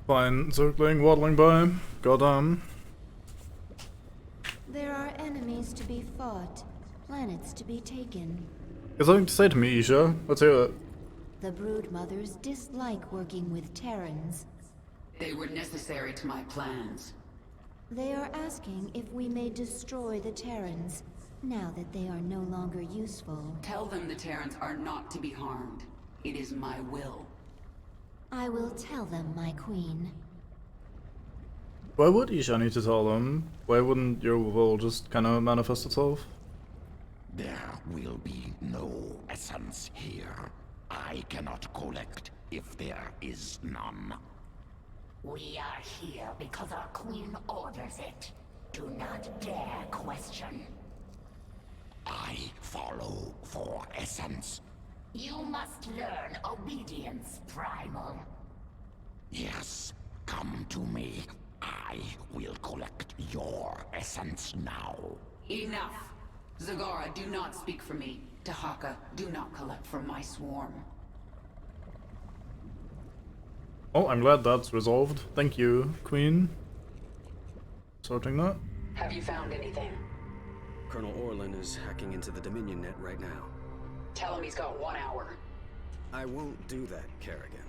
Fine, circling, waddling by. Goddamn. There are enemies to be fought, planets to be taken. You have something to say to me, Isha? Let's hear it. The Broodmothers dislike working with Terrans. They were necessary to my plans. They are asking if we may destroy the Terrans, now that they are no longer useful. Tell them the Terrans are not to be harmed. It is my will. I will tell them, my queen. Why would Isha need to tell them? Why wouldn't your will just kind of manifest itself? There will be no essence here. I cannot collect if there is none. We are here because our queen orders it. Do not dare question. I follow for essence. You must learn obedience, Primal. Yes, come to me. I will collect your essence now. Enough! Zagara, do not speak for me. Tahaka, do not collect from my swarm. Oh, I'm glad that's resolved. Thank you, Queen. Sorting that. Have you found anything? Colonel Orlin is hacking into the Dominion net right now. Tell him he's got 1 hour. I won't do that, Kerrigan.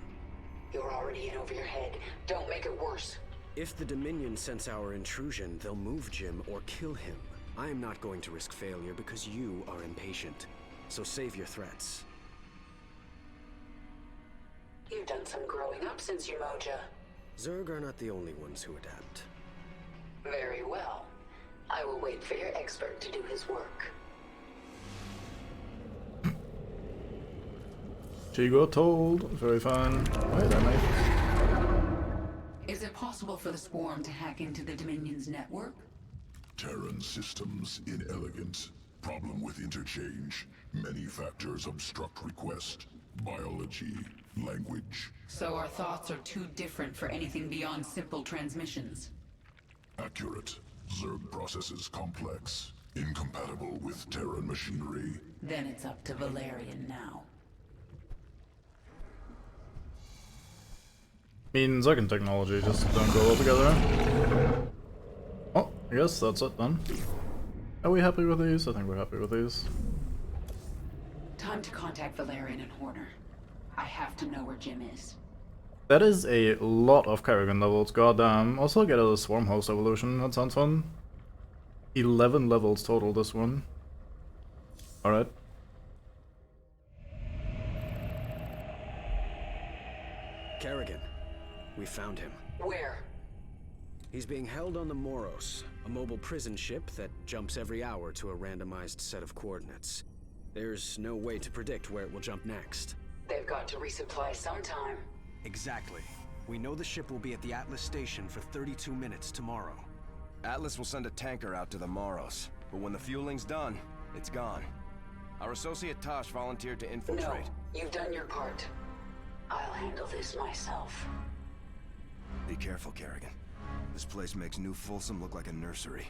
You're already in over your head. Don't make it worse. If the Dominion sense our intrusion, they'll move Jim or kill him. I am not going to risk failure because you are impatient. So save your threats. You've done some growing up since your Moja. Zerg are not the only ones who adapt. Very well. I will wait for your expert to do his work. She got told. Very fine. Wait, I might. Is it possible for the swarm to hack into the Dominion's network? Terran systems inelegant. Problem with interchange. Many factors obstruct request. Biology, language. So our thoughts are too different for anything beyond simple transmissions. Accurate. Zerg processes complex. Incompatible with Terran machinery. Then it's up to Valerian now. I mean, Zerg and technology just don't go well together. Oh, I guess that's it then. Are we happy with these? I think we're happy with these. Time to contact Valerian and Horner. I have to know where Jim is. That is a lot of Kerrigan levels, goddamn. Also get a Swarm Host evolution, that sounds fun. 11 levels total, this one. Alright. Kerrigan, we found him. Where? He's being held on the Moros, a mobile prison ship that jumps every hour to a randomized set of coordinates. There's no way to predict where it will jump next. They've got to resupply sometime. Exactly. We know the ship will be at the Atlas station for 32 minutes tomorrow. Atlas will send a tanker out to the Moros, but when the fueling's done, it's gone. Our associate Tosh volunteered to infiltrate. No, you've done your part. I'll handle this myself. Be careful, Kerrigan. This place makes New Folsom look like a nursery.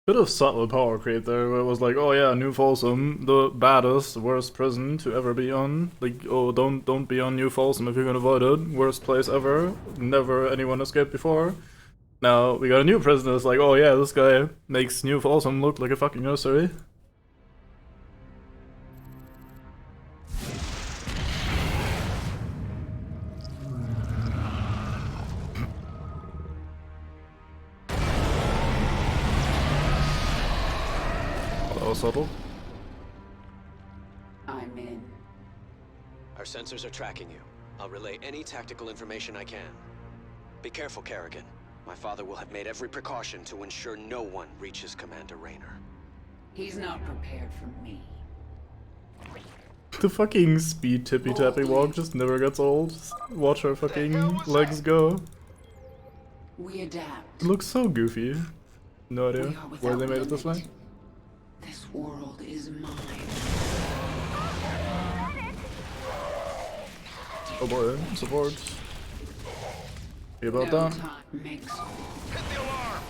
Bit of subtle power creep there, where it was like, oh yeah, New Folsom, the baddest, worst prison to ever be on. Like, oh, don't be on New Folsom if you can avoid it. Worst place ever. Never anyone escaped before. Now, we got a new prison that's like, oh yeah, this guy makes New Folsom look like a fucking nursery. Subtle. I'm in. Our sensors are tracking you. I'll relay any tactical information I can. Be careful, Kerrigan. My father will have made every precaution to ensure no one reaches Commander Raynor. He's not prepared for me. The fucking speed tippy-tappy walk just never gets old. Just watch her fucking legs go. We adapt. It looks so goofy. No idea why they made it this way. This world is mine. Oh boy, support. Be about No that. time, Mix. Hit the alarm!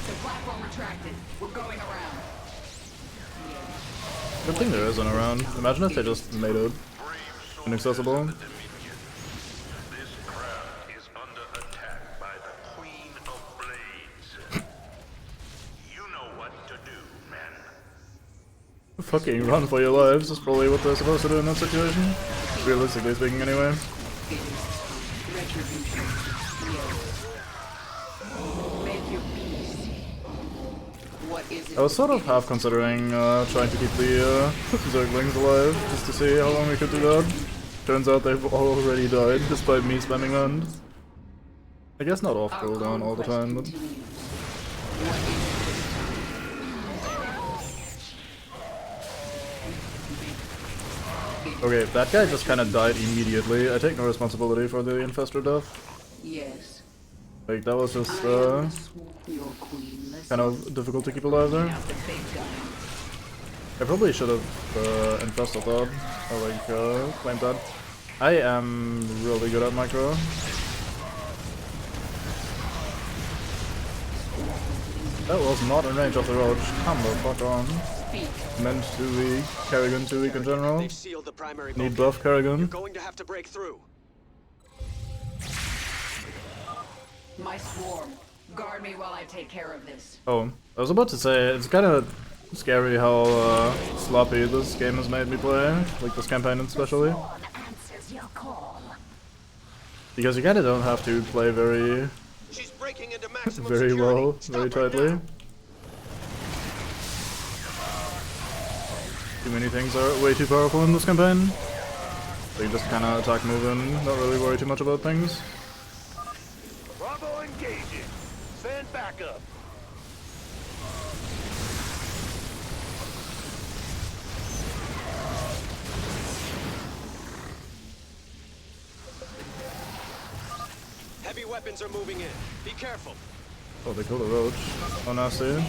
The platform retracted. We're going around. Good thing there isn't around. Imagine if they just made it inaccessible. fucking run for your lives is probably what they're supposed to do in that situation. Realistically speaking, anyway. Retribution. Make your peace. What is it? I was sort of half considering trying to keep the Zerglings alive, just to see how long we could do that. Turns out they've already died, despite me spamming land. I guess not off cooldown all the time, but... Okay, that guy just kinda died immediately. I take no responsibility for the infestor death. Yes. Like, that was just Your queen. kind of difficult to keep alive there. I probably should have infested that, or like, claimed that. I am really good at micro. That was not in range of the roach. Come the fuck on. Meant too weak. Kerrigan too weak in general. They've sealed the primary Need bulkhead. buff Kerrigan. You're going to have to break through. My swarm. Guard me while I take care of this. Oh, I was about to say, it's kind of scary how sloppy this game has made me play. Like this campaign especially. Answers your call. Because you kind of don't have to play very She's breaking into maximum very security. well, Stop very right tightly. now. Too many things are way too powerful in this campaign. So you just kind of attack moving, not really worry too much about things. Bravo engaging. Send backup. Heavy weapons are moving in. Be careful. Oh, they killed a roach. Oh, nasty.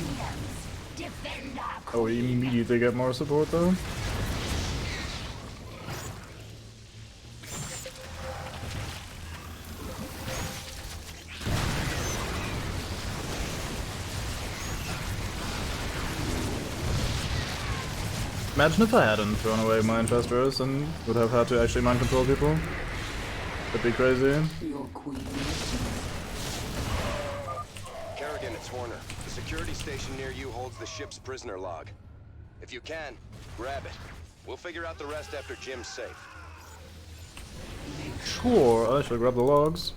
Defend our Oh, we immediately get more support though. Imagine if I hadn't thrown away my infestors and would have had to actually mind control people. That'd be crazy. Your queen. Kerrigan, it's Horner. The security station near you holds the ship's prisoner log. If you can, grab it. We'll figure out the rest after Jim's safe. Sure, I should grab the logs.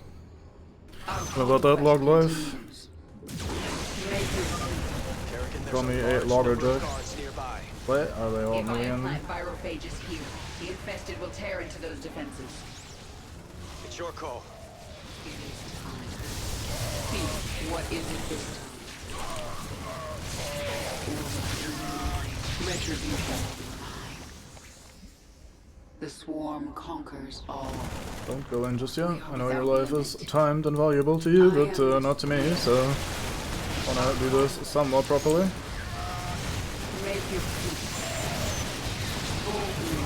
What about that log life? Kerrigan, there's Call me a a large logger number of jack. guards nearby. What? Are they all If I moving in? implant virophages here, the infested will tear into those defenses. It's your call. It is time. Speak. What is it this time? Retribution. The swarm conquers all. Don't go in just yet. I know your life is timed and valuable to you, but not to me, so wanna do this somewhat properly. Make your peace. Boldly.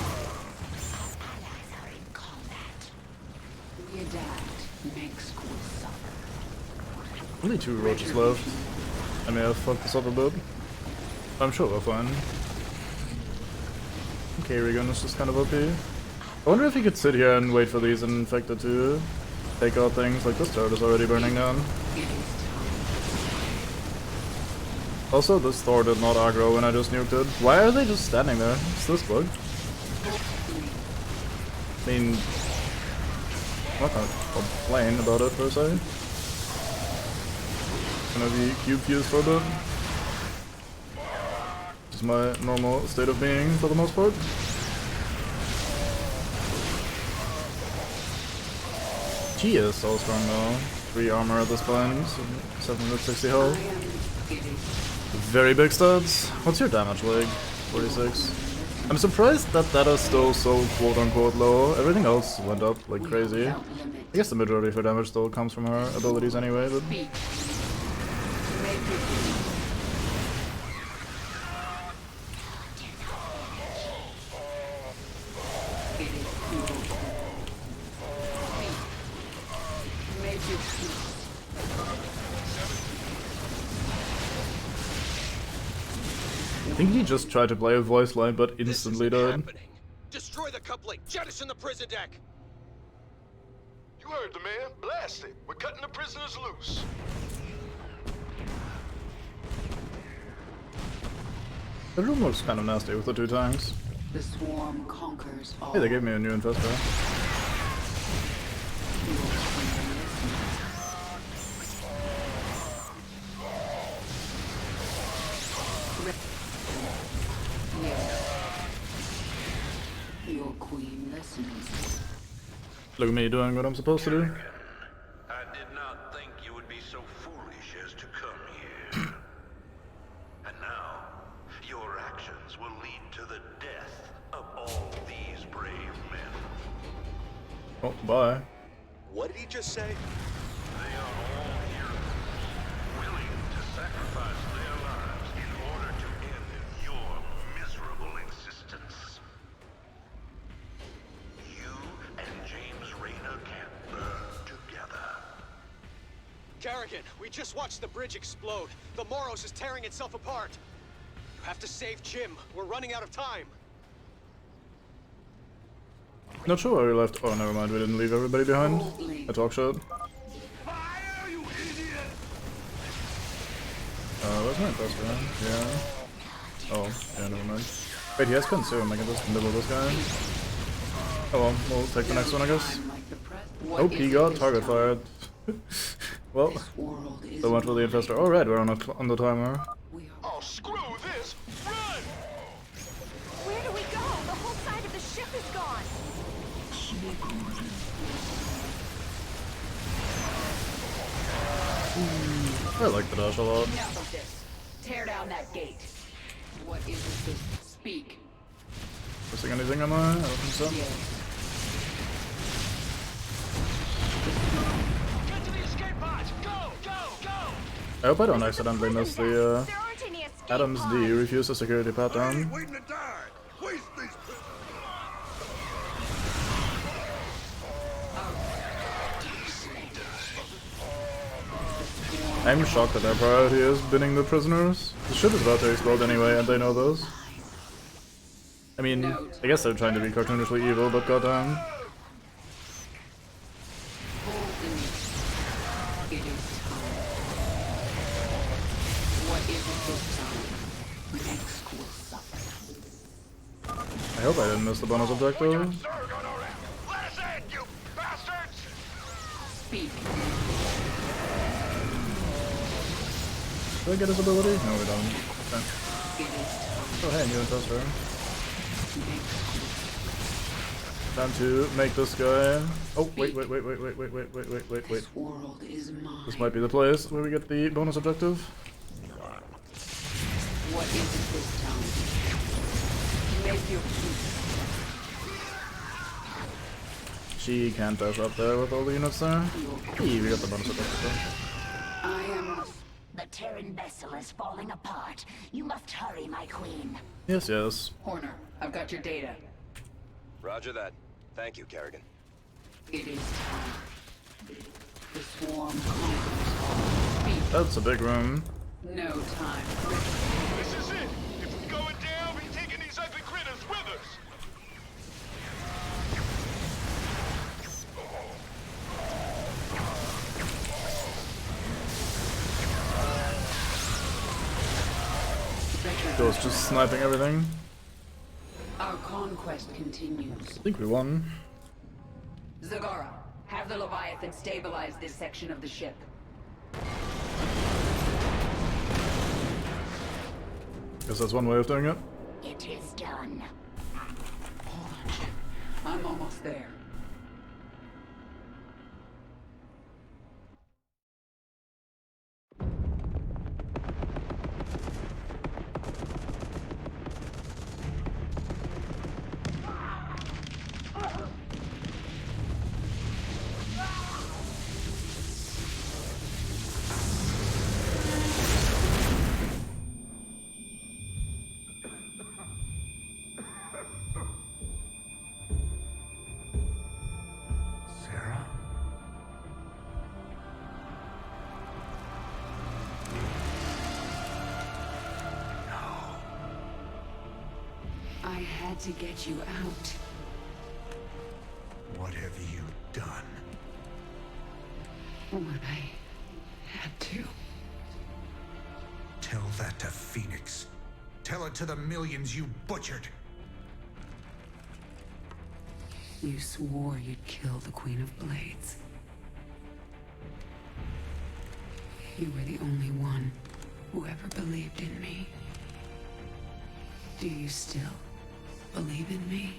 allies are in combat. We adapt. Makes will suffer. Only 2 roaches left. I may have fucked this up a bit. I'm sure we're fine. Kerrigan is just kind of OP. I wonder if he could sit here and wait for these infected to take out things. Like this turret is already burning down. It is time. Also, this Thor did not aggro when I just nuked it. Why are they just standing there? Is this bug? I mean, I'm not gonna complain about it per se. Gonna be cube fused for a bit. Just my normal state of being for the most part. She is so strong though. 3 armor at this point, 760 health. Very big stats. What's your damage like? 46. I'm surprised that that is still so quote-unquote low. Everything else went up like crazy. I guess the majority of her damage still comes from her abilities anyway, but... Speak. Make your peace. It is futile. Speak. Make your peace. I think he just tried to play a voice line but This instantly isn't died. happening. Destroy the coupling. Jettison the prison deck. You heard the man. Blast it. We're cutting the prisoners loose. The room looks kind of nasty with the 2 tanks. The swarm conquers all. Hey, they gave me a new infestor. Your queen listens. Look at me doing what I'm supposed to do. I did not think you would be so foolish as to come here. And now, your actions will lead to the death of all these brave men. Oh, bye. What did he just say? They are all heroes, willing to sacrifice their lives in order to end your miserable existence. You and James Rayner can burn together. Kerrigan, we just watched the bridge explode. The Moros is tearing itself apart. You have to save Jim. We're running out of time. Not sure where we left. Oh, never mind. We didn't leave everybody behind. I talk shit. Fire, you idiot! Where's my infestor? Yeah. Oh, yeah, never mind. Wait, he has consume. I can just middle this guy. Oh well, we'll take the next one, I guess. Oh, he got target fired. Well, so much for the infestor. Alright, we're on the timer. Oh, screw this! Run! Where do we go? The whole side of the ship is gone. I like the dash a lot. Enough of this. Tear down that gate. What is it? Speak. Missing anything, am I? I don't think so. Get to the escape pods! Go! Go! Go! I hope I don't accidentally miss the There aren't any escape Adams D pods. refuse the security pat down. Waiting to die! Waste these I'm shocked that their priority is binning the prisoners. The ship is about to explode anyway, and they know this. I mean, I guess they're trying to be cartoonishly evil, but goddamn. It is time. What is it this time? Next will suffer. I hope I didn't miss the bonus objective. Let us in, you bastards! Speak. Do I get his ability? No, we don't. Okay. It is time. Oh, hey, new infestor. Time to make this guy. Oh, wait. This world is mine. This might be the place where we get the bonus objective. What is it this time? Make your peace. She can't dash up there with all the units there. Hey, we got the bonus objective. I am. The Terran vessel is falling apart. You must hurry, my queen. Yes, yes. Horner, I've got your data. Roger that. Thank you, Kerrigan. It is time. The swarm conquers all. Speak. That's a big room. No time. This is it! If we're going down, we're taking these ugly critters with us! Ghost just sniping everything. Our conquest continues. I think we won. Zagara, have the Leviathan stabilize this section of the ship. Guess that's one way of doing it. It is done. Hold on, Jim. I'm almost there. Sarah? I had to get you out. What have you done? What I had to. Tell that to Phoenix. Tell it to the millions you butchered. You swore you'd kill the Queen of Blades. You were the only one who ever believed in me. Do you still believe in me?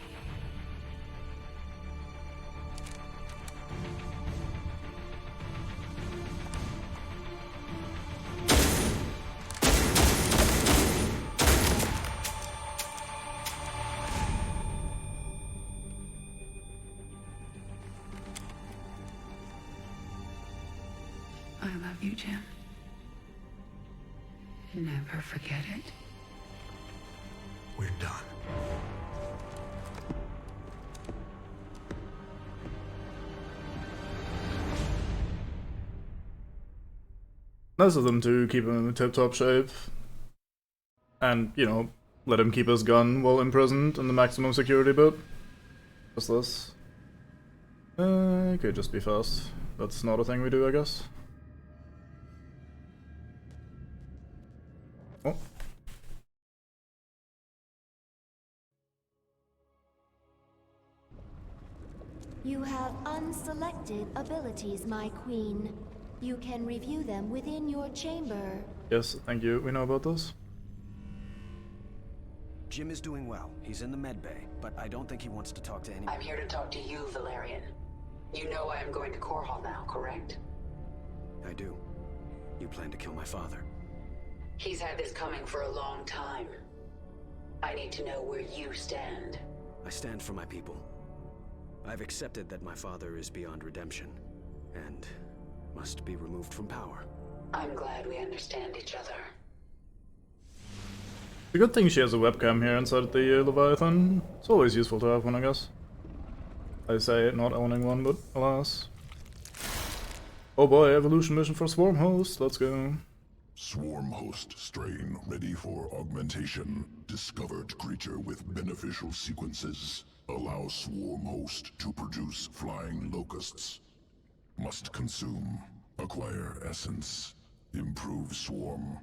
I love you, Jim. Never forget it. We're done. Nice of them to keep him in tip-top shape. And, you know, let him keep his gun while imprisoned in the maximum security bit. What's this? Could just be fast. That's not a thing we do, I guess. Oh. You have unselected abilities, my queen. You can review them within your chamber. Yes, thank you. We know about this. Jim is doing well. He's in the med bay, but I don't think he wants to talk to anyone. I'm here to talk to you, Valerian. You know I am going to Core Hall now, correct? I do. You plan to kill my father. He's had this coming for a long time. I need to know where you stand. I stand for my people. I've accepted that my father is beyond redemption, and must be removed from power. I'm glad we understand each other. The good thing she has a webcam here inside the Leviathan. It's always useful to have one, I guess. I say not owning one, but alas. Oh boy, evolution mission for Swarm Host, let's go. Swarm host strain ready for augmentation. Discovered creature with beneficial sequences. Allow swarm host to produce flying locusts. Must consume. Acquire essence. Improve swarm.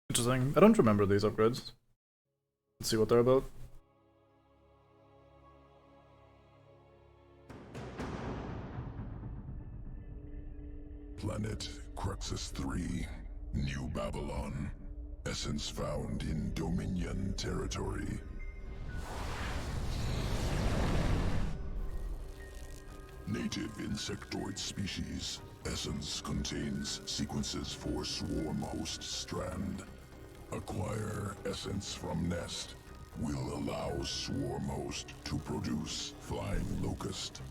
Interesting. I don't remember these upgrades. Let's see what they're about. Planet Cruxus 3. New Babylon. Essence found in Dominion territory. Native insectoid species. Essence contains sequences for swarm host strand. Acquire essence from nest. Will allow swarm host to produce flying locust.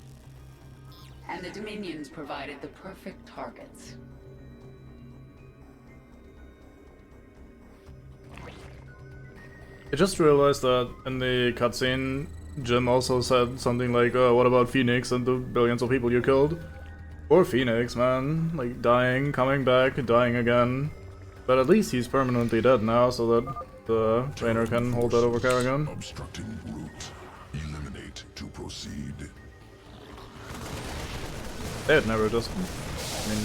And the Dominions provided the perfect targets. I just realized that in the cutscene, Jim also said something like, what about Phoenix and the billions of people you killed? Or Phoenix, man. Like, dying, coming back, dying again. But at least he's permanently dead now, so that the trainer can hold that over Kerrigan. Obstructing route. Eliminate to proceed. They'd never just... I mean,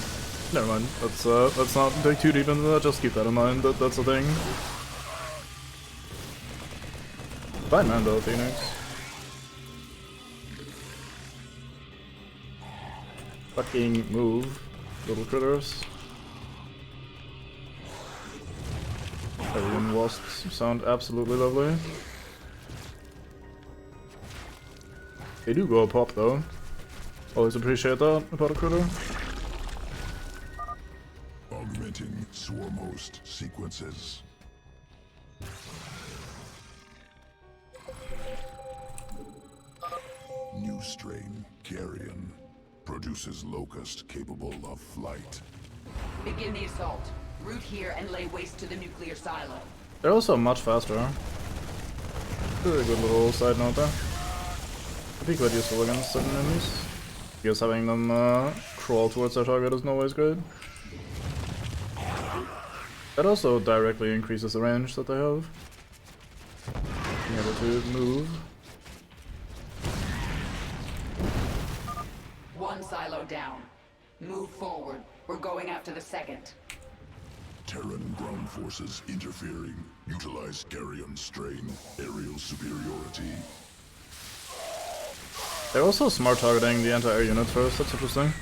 never mind. Let's not dig too deep into that, just keep that in mind, that's the thing. Fine man though, Phoenix. Fucking move, little critters. Alien wasps sound absolutely lovely. They do go pop though. Always appreciate that about a critter. Augmenting swarm host sequences. New strain, carrion. Produces locust capable of flight. Begin the assault. Root here and lay waste to the nuclear silo. They're also much faster. Really good little side note there. Could be quite useful against certain enemies. Because having them crawl towards their target is always great. That also directly increases the range that they have. Being able to move. One silo down. Move forward. We're going after the second. Terran ground forces interfering. Utilize Carrion strain. Aerial superiority. They're also smart targeting the anti-air units first, that's interesting.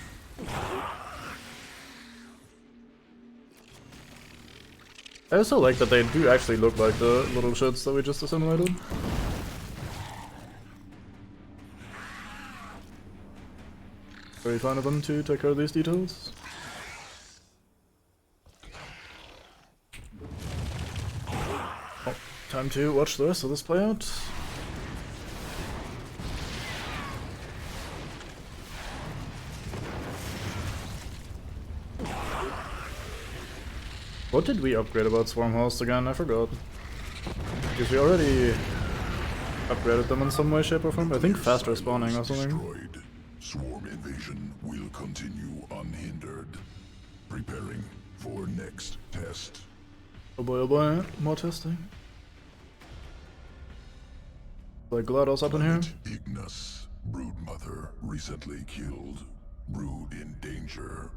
I also like that they do actually look like the little shits that we just assimilated. Very fine of them to take care of these details. Oh, time to watch the rest of this play out. What did we upgrade about Swarm Host again? I forgot. Because we already upgraded them in some way, shape or form. I think faster spawning or something. Destroyed. Swarm invasion will continue unhindered. Preparing for next test. Oh boy, more testing. Like GLaDOS up in here? Ignis, Broodmother, recently killed. Brood in danger.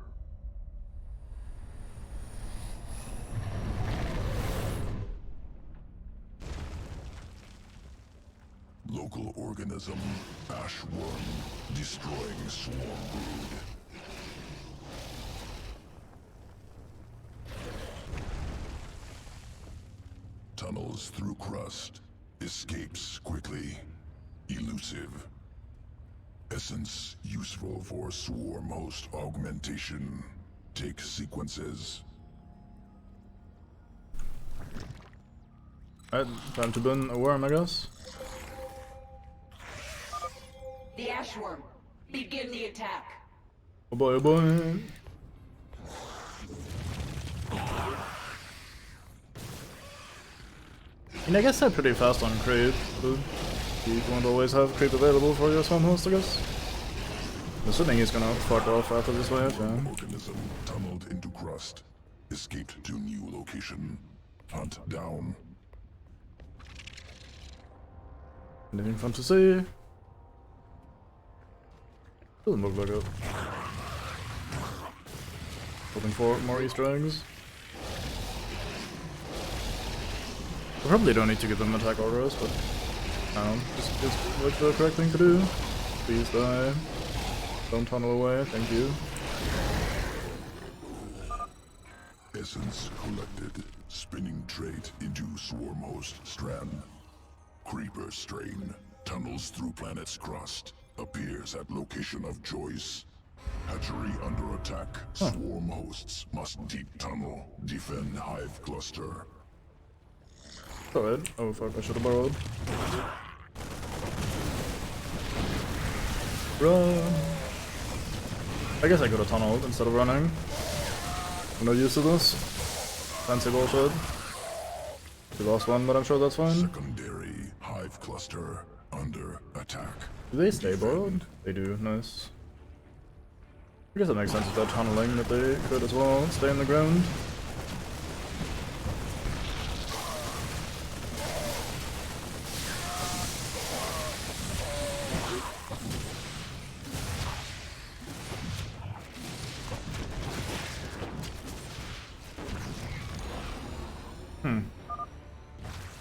Local organism, Ashworm, destroying swarm brood. Tunnels through crust. Escapes quickly. Elusive. Essence useful for swarm host augmentation. Take sequences. Alright, time to burn a worm, I guess. The Ashworm, begin the attack. Oh boy, oh boy. I mean, I guess they're pretty fast on creep, but you won't always have creep available for your Swarm Host, I guess. I'm assuming he's gonna fuck off after this wave, yeah. Organism tunneled into crust. Escaped to new location. Hunt down. Anything fun to see? Doesn't look like it. Hoping for more Easter eggs. We probably don't need to give them attack orders, but I don't know, just like the correct thing to do. Please die. Don't tunnel away, thank you. Essence collected. Spinning trait into swarm host strand. Creeper strain. Tunnels through planet's crust. Appears at location of choice. Hatchery under attack. Swarm hosts must deep tunnel. Defend hive cluster. Alright. Oh fuck, I should have borrowed. Run! I guess I could have tunneled instead of running. I'm not used to this. Fancy bullshit. We lost one, but I'm sure that's fine. Secondary hive cluster under attack. Do they stay borrowed? They do, nice. I guess that makes sense with that tunneling that they could as well stay in the ground.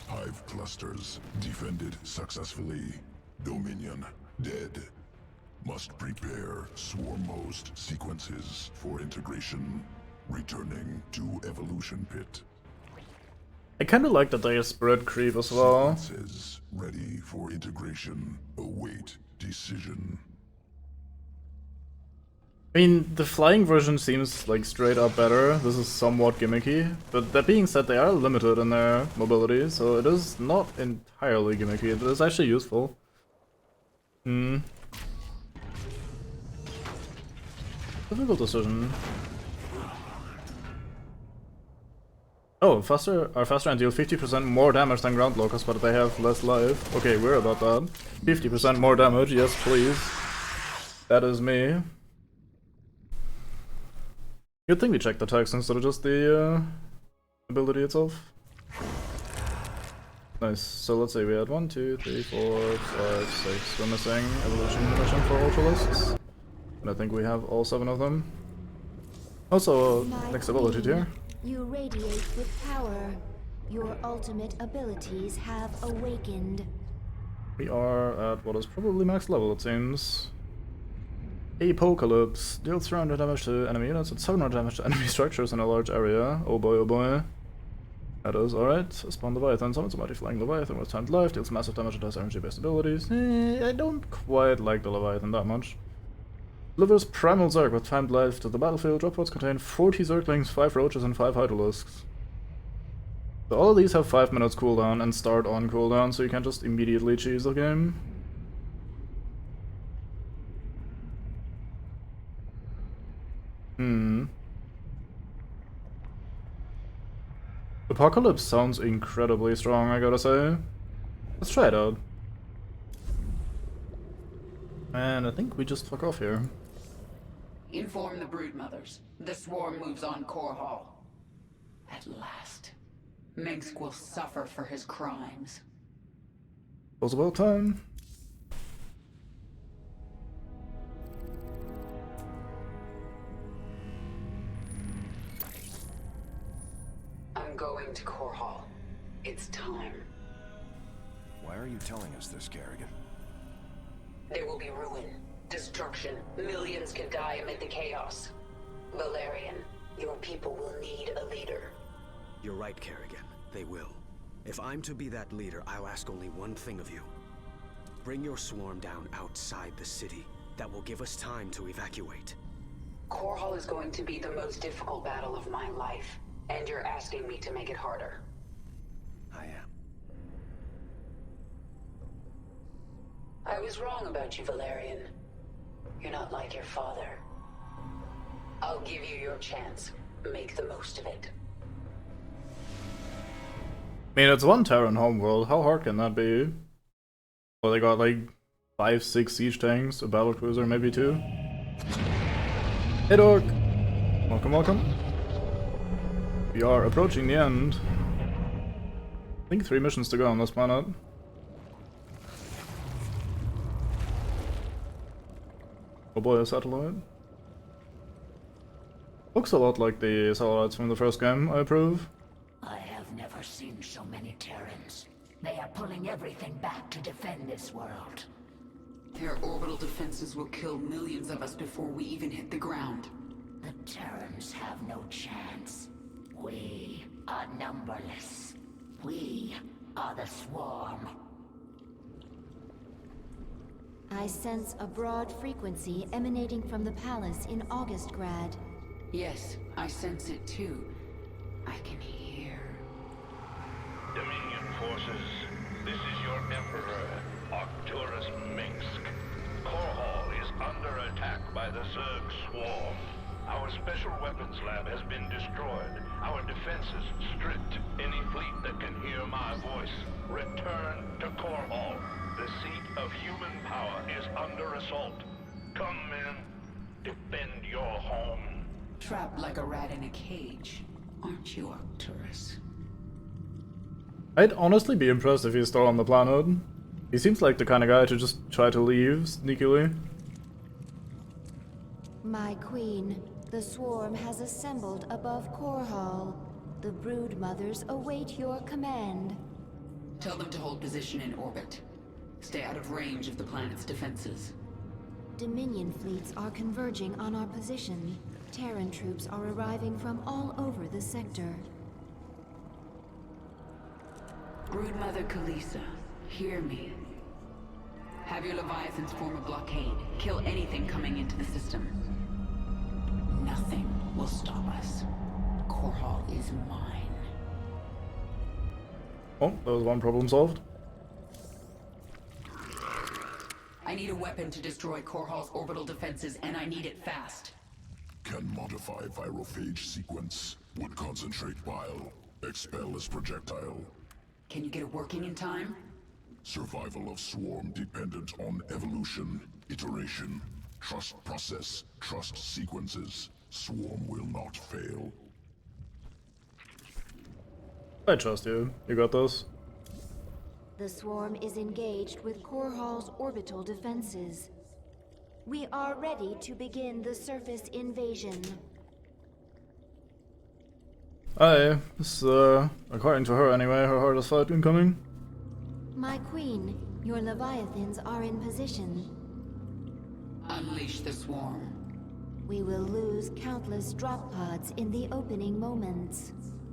Hive clusters defended successfully. Dominion dead. Must prepare swarm host sequences for integration. Returning to evolution pit. I kinda like that they spread creep as well. Sequences ready for integration. Await decision. I mean, the flying version seems like straight up better. This is somewhat gimmicky, but that being said, they are limited in their mobility, so it is not entirely gimmicky. It is actually useful. Difficult decision. Oh, our faster and deal 50% more damage than ground locusts, but they have less life. Okay, we're about that. 50% more damage, yes please. That is me. Good thing we checked the text instead of just the ability itself. Nice. So let's see, we had 1, 2, 3, 4, 5, 6. We're missing evolution mission for Ultralisks. And I think we have all 7 of them. Also, next ability tier. You radiate with power. Your ultimate abilities have awakened. We are at what is probably max level, it seems. Apocalypse. Deals 300 damage to enemy units and 700 damage to enemy structures in a large area. Oh boy, oh boy. That is alright. Spawn Leviathan. Summons a mighty flying Leviathan with timed life. Deals massive damage and has energy-based abilities. I don't quite like the Leviathan that much. Delivers Primal Zerg with timed life to the battlefield. Drop pods contain 40 Zerglings, 5 Roaches, and 5 Hydralisks. So all of these have 5 minutes cooldown and start on cooldown, so you can't just immediately cheese the game. Apocalypse sounds incredibly strong, I gotta say. Let's try it out. And I think we just fuck off here. Inform the Broodmothers. The swarm moves on Core Hall. At last, Mengsk will suffer for his crimes. Was about time. I'm going to Core Hall. It's time. Why are you telling us this, Kerrigan? There will be ruin, destruction. Millions can die amid the chaos. Valerian, your people will need a leader. You're right, Kerrigan. They will. If I'm to be that leader, I'll ask only one thing of you. Bring your swarm down outside the city. That will give us time to evacuate. Core Hall is going to be the most difficult battle of my life, and you're asking me to make it harder. I am. I was wrong about you, Valerian. You're not like your father. I'll give you your chance. Make the most of it. I mean, it's one Terran homeworld. How hard can that be? Well, they got like 5-6 siege tanks, a battlecruiser, maybe 2. Hey, Dork! Welcome, welcome. We are approaching the end. I think 3 missions to go on this planet. Oh boy, a satellite. Looks a lot like the satellites from the first game, I approve. I have never seen so many Terrans. They are pulling everything back to defend this world. Their orbital defenses will kill millions of us before we even hit the ground. The Terrans have no chance. We are numberless. We are the swarm. I sense a broad frequency emanating from the palace in Augustgrad. Yes, I sense it too. I can hear. Dominion forces, this is your Emperor, Arcturus Mengsk. Core Hall is under attack by the Zerg swarm. Our special weapons lab has been destroyed. Our defenses stripped. Any fleet that can hear my voice, return to Core Hall. The seat of human power is under assault. Come, men. Defend your home. Trapped like a rat in a cage, aren't you, Arcturus? I'd honestly be impressed if he's still on the planet. He seems like the kind of guy to just try to leave sneakily. My queen, the swarm has assembled above Core Hall. The Broodmothers await your command. Tell them to hold position in orbit. Stay out of range of the planet's defenses. Dominion fleets are converging on our position. Terran troops are arriving from all over the sector. Broodmother Kalisa, hear me. Have your Leviathans form a blockade. Kill anything coming into the system. Nothing will stop us. Core Hall is mine. Oh, that was one problem solved. I need a weapon to destroy Core Hall's orbital defenses, and I need it fast. Can modify virophage sequence. Would concentrate bile. Expel as projectile. Can you get it working in time? Survival of swarm dependent on evolution, iteration, trust process, trust sequences. Swarm will not fail. I trust you. You got this. The swarm is engaged with Core Hall's orbital defenses. We are ready to begin the surface invasion. Aye, this according to her anyway, her hardest fight incoming. My queen, your Leviathans are in position. Unleash the swarm. We will lose countless drop pods in the opening moments.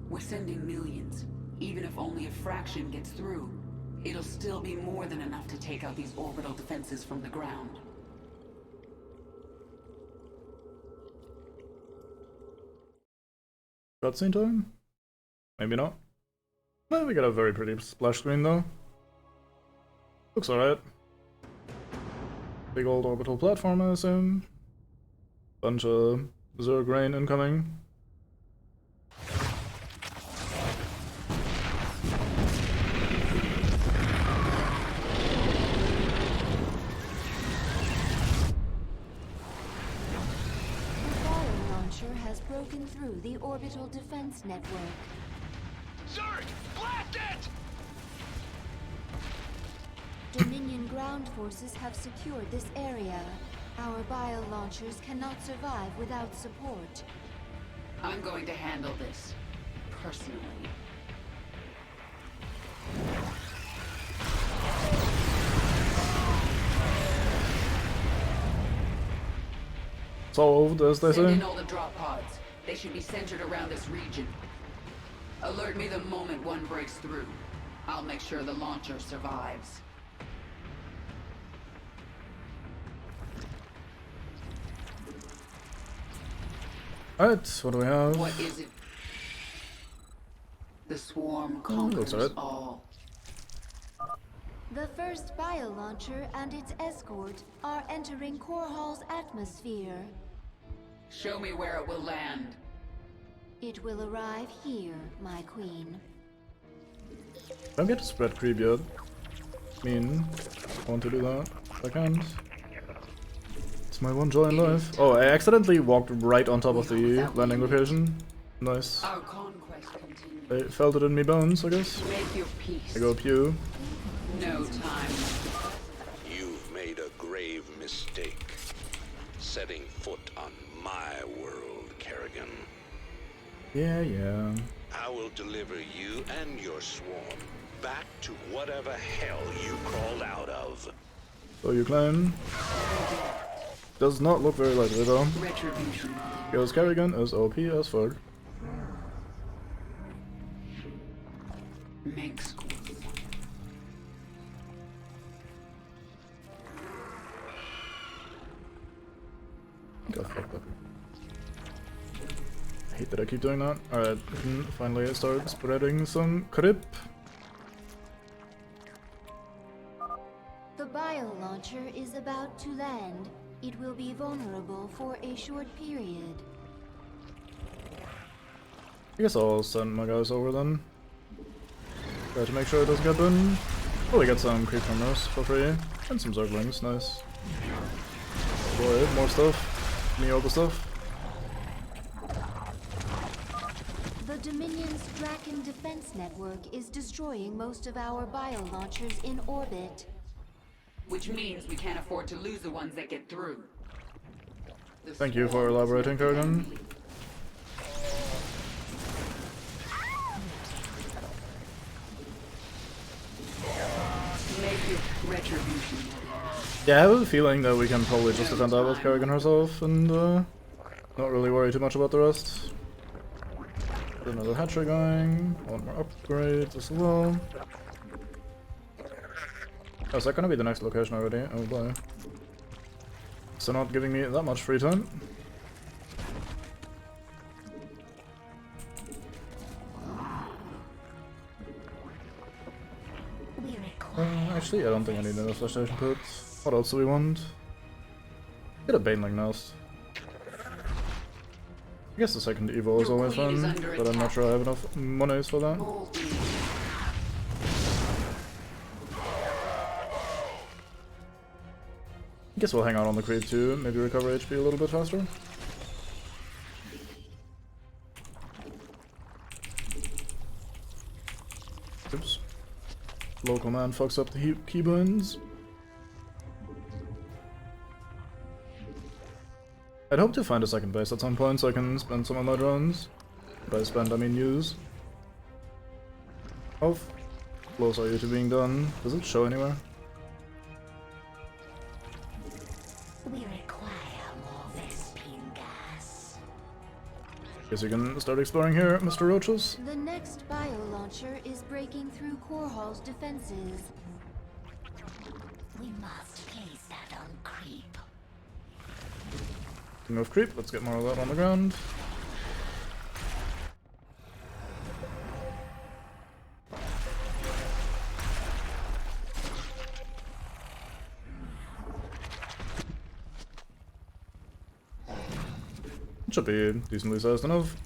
We're sending millions. Even if only a fraction gets through, it'll still be more than enough to take out these orbital defenses from the ground. Cutscene time? Maybe not. Well, we got a very pretty splash screen though. Looks alright. Big old orbital platform, I assume. Bunch of Zerg rain incoming. Has broken through the orbital defense network. Zerg, blast it! Dominion ground forces have secured this area. Our bio launchers cannot survive without support. I'm going to handle this personally. It's all over, as they Send say. in all the drop pods. They should be centered around this region. Alert me the moment one breaks through. I'll make sure the launcher survives. Alright, what do we have? What is it? The swarm looks conquers alright. all. The first bio launcher and its escort are entering Core Hall's atmosphere. Show me where it will land. It will arrive here, my queen. Don't get to spread creep yet. I mean, I want to do that. If I can't. It's my one joy in life. Oh, I accidentally walked right on top of the landing location. Nice. Our conquest continues. I felt it in me bones, I guess. Make your peace. I go pew. No time. You've made a grave mistake. Setting foot on my world, Kerrigan. Yeah. I will deliver you and your swarm back to whatever hell you crawled out of. So you claim. Does not look very likely though. Retribution. Because Kerrigan is OP as fuck. Make school. Got fucked up. I hate that I keep doing that. Alright, we can finally start spreading some creep. The bio launcher is about to land. It will be vulnerable for a short period. I guess I'll send my guys over then. Try to make sure it doesn't get done. Oh, we get some creep cameras for free. And some zerglings, nice. Boy, more stuff. Me all the stuff. The Dominion's Draken defense network is destroying most of our bio launchers in orbit. Which means we can't afford to lose the ones that get through. Thank you for elaborating, Kerrigan. Make your retribution. Yeah, I have a feeling that we can probably just defend that with Kerrigan herself and not really worry too much about the rest. Get another hatchery going, one more upgrade as well. Oh, is that gonna be the next location already? Oh boy. So not giving me that much free time. Actually, I don't think I need another flash station put. What else do we want? Get a Baneling nest. I guess the second Evo is always fun, but I'm not sure I have enough monies for that. I guess we'll hang out on the creep too, maybe recover HP a little bit faster. Oops. Local man fucks up the keybinds. I'd hope to find a second base at some point so I can spend some of my drones. By spend, I mean use. How close are you to being done? Does it show anywhere? We require more Vespine gas. Guess you can start exploring here, Mr. Roaches. The next bio-launcher is breaking through Core Hall's defenses. We must place that on creep. King of Creep, let's get more of that on the ground. Should be decently sized enough.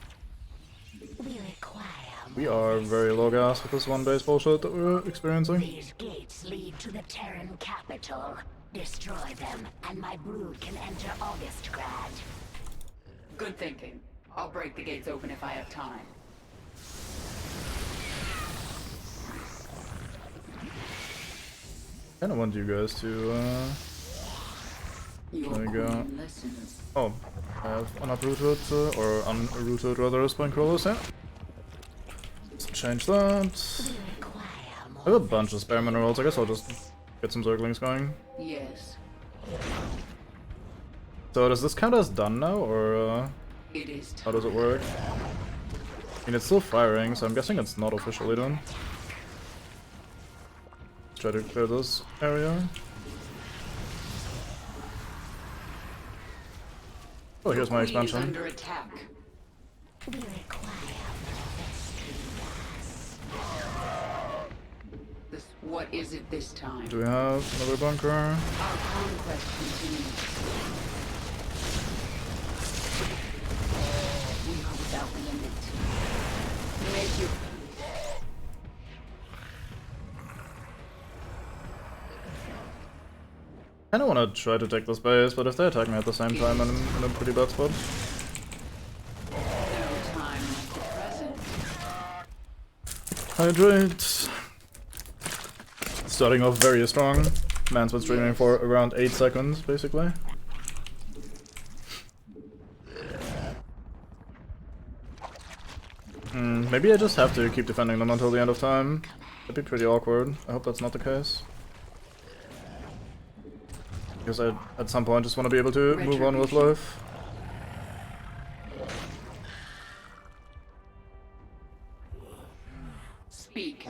We are very low gas with this one base bullshit that we're experiencing. These gates lead to the Terran capital. Destroy them, and my brood can enter Augustgrad. Good thinking. I'll break the gates open if I have time. Kinda want you guys to, there we go. Oh, I have unuprooted, or unrooted rather, spine crawlers, yeah. Let's change that. I have a bunch of spare minerals, I guess I'll just get some zerglings going. Yes. So does this count as done now, or It is how does it work? I mean, it's still firing, so I'm guessing it's not officially done. Let's try to clear this area. Oh, here's my expansion. Under attack. We require What is it this time? Do we have another bunker? Our conquest continues. We are without limit. Make your I kinda wanna try to take this base, but if they attack me at the same time, I'm in a pretty bad spot. no time like the present. Hydrate. Starting off very strong. Man's been streaming for around 8 seconds, basically. Maybe I just have to keep defending them until the end of time. That'd be pretty awkward. I hope that's not the case. Because I, at some point, just want to be able to move on with life. Speak.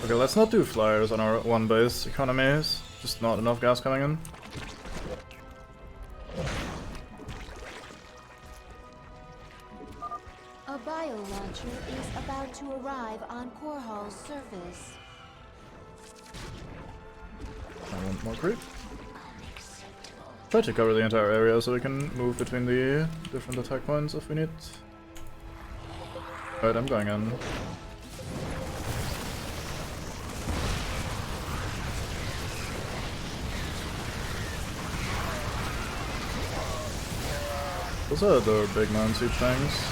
Okay, let's not do flyers on our one base economies. Just not enough gas coming in. A bio-launcher is about to arrive on Core Hall's surface. I want more creep. Try to cover the entire area so we can move between the different attack points if we need. Alright, I'm going in. Those are the big non-siege things.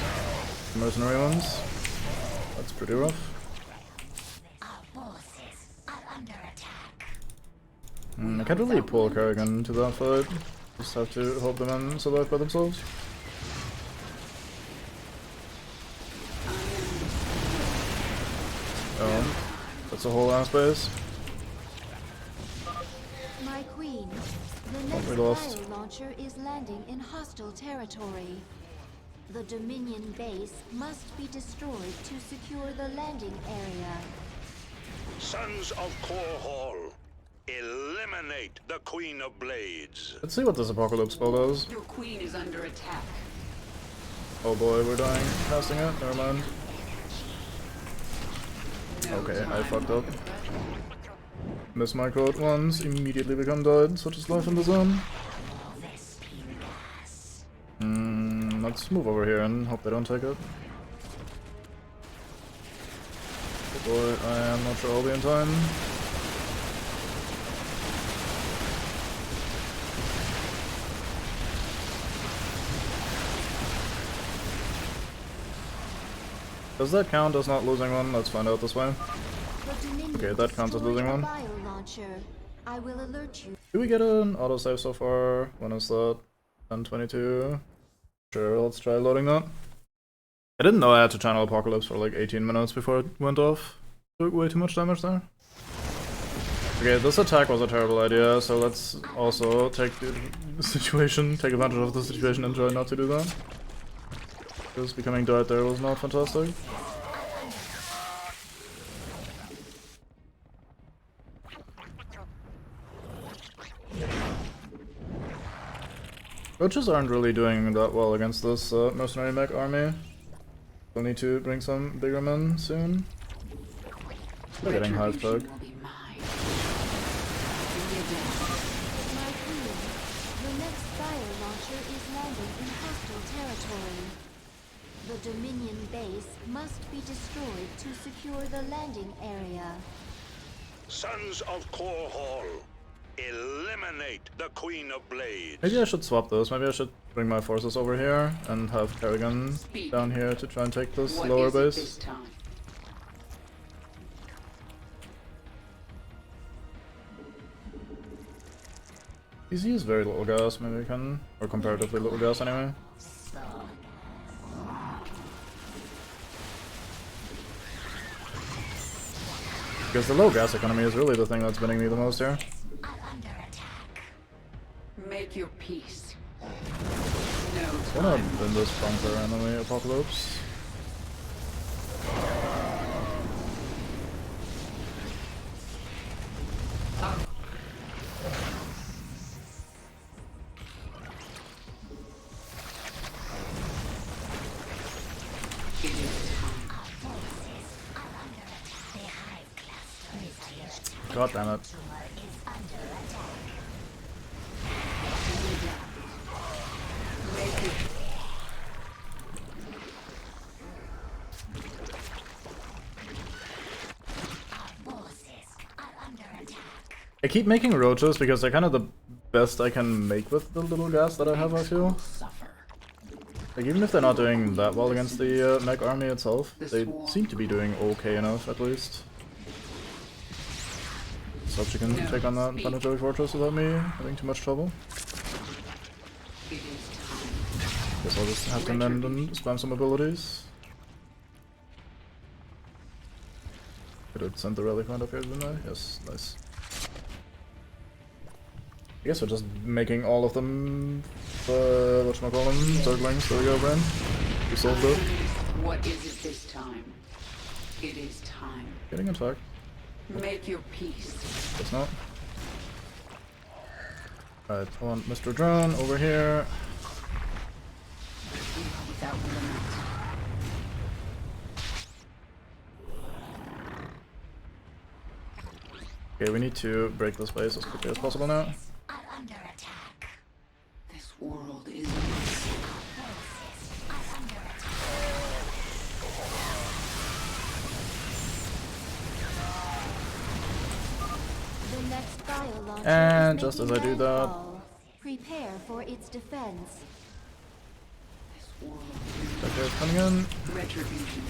Mercenary ones. That's pretty rough. I can't really pull Kerrigan to that fight. Just have to hope the men survive by themselves. That's a whole ass base. My queen, the next bio-launcher is landing in hostile territory. The Dominion base must be destroyed to secure the landing area. Sons of Core Hall, eliminate the Queen of Blades. Let's see what this apocalypse spell does. Your queen is under attack. Oh boy, we're dying. Casting it? Never mind. Okay, I fucked up. Miss my quote once, immediately become dead, such is life in the zone. Let's move over here and hope they don't take it. Oh boy, I am not sure I'll be in time. Does that count as not losing one? Let's find out this way. Okay, that counts as losing one. I will alert you. Do we get an autosave so far? When is that? 10:22. Sure, let's try loading that. I didn't know I had to channel Apocalypse for like 18 minutes before it went off. Took way too much damage there. Okay, this attack was a terrible idea, so let's also take the situation, take advantage of the situation and try not to do that. Because becoming died there was not fantastic. Roaches aren't really doing that well against this mercenary mech army. We'll need to bring some bigger men soon. They're getting hive tug. My queen, the next fire launcher is landing in hostile territory. The Dominion base must be destroyed to secure the landing area. Sons of Core Hall, eliminate the Queen of Blades. Maybe I should swap those. Maybe I should bring my forces over here and have Kerrigan down here to try and take this lower base. He's used very little gas, maybe we can, or comparatively little gas anyway. Because the low gas economy is really the thing that's winning me the most here. Make your peace. Why not in this bunker enemy Apocalypse? God damn it. I keep making roaches because they're kind of the best I can make with the little gas that I have, I feel. Like, even if they're not doing that well against the mech army itself, they seem to be doing okay enough, at least. So you can take on that planetary fortress without me having too much trouble. Guess I'll just have to mend and spam some abilities. Could have sent the relic point up here, didn't I? Yes, nice. I guess we're just making all of them, whatchamacallem, zerglings. There we go, Bren. We solved it. What is it this time? It is time. Getting attacked. Make your peace. Guess not. Right, I want Mr. Drone over here. Without limit. Okay, we need to break this base as quickly as possible now. This world is The next fire launcher And is just as making I do that, landfall. Prepare for its defense. okay, it's coming in. retribution.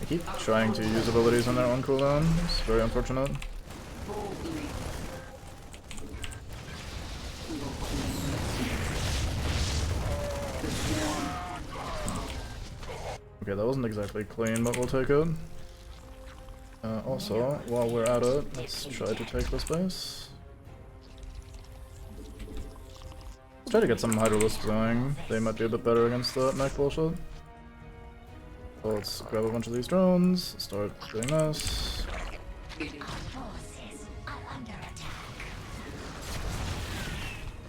I keep trying to use abilities on their own cooldown. It's very unfortunate. Okay, that wasn't exactly clean, but we'll take it. Also, while we're at it, let's try to take this base. Let's try to get some Hydralisks going. They might be a bit better against the mech bullshit. So let's grab a bunch of these drones, start doing this.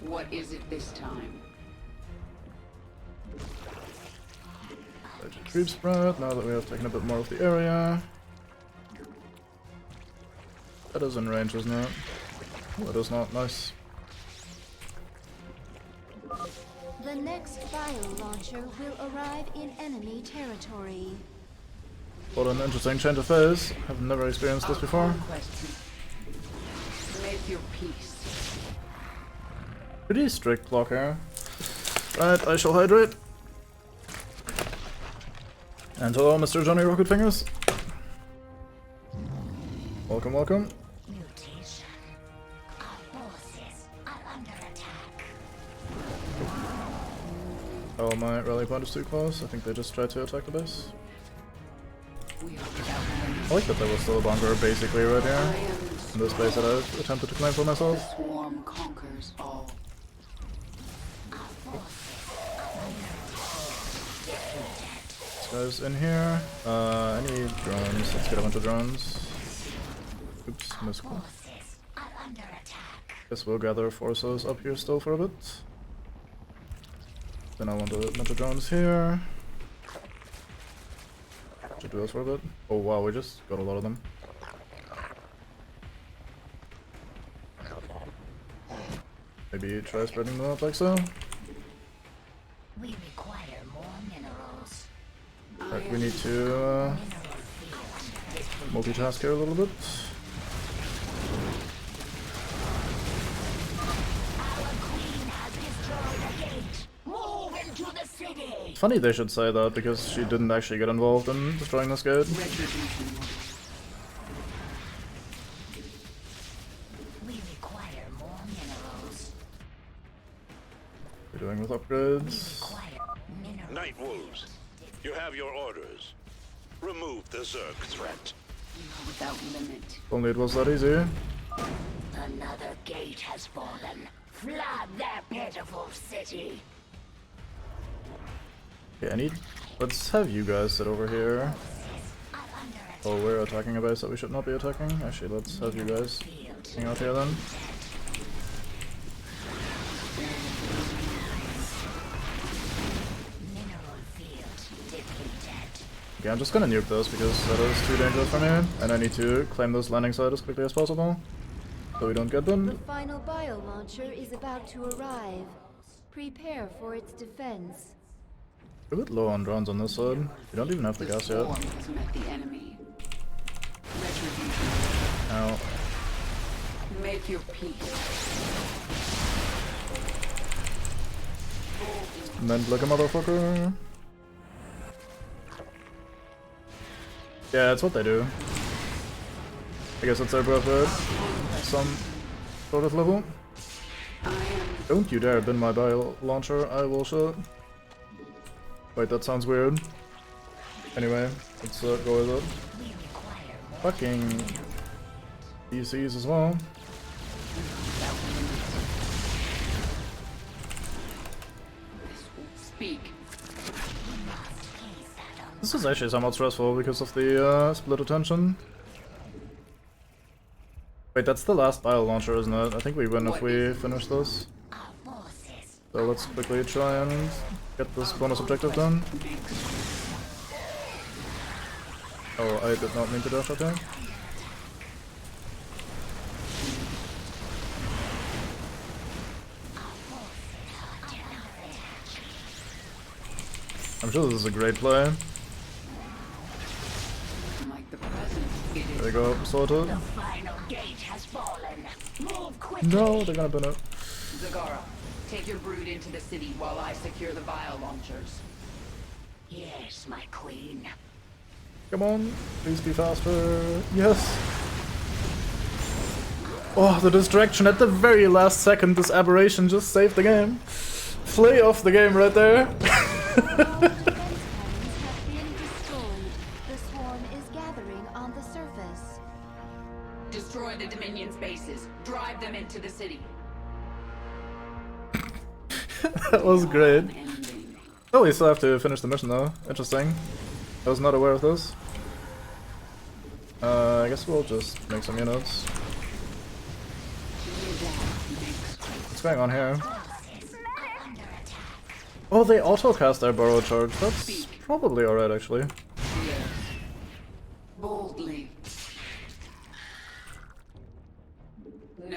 What is it this time? Creep spread, now that we have taken a bit more of the area. That is in range, isn't it? Oh, it is not. Nice. The next bio launcher will arrive in enemy territory. What an interesting change of phase. I've never experienced this before. Make your peace. Pretty strict block here. Right, I shall hydrate. And hello, Mr. Johnny Rocket Fingers. Welcome, welcome. Mutation. Our forces are under attack. Oh, my rally point is too close. I think they just tried to attack the base. I like that there was still a bunker basically right here. In this base that I've attempted to claim for myself. Swarm conquers all. This guy's in here. I need drones. Let's get a bunch of drones. Oops, missed. Guess we'll gather forces up here still for a bit. Then I want a bunch of drones here. Should do this for a bit. Oh wow, we just got a lot of them. Maybe try spreading them out like so. We require more minerals. Right, we need to multitask here a little bit. It's funny they should say that, because she didn't actually get involved in destroying this gate. We require more minerals. We're doing with upgrades. Night Wolves, you have your orders. Remove the Zerg threat. Without limit. If only it was that easy. Another gate has fallen. Flood their pitiful city. Okay, I need... Let's have you guys sit over here. Oh, we're attacking a base that we should not be attacking. Actually, let's have you guys hang out here then. Okay, I'm just gonna nuke this because that is too dangerous for me. And I need to claim this landing site as quickly as possible, so we don't get them. The final bio launcher is about to arrive. Prepare for its defense. We're a bit low on drones on this side. We don't even have the gas yet. Met the enemy. Ow. Make your peace. Meant like a motherfucker. Yeah, that's what they do. I guess it's their birthright. Some sort of level. Don't you dare bin my bio launcher, I will shoot. Wait, that sounds weird. Anyway, let's go with it. Fucking DCs as well. Speak. This is actually somewhat stressful because of the split attention. Wait, that's the last bio launcher, isn't it? I think we win if we finish this. So let's quickly try and get this bonus objective done. Oh, I did not mean to dash up here. I'm sure this is a great play. There we go, sorted. No, they're gonna bin it. Zagara, take your brood into the city while I secure the bio launchers. Yes, my queen. Come on, please be faster. Yes. Oh, the distraction at the very last second. This aberration just saved the game. Play off the game right there. Destroy the Dominion's bases. Drive them into the city. That was great. Oh, we still have to finish the mission though. Interesting. I was not aware of this. I guess we'll just make some units. What's going on here? Oh, they auto-cast their borrow charge. That's probably alright actually. Boldly.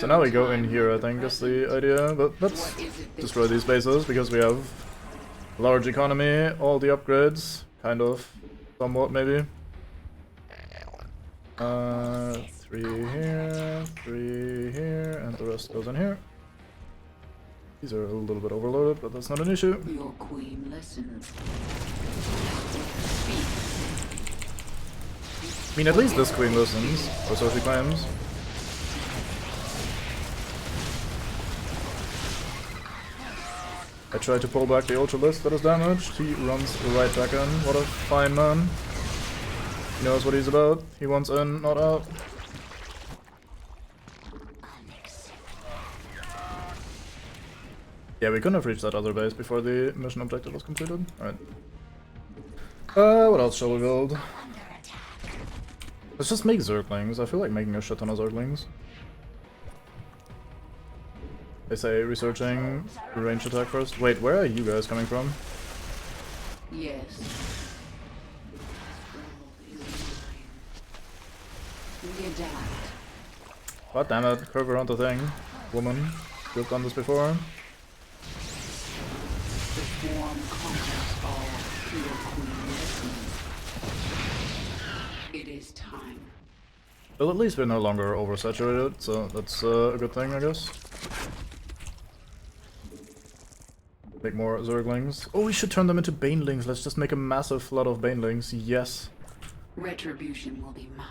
So now we go in here, I think, is the idea. But let's destroy these bases, because we have large economy, all the upgrades, kind of, somewhat maybe. 3 here, 3 here, and the rest goes in here. These are a little bit overloaded, but that's not an issue. Your queen listens. I mean, at least this queen listens, or so she claims. I try to pull back the Ultralisk that is damaged. He runs right back in. What a fine man. He knows what he's about. He wants in, not out. Yeah, we couldn't have reached that other base before the mission objective was completed. Alright. What else shall we build? Let's just make Zerglings. I feel like making a shit ton of Zerglings. They say researching range attack first. Wait, where are you guys coming from? Yes. We adapt. God damn it, curve around the thing. Woman. You've done this before. The swarm conquers all. Your queen listens. It is time. Well, at least we're no longer oversaturated, so that's a good thing, I guess. Make more Zerglings. Oh, we should turn them into Banelings. Let's just make a massive flood of Banelings. Yes. Retribution will be mine.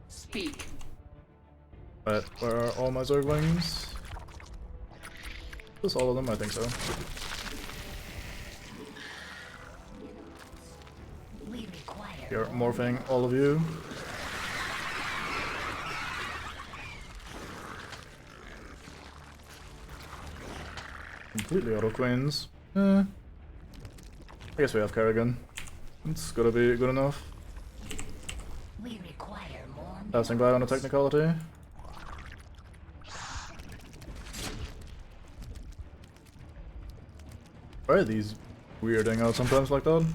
Speak. Right, where are all my Zerglings? Just all of them? I think so. Here, morphing all of you. Completely out of queens. I guess we have Kerrigan. It's gotta be good enough. We require more. Passing by on a technicality. Why are these weirding out sometimes like that?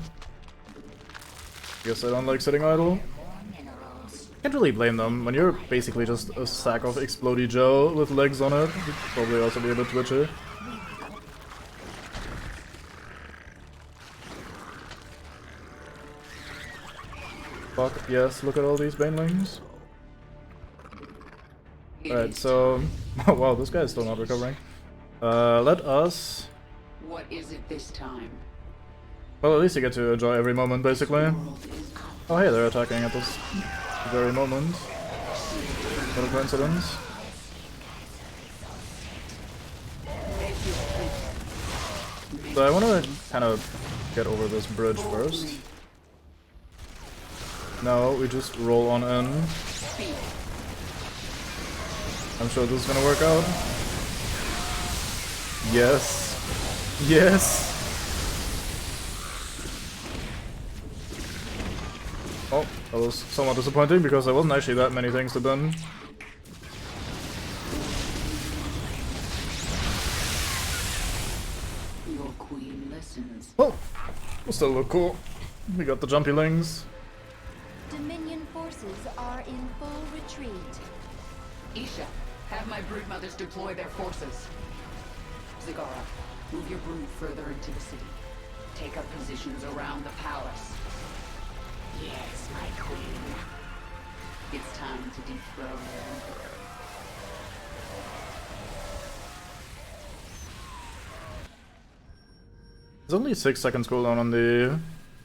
Guess I don't like sitting idle. Can't really blame them. When you're basically just a sack of Explodey Joe with legs on it, you'd probably also be a bit twitchy. Fuck, yes, look at all these Banelings. Alright, so... wow, this guy is still not recovering. Let us... What is it this time? Well, at least you get to enjoy every moment, basically. Oh hey, they're attacking at this very moment. What a coincidence. So I want to kind of get over this bridge first. No, we just roll on in. I'm sure this is gonna work out. Yes. Yes! Oh, that was somewhat disappointing because there wasn't actually that many things to burn. Your queen listens. Well, we'll still look cool. We got the jumpy lings. Dominion forces are in full retreat. Isha, have my broodmothers deploy their forces. Zagara, move your brood further into the city. Take up positions around the palace. Yes, my queen. It's time to dethrone the Emperor. There's only 6 seconds cooldown on the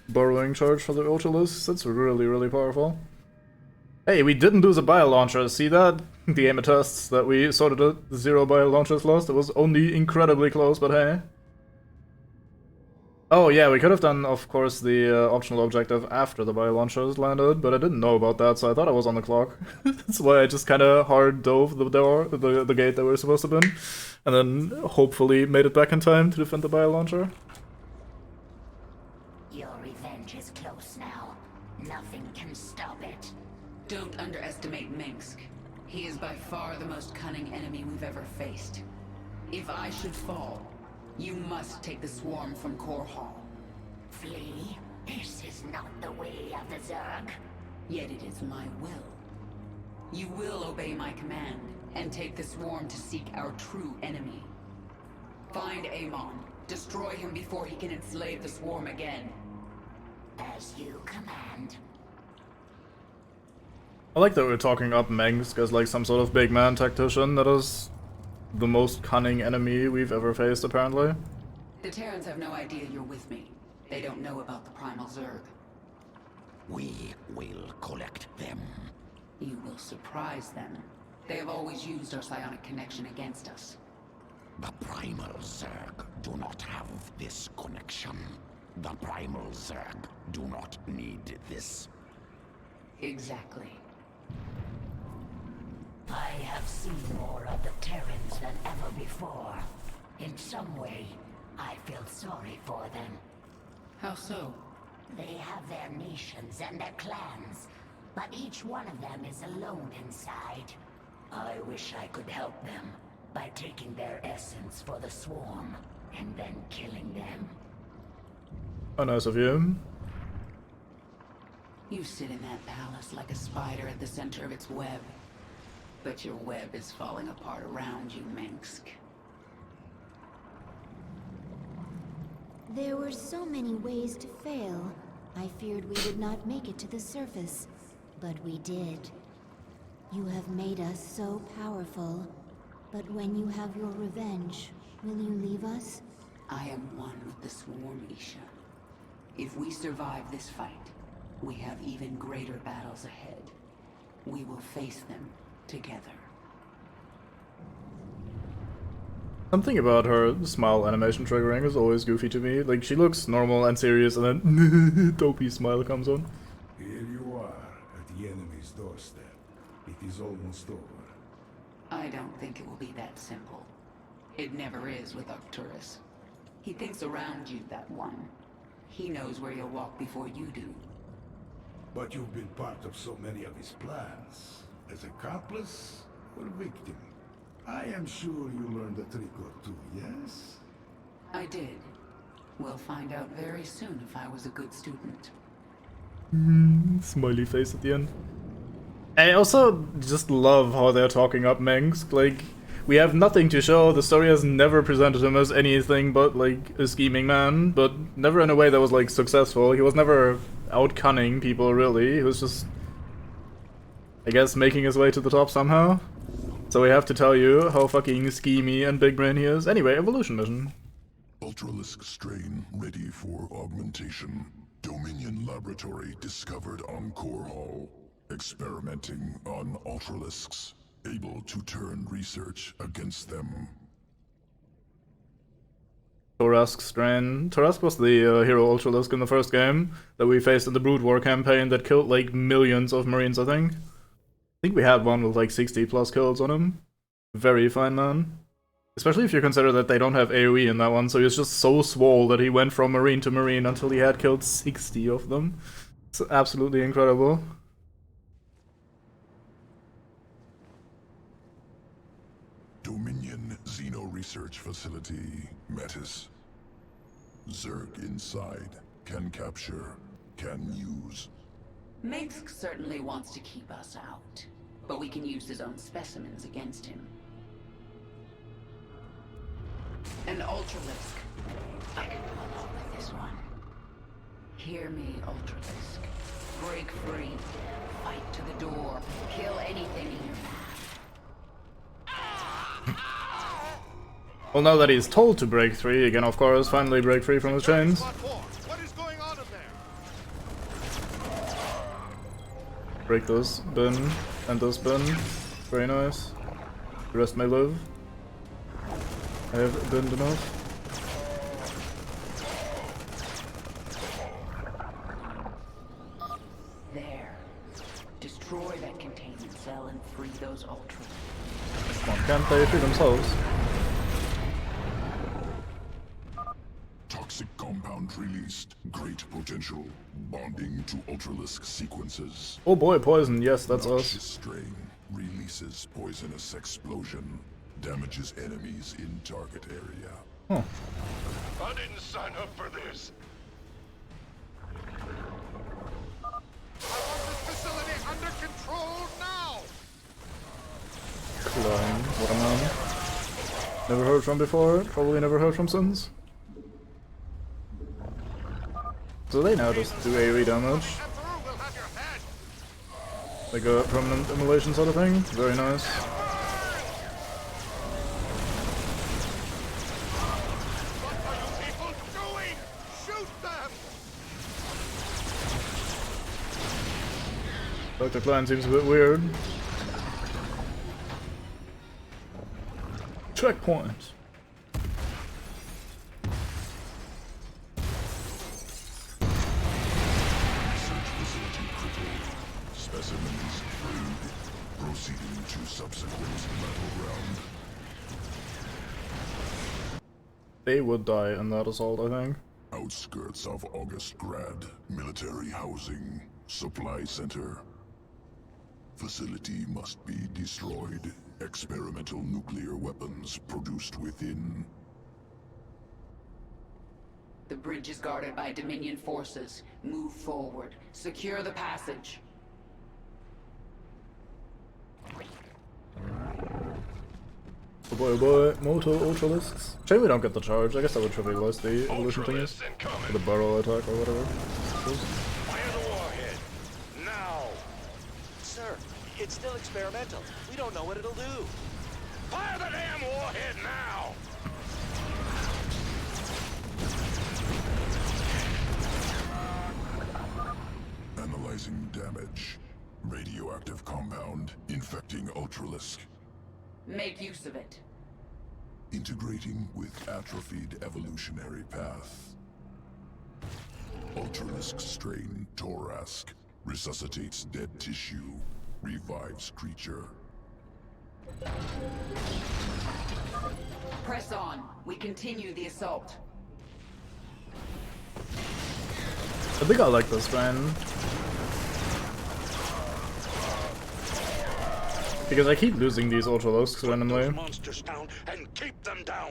burrowing charge for the Ultralisk. That's really, really powerful. Hey, we didn't do the bio launcher. See that? The amethysts that we sorted out, 0 bio launchers lost. It was only incredibly close, but hey. Oh yeah, we could have done, of course, the optional objective after the bio launchers landed, but I didn't know about that, so I thought I was on the clock. That's why I just kind of hard dove the door, the gate that we were supposed to be in, and then hopefully made it back in time to defend the bio launcher. Your revenge is close now. Nothing can stop it. Don't underestimate Minsk. He is by far the most cunning enemy we've ever faced. If I should fall, you must take the swarm from Core Hall. Flee? This is not the way of the Zerg. Yet it is my will. You will obey my command, and take the swarm to seek our true enemy. Find Amon. Destroy him before he can enslave the swarm again. As you command. I like that we're talking up Mengsk as like some sort of big man tactician that is the most cunning enemy we've ever faced, apparently. The Terrans have no idea you're with me. They don't know about the Primal Zerg. We will collect them. You will surprise them. They have always used our psionic connection against us. The Primal Zerg do not have this connection. The Primal Zerg do not need this. Exactly. I have seen more of the Terrans than ever before. In some way, I feel sorry for them. How so? They have their nations and their clans, but each one of them is alone inside. I wish I could help them by taking their essence for the swarm and then killing them. Oh, nice of you. You sit in that palace like a spider at the center of its web. But your web is falling apart around you, Mengsk. There were so many ways to fail. I feared we would not make it to the surface, but we did. You have made us so powerful, but when you have your revenge, will you leave us? I am one with the swarm, Isha. If we survive this fight, we have even greater battles ahead. We will face them together. Something about her smile animation triggering is always goofy to me. Like, she looks normal and serious, and then dopey smile comes on. Here you are, at the enemy's doorstep. It is almost over. I don't think it will be that simple. It never is with Arcturus. He thinks around you, that one. He knows where you'll walk before you do. But you've been part of so many of his plans. As accomplice or victim? I am sure you learned a trick or two, yes? I did. We'll find out very soon if I was a good student. Smiley face at the end. I also just love how they're talking up Mengsk. Like, we have nothing to show. The story has never presented him as anything but, like, a scheming man, but never in a way that was, like, successful. He was never out-cunning people, really. He was just, I guess, making his way to the top somehow. So we have to tell you how fucking schemy and big brain he is. Anyway, evolution mission. Ultralisk strain ready for augmentation. Dominion laboratory discovered on Core Hall. Experimenting on Ultralisks. Able to turn research against them. Torask strain. Torask was the hero Ultralisk in the first game that we faced in the Brood War campaign that killed like millions of Marines, I think. I think we had one with like 60 plus kills on him. Very fine man. Especially if you consider that they don't have AoE in that one, so he's just so swole that he went from Marine to Marine until he had killed 60 of them. It's absolutely incredible. Dominion Xeno Research Facility, Metis. Zerg inside. Can capture. Can use. Mengsk certainly wants to keep us out, but we can use his own specimens against him. An Ultralisk. I can come up with this one. Hear me, Ultralisk. Break free. Fight to the door. Kill anything in your path. Well, now that he's told to break free, he can of course finally break free from his chains. What is going on in there? Break this bin and this bin. Very nice. The rest may live. I have binned enough. There. Destroy that containment cell and free those Ultras. Come on, can't they free themselves? Toxic compound released. Great potential. Bonding to Ultralisk sequences. Oh boy, poison. Yes, that's Noxious us. strain releases poisonous explosion. Damages enemies in target area. Huh. I didn't sign up for this. I want this facility under control now. Klein, what a man. Never heard from before, probably never heard from since. So they now just do AoE damage. Like a permanent immolation sort of thing. Very nice. Dr. Klein seems a bit weird. Checkpoint. Research facility crippled. Specimens freed. Proceeding to subsequent battle round. They would die in that assault, I think. Outskirts of August Grad. Military housing. Supply center. Facility must be destroyed. Experimental nuclear weapons produced within. The bridge is guarded by Dominion forces. Move forward. Secure the passage. Oh boy, Moto Ultralisks. Shame we don't get the charge. I guess that would trivialize the evolution thingies. Or the barrel attack or whatever. Fire the warhead. Now. Sir, it's still experimental. We don't know what it'll do. Fire the damn warhead now. Analyzing damage. Radioactive compound infecting Ultralisk. Make use of it. Integrating with atrophied evolutionary path. Ultralisk strain Torask resuscitates dead tissue, revives creature. Press on. We continue the assault. I think I like this strain. Because I keep losing these Ultralisks randomly. Monsters down and keep them down.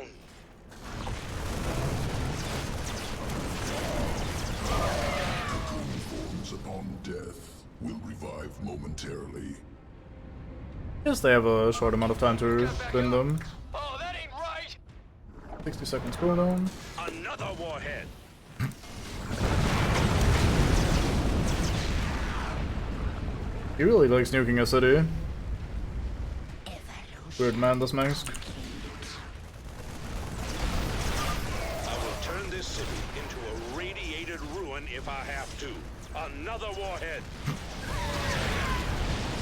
Cocoon forms upon death will revive momentarily. Yes, they have a short amount of time to spin them. Oh, that ain't right. 60 seconds cooldown. Another warhead. He really likes nuking a city. Weird man, this Manx. I will turn this city into a radiated ruin if I have to. Another warhead.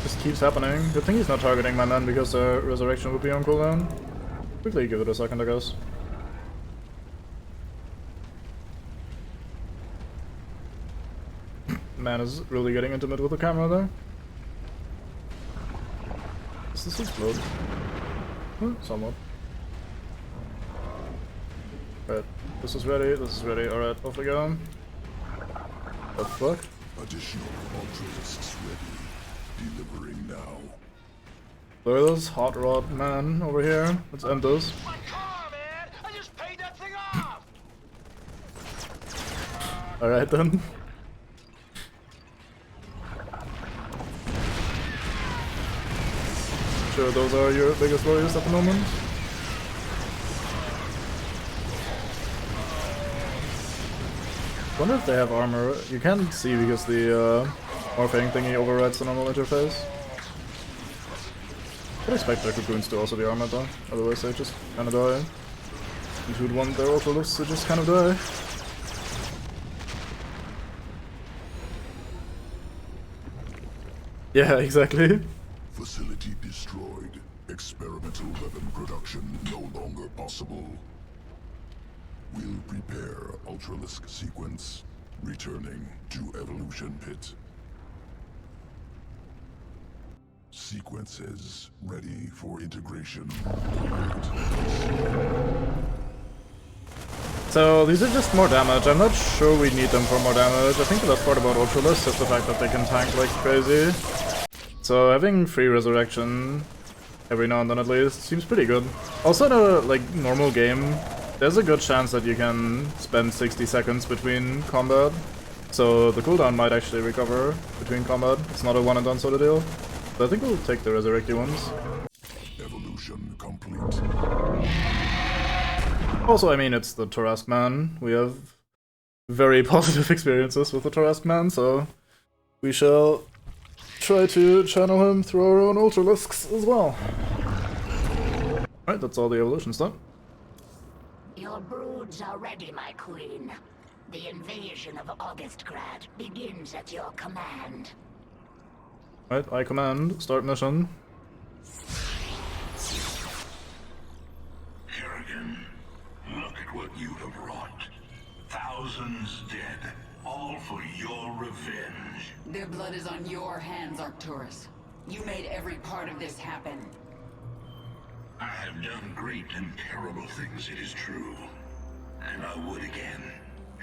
This keeps happening. Good thing he's not targeting my man because the resurrection would be on cooldown. Quickly give it a second, I guess. Man is really getting intimate with the camera there. Does this explode? Somewhat. Right, this is ready, alright, off we go. What the fuck? Additional Ultralisks ready. Delivering now. Look at this hot rod man over here. Let's end this. My car, man! I just paid that thing off! Alright then. Sure, those are your biggest worries at the moment. Wonder if they have armor. You can't see because the morphing thingy overrides the normal interface. I'd expect their cocoons to also be armored though, otherwise they just kinda die. And who'd want their Ultralisks to just kind of die? Yeah, exactly. Facility destroyed. Experimental weapon production no longer possible. We'll prepare Ultralisk sequence. Returning to Evolution Pit. Sequences ready for integration. So these are just more damage. I'm not sure we need them for more damage. I think the best part about Ultralisk is the fact that they can tank like crazy. So having free resurrection every now and then at least seems pretty good. Also in a like normal game, there's a good chance that you can spend 60 seconds between combat. So the cooldown might actually recover between combat. It's not a one and done sort of deal. So I think we'll take the resurrected ones. Evolution complete. Also, I mean, it's the Torask man. We have very positive experiences with the Torask man, so we shall try to channel him through our own Ultralisks as well. Alright, that's all the evolutions done. Your broods are ready, my queen. The invasion of Augustgrad begins at your command. Right, I command, start mission. Kerrigan, look at what you have wrought. Thousands dead, all for your revenge. Their blood is on your hands, Arcturus. You made every part of this happen. I have done great and terrible things, it is true. And I would again,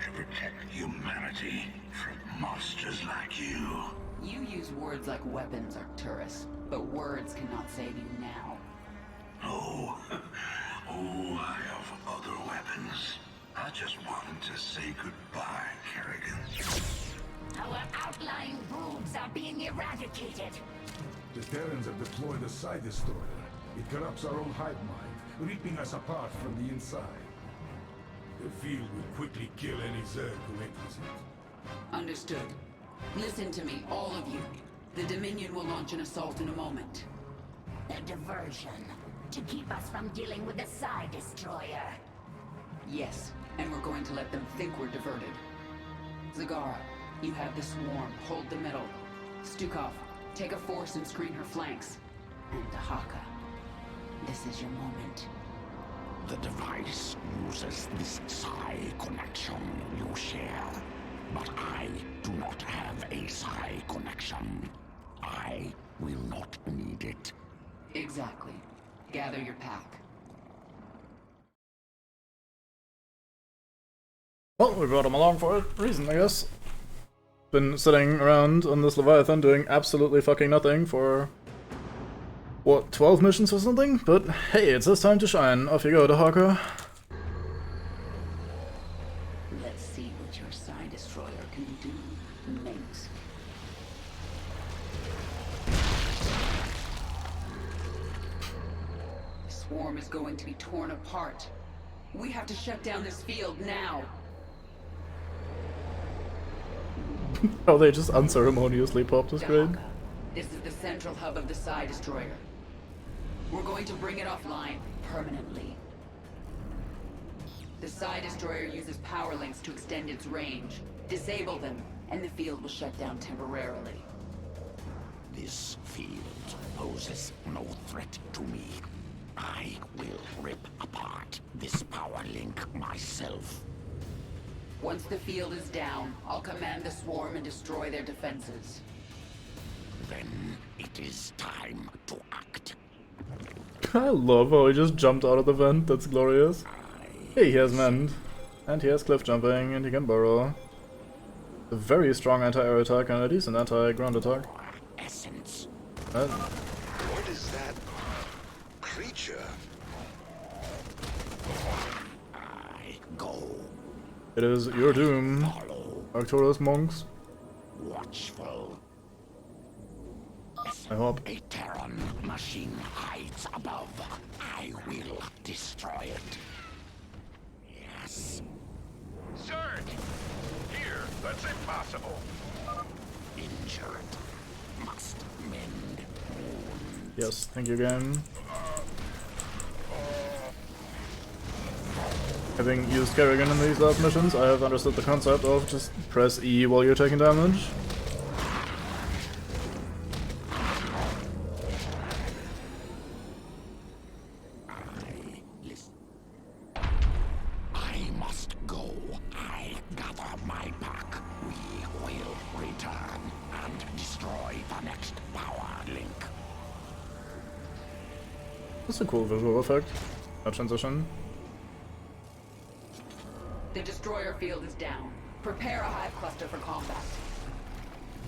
to protect humanity from monsters like you. You use words like weapons, Arcturus, but words cannot save you now. Oh, oh, I have other weapons. I just wanted to say goodbye, Kerrigan. Our outlying broods are being eradicated. The Terrans have deployed a Psi Destroyer. It corrupts our own hive mind, ripping us apart from the inside. The field will quickly kill any Zerg who enters it. Understood. Listen to me, all of you. The Dominion will launch an assault in a moment. A diversion, to keep us from dealing with the Psi Destroyer. Yes, and we're going to let them think we're diverted. Zagara, you have the swarm. Hold the middle. Stukov, take a force and screen her flanks. And Dahaka, this is your moment. The device uses this psi connection you share. But I do not have a psi connection. I will not need it. Exactly. Gather your pack. Well, we brought him along for a reason, I guess. Been sitting around on this Leviathan doing absolutely fucking nothing for... what, 12 missions or something? But hey, it's his time to shine. Off you go, Dahaka. Let's see what your Psi Destroyer can do, mate. The swarm is going to be torn apart. We have to shut down this field now. Oh, they just unceremoniously popped the screen. Dahaka, this is the central hub of the Psi Destroyer. We're going to bring it offline permanently. The Psi Destroyer uses power links to extend its range. Disable them, and the field will shut down temporarily. This field poses no threat to me. I will rip apart this power link myself. Once the field is down, I'll command the swarm and destroy their defenses. Then it is time to act. I love how he just jumped out of the vent, that's glorious. Hey, he has mend. And he has cliff jumping, and he can burrow. A very strong anti-air attack and a decent anti-ground attack. Essence. What is that creature? I go. It is your doom, Arcturus monks. Watchful. I hope. A Terran machine hides above. I will destroy it. Yes. Zerg! Here, that's impossible. Injured. Must mend wound. Yes, thank you game. Having used Kerrigan in these last missions, I have understood the concept of just press E while you're taking damage. I must go. I gather my pack. We will return and destroy the next power link. That's a cool visual effect. That transition. The destroyer field is down. Prepare a hive cluster for combat.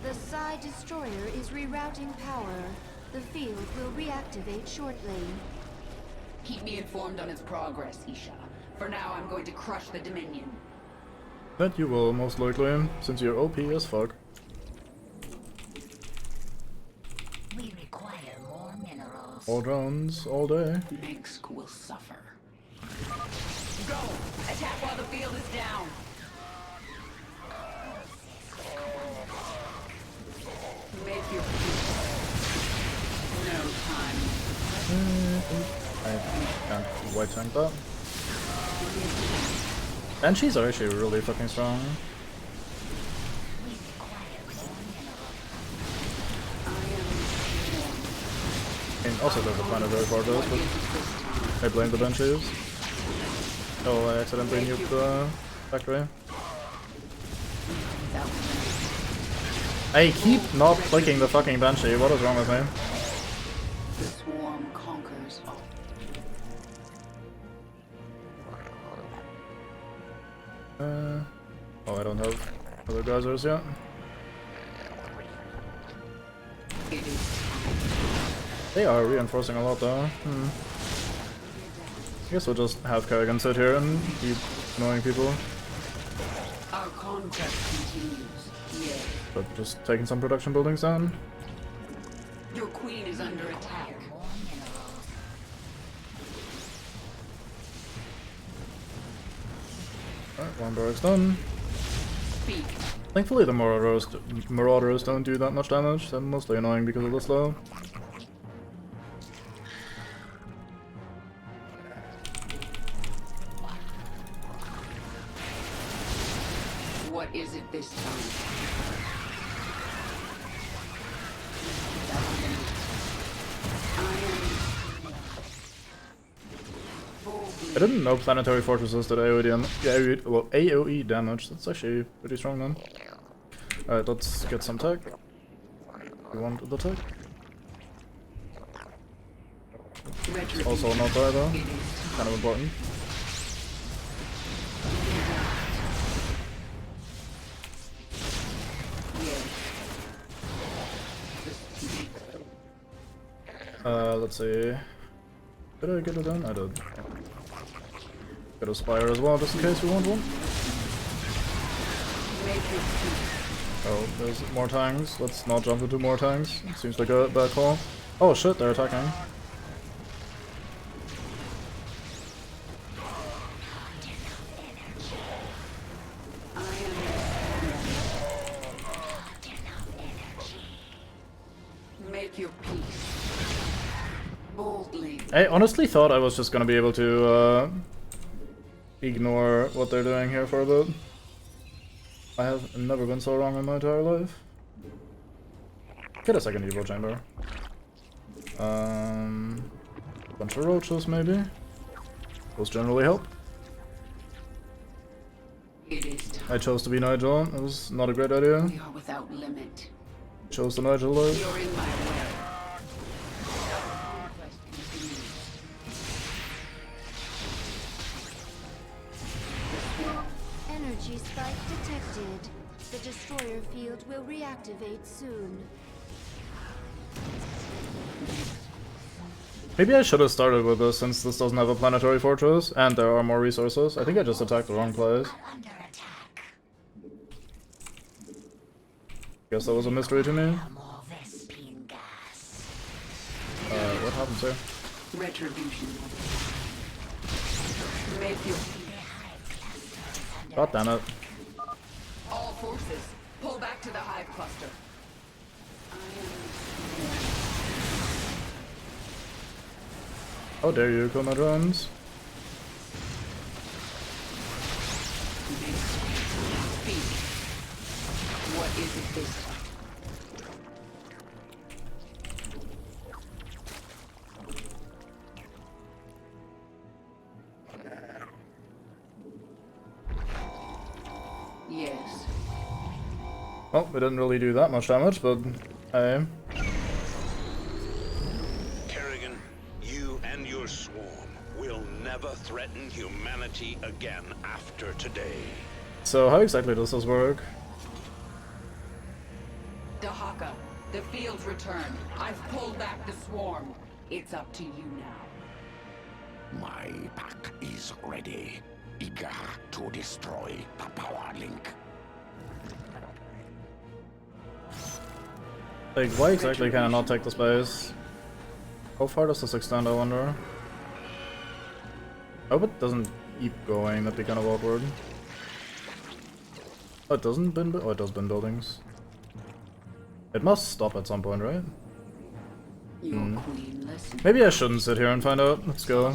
The Psi Destroyer is rerouting power. The field will reactivate shortly. Keep me informed on its progress, Isha. For now, I'm going to crush the Dominion. That you will, most likely, since you're OP as fuck. We require more minerals. All drones, all day. Minsk will suffer. Go! Attack while the field is down! Make your peace. No time. I can't white tank that. Banshees are actually really fucking strong. I am Also there's a planetary fortress, but I blame the benches. Oh, I accidentally nuked the factory. I keep not clicking the fucking banshee, what is wrong with me? The swarm conquers. Oh, I don't have other geysers yet. They are reinforcing a lot though. I guess we'll just have Kerrigan sit here and keep annoying people. Our conquest continues. Yes. But just taking some production buildings down. Your queen is under attack. Alright, one barracks done. Speak. Thankfully the Marauders don't do that much damage, they're mostly annoying because of the slow. What is it this time? I didn't know planetary fortresses did AoE damage. That's actually pretty strong then. Alright, let's get some tech. We want the tech. Also not there though. Kind of important. Let's see. Did I get it done? I did. Get a spire as well, just in case we want one. Oh, there's more tanks. Let's not jump into more tanks. Seems like a bad call. Oh shit, they're attacking. Make your peace. Boldly. I honestly thought I was just gonna be able to ignore what they're doing here for a bit. I have never been so wrong in my entire life. Get a second Evo chamber. Bunch of roaches maybe. Those generally help. I chose to be Nigel. It was not a great idea. We are without limit. Chose the Nigel life. You're in my way. Energy spike detected. The destroyer field will reactivate soon. Maybe I should have started with this since this doesn't have a planetary fortress and there are more resources. I think I just attacked the wrong place. Guess that was a mystery to me. What happens here? Retribution. Make your God damn it. all forces pull back to the hive cluster. How dare you kill my drones? Speak. What is it this time? Yes. Well, we didn't really do that much damage, but hey. Kerrigan, you and your swarm will never threaten humanity again after today. So how exactly does this work? Dahaka, the field's returned. I've pulled back the swarm. It's up to you now. My pack is ready, eager to destroy the power link. Like, why exactly can I not take the space? How far does this extend, I wonder? I hope it doesn't keep going, that'd be kind of awkward. Oh, it doesn't bin, oh, it does bin buildings. It must stop at some point, right? Maybe I shouldn't sit here and find out. Let's go.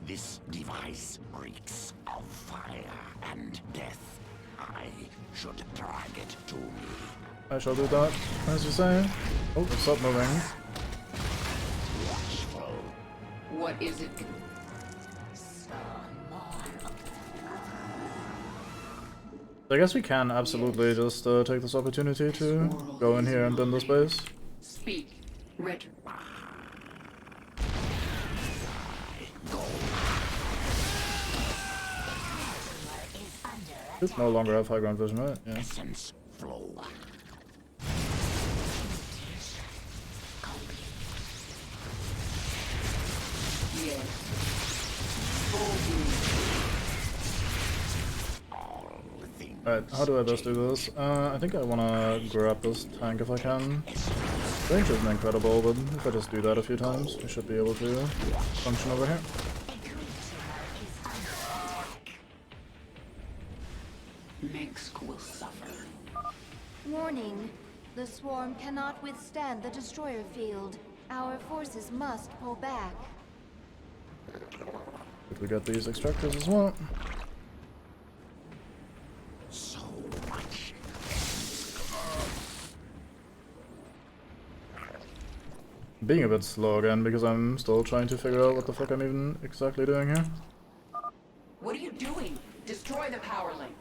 This device reeks of fire and death. I should drag it to me. I shall do that, as you say. Oh, stop moving. Watch What is it? I guess we can absolutely just take this opportunity to go in here and bend this base. Speak. Red. Should no longer have high ground vision, right? Yeah. Alright, how do I best do this? I think I wanna grab this tank if I can. Range isn't incredible, but if I just do that a few times, we should be able to function over here. Mengsk will suffer. Warning. The swarm cannot withstand the destroyer field. Our forces must pull back. Did we get these extractors as well? Being a bit slow again because I'm still trying to figure out what the fuck I'm even exactly doing here. What are you doing? Destroy the power link.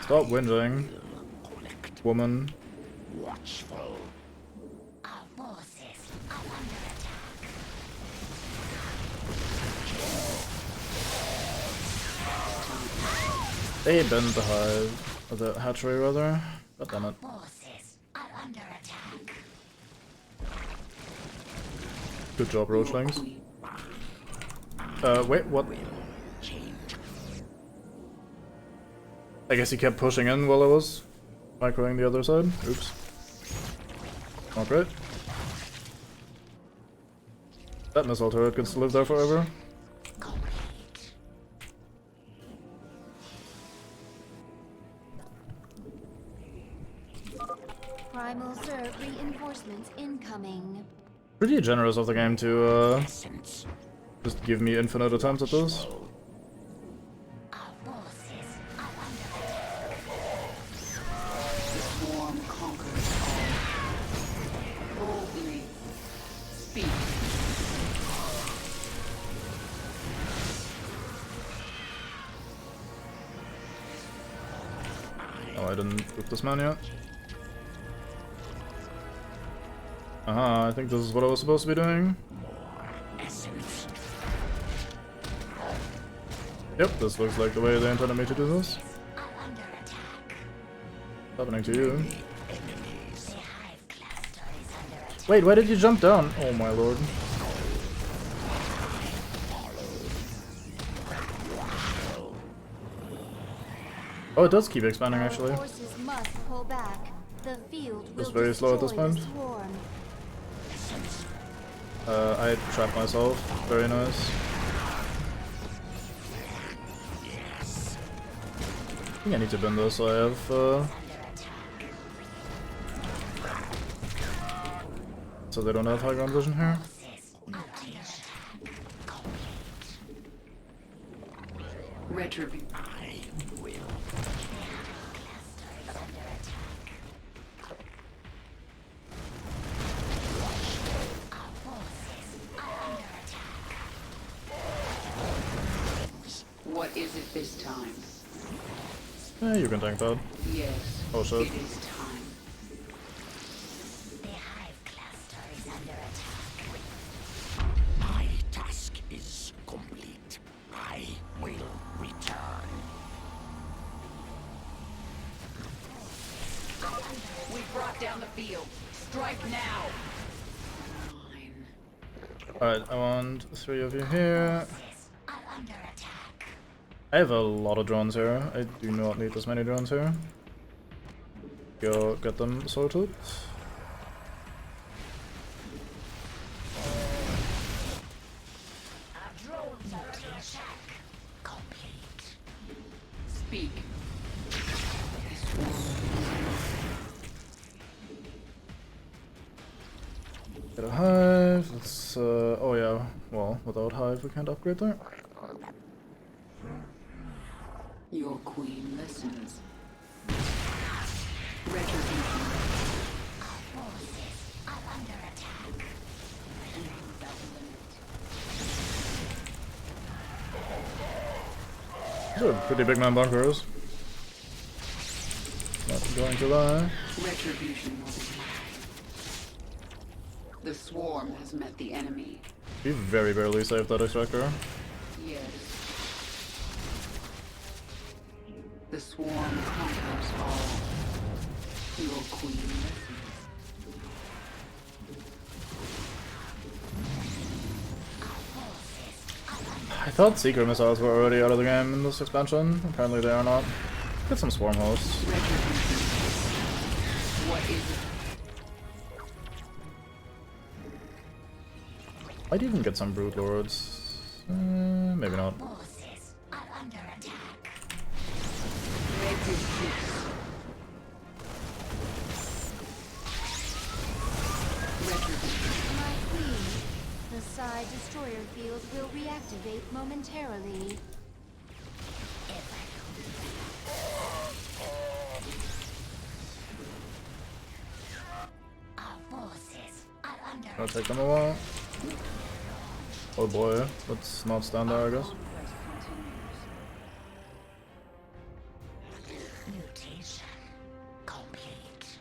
Stop whinging, woman. Watchful. Our forces are under attack. They bent the hive, or the hatchery rather. God damn it. Forces are under attack. Good job, Roachlings. Wait, what? I guess he kept pushing in while I was microing the other side. Oops. Not great. That missile turret gets to live there forever. Primal Zerg reinforcements incoming. Pretty generous of the game to just give me infinite attempts at this. Oh, I didn't group this man yet. I think this is what I was supposed to be doing. Yep, this looks like the way they intended me to do this. What's happening to you? Wait, why did you jump down? Oh my lord. Oh, it does keep expanding actually. Forces must pull back. The field will Just very slow at this destroy point. the swarm. I trapped myself. Very nice. I think I need to bend this so I have so they don't have high ground vision here. Retribution. What is it this time? You can tank that. Yes. Oh shit. It is time. The hive cluster is under attack. My task is complete. I will return. We brought down the field. Strike now. Alright, I want 3 of you here. Are under attack. I have a lot of drones here. I do not need this many drones here. Go get them sorted. Speak. Get a hive. Let's oh yeah. Well, without hive we can't upgrade there. Your queen listens. Retribution. Our forces are under attack. These are pretty big man bunkers. Not going to lie. Retribution will be mine. The swarm has met the enemy. We very barely saved that extractor. Yes. The swarm conquers all. Your queen listens. I thought secret missiles were already out of the game in this expansion. Apparently they are not. Get some swarm hosts. What is it? I'd even get some brute lords. Maybe not. Forces are under attack. My queen, the side destroyer field will reactivate momentarily. Our forces are under I'll take them a while. Oh boy, let's not stand there, I guess. mutation complete.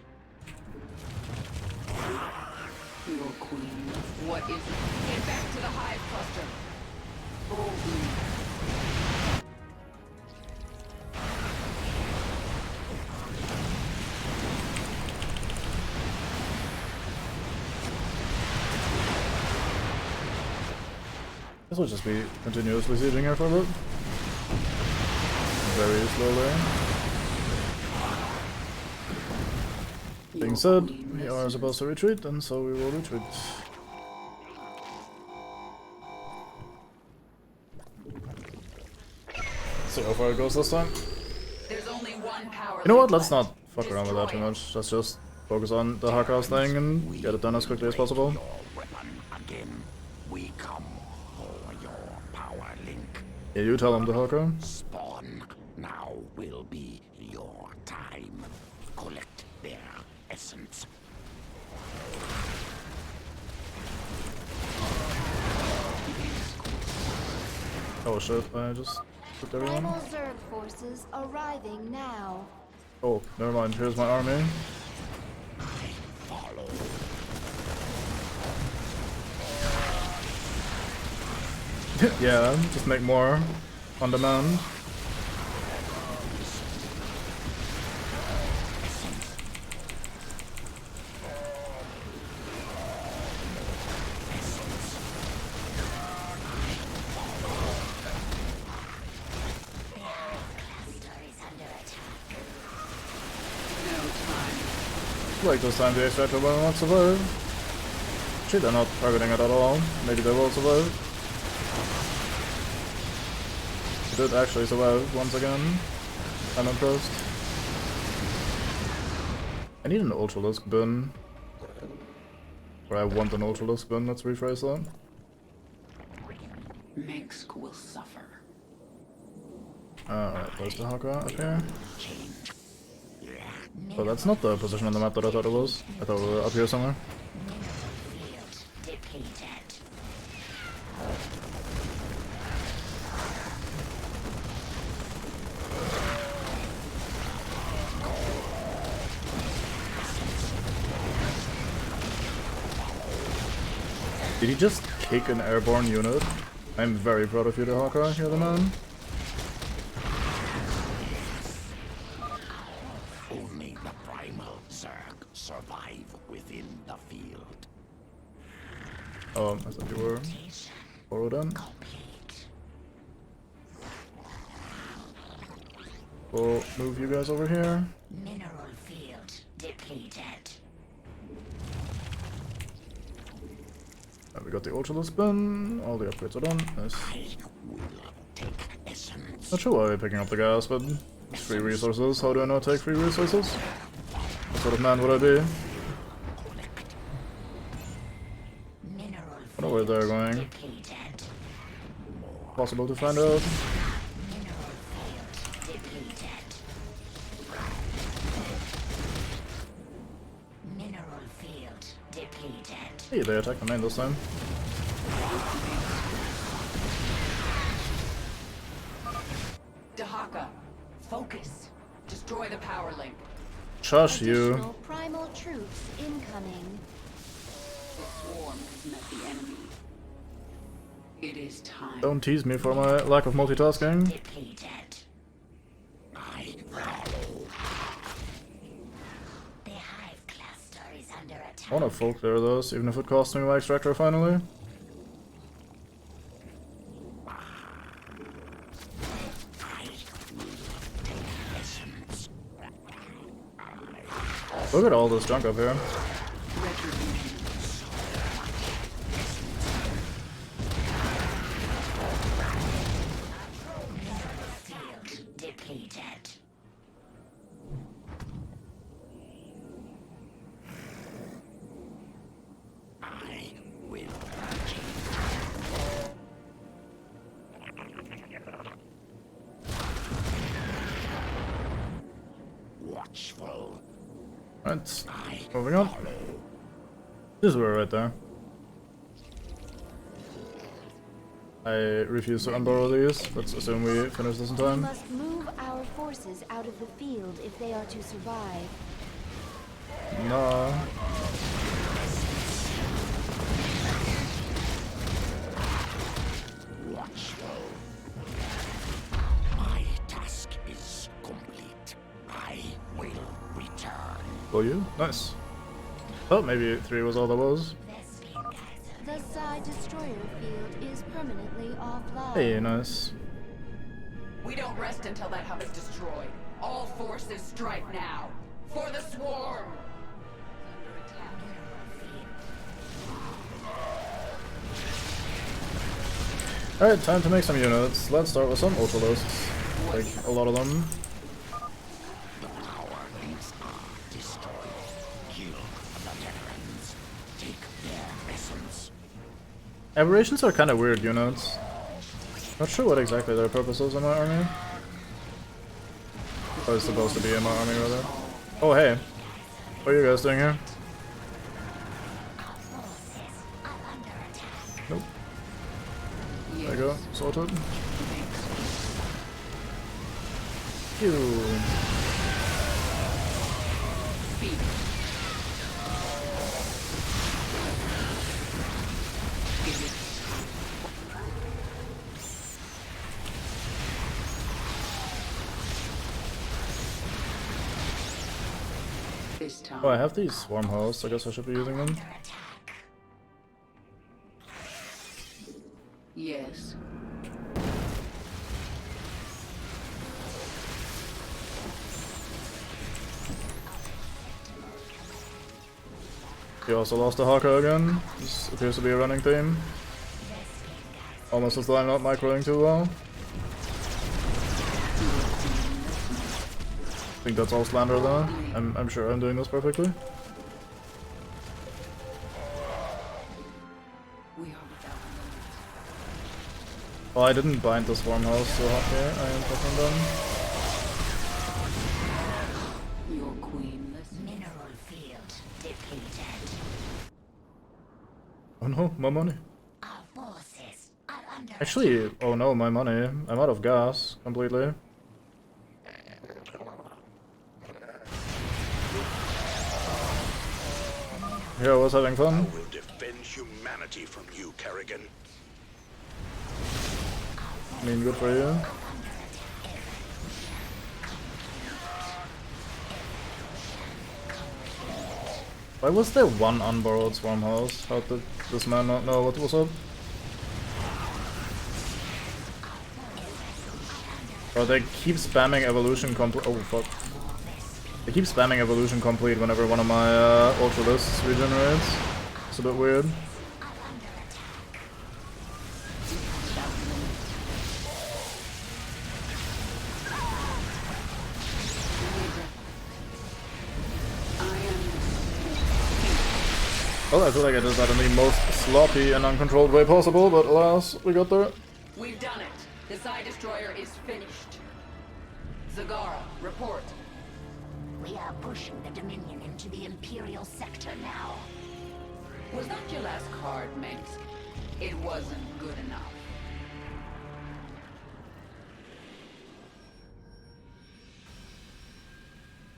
Your queen. What is it? Get back to the hive cluster. This will just be continuously sieging here for a bit. Very slowly. Being said, we are supposed to retreat, and so we will retreat. See how far it goes this time. There's only one power. You know what? Let's not fuck around with that too much. Let's just focus on the Haka's thing and get it done as quickly as possible. Your weapon again. We come for your power link. Yeah, you tell him the Haka. Spawn now will be your time. Collect their essence. Oh shit, I just took everyone. Primal Zerg forces arriving now. Oh, never mind, here's my army. Follow. Yeah, just make more on demand. Like this time the extractor will not survive. Actually, they're not targeting it at all. Maybe they will survive. It did actually survive once again. I'm impressed. I need an Ultralisk bin. Or I want an Ultralisk bin, let's rephrase that. Minsk will suffer. Alright, there's the Haka up here. But that's not the position on the map that I thought it was. I thought we were up here somewhere. Did he just kick an airborne unit? I'm very proud of you, the Haka. You're the man. Only the primal Zerg survive within the field. Oh, I thought you were borrowed in. We'll move you guys over here. Mineral field depleted. We got the Ultralisk bin. All the upgrades are done. Nice. Not sure why we're picking up the gas, but it's free resources. How do I not take free resources? What sort of man would I be? I don't know where they're going. Possible to find out. Hey, they attacked the main this time. Dahaka, focus. Destroy the power link. Shush you. Additional primal troops incoming. The swarm has met the enemy. It is time. Don't tease me for my lack of multitasking. Depleted. The hive cluster is under attack. I wanna full clear those, even if it costs me my extractor finally. Look at all this junk up here. Depleted. I will. Watchful. Right, moving on. This were right there. I refuse to unborrow these. Let's assume we finish this in We time. must move our forces out of the field if they are to survive. No. Watchful. My task is complete. I will return. Will you? Nice. Oh, maybe 3 was all there was. The Psi Destroyer field is permanently offline. Hey, nice. We don't rest until that hub is destroyed. All forces strike now. For the swarm! Alright, time to make some units. Let's start with some Ultralisks. Like, a lot of them. The power links are destroyed. Kill the veterans. Take their essence. Aberrations are kind of weird units. Not sure what exactly their purpose is in my army. Or it's supposed to be in my army, rather. Oh, hey. What are you guys doing here? Nope. There you go. Sorted. Phew. Oh, I have these swarm hosts. I guess I should be using them. Yes. He also lost the Hawker again. This appears to be a running theme. Almost as though I'm not microing too well. I think that's all slander though. I'm sure I'm doing this perfectly. Well, I didn't bind the swarm house, so okay, I am fucking done. Your queenless mineral field depleted. Oh no, my money. Our forces are under Actually, oh no, my money. I'm out of gas completely. Yeah, I was having fun. I will defend humanity from you, Kerrigan. I mean, good for you. Why was there one unborrowed swarm house? How did this man not know what was up? Bro, they keep spamming evolution complete. Oh fuck. They keep spamming evolution complete whenever one of my Ultralisks regenerates. It's a bit weird. Well, I feel like I did that in the most sloppy and uncontrolled way possible, but alas, we got there. We've done it. The Psi Destroyer is finished. Zagara, report. We are pushing the Dominion into the Imperial sector now. Was that your last card, Minsk? It wasn't good enough.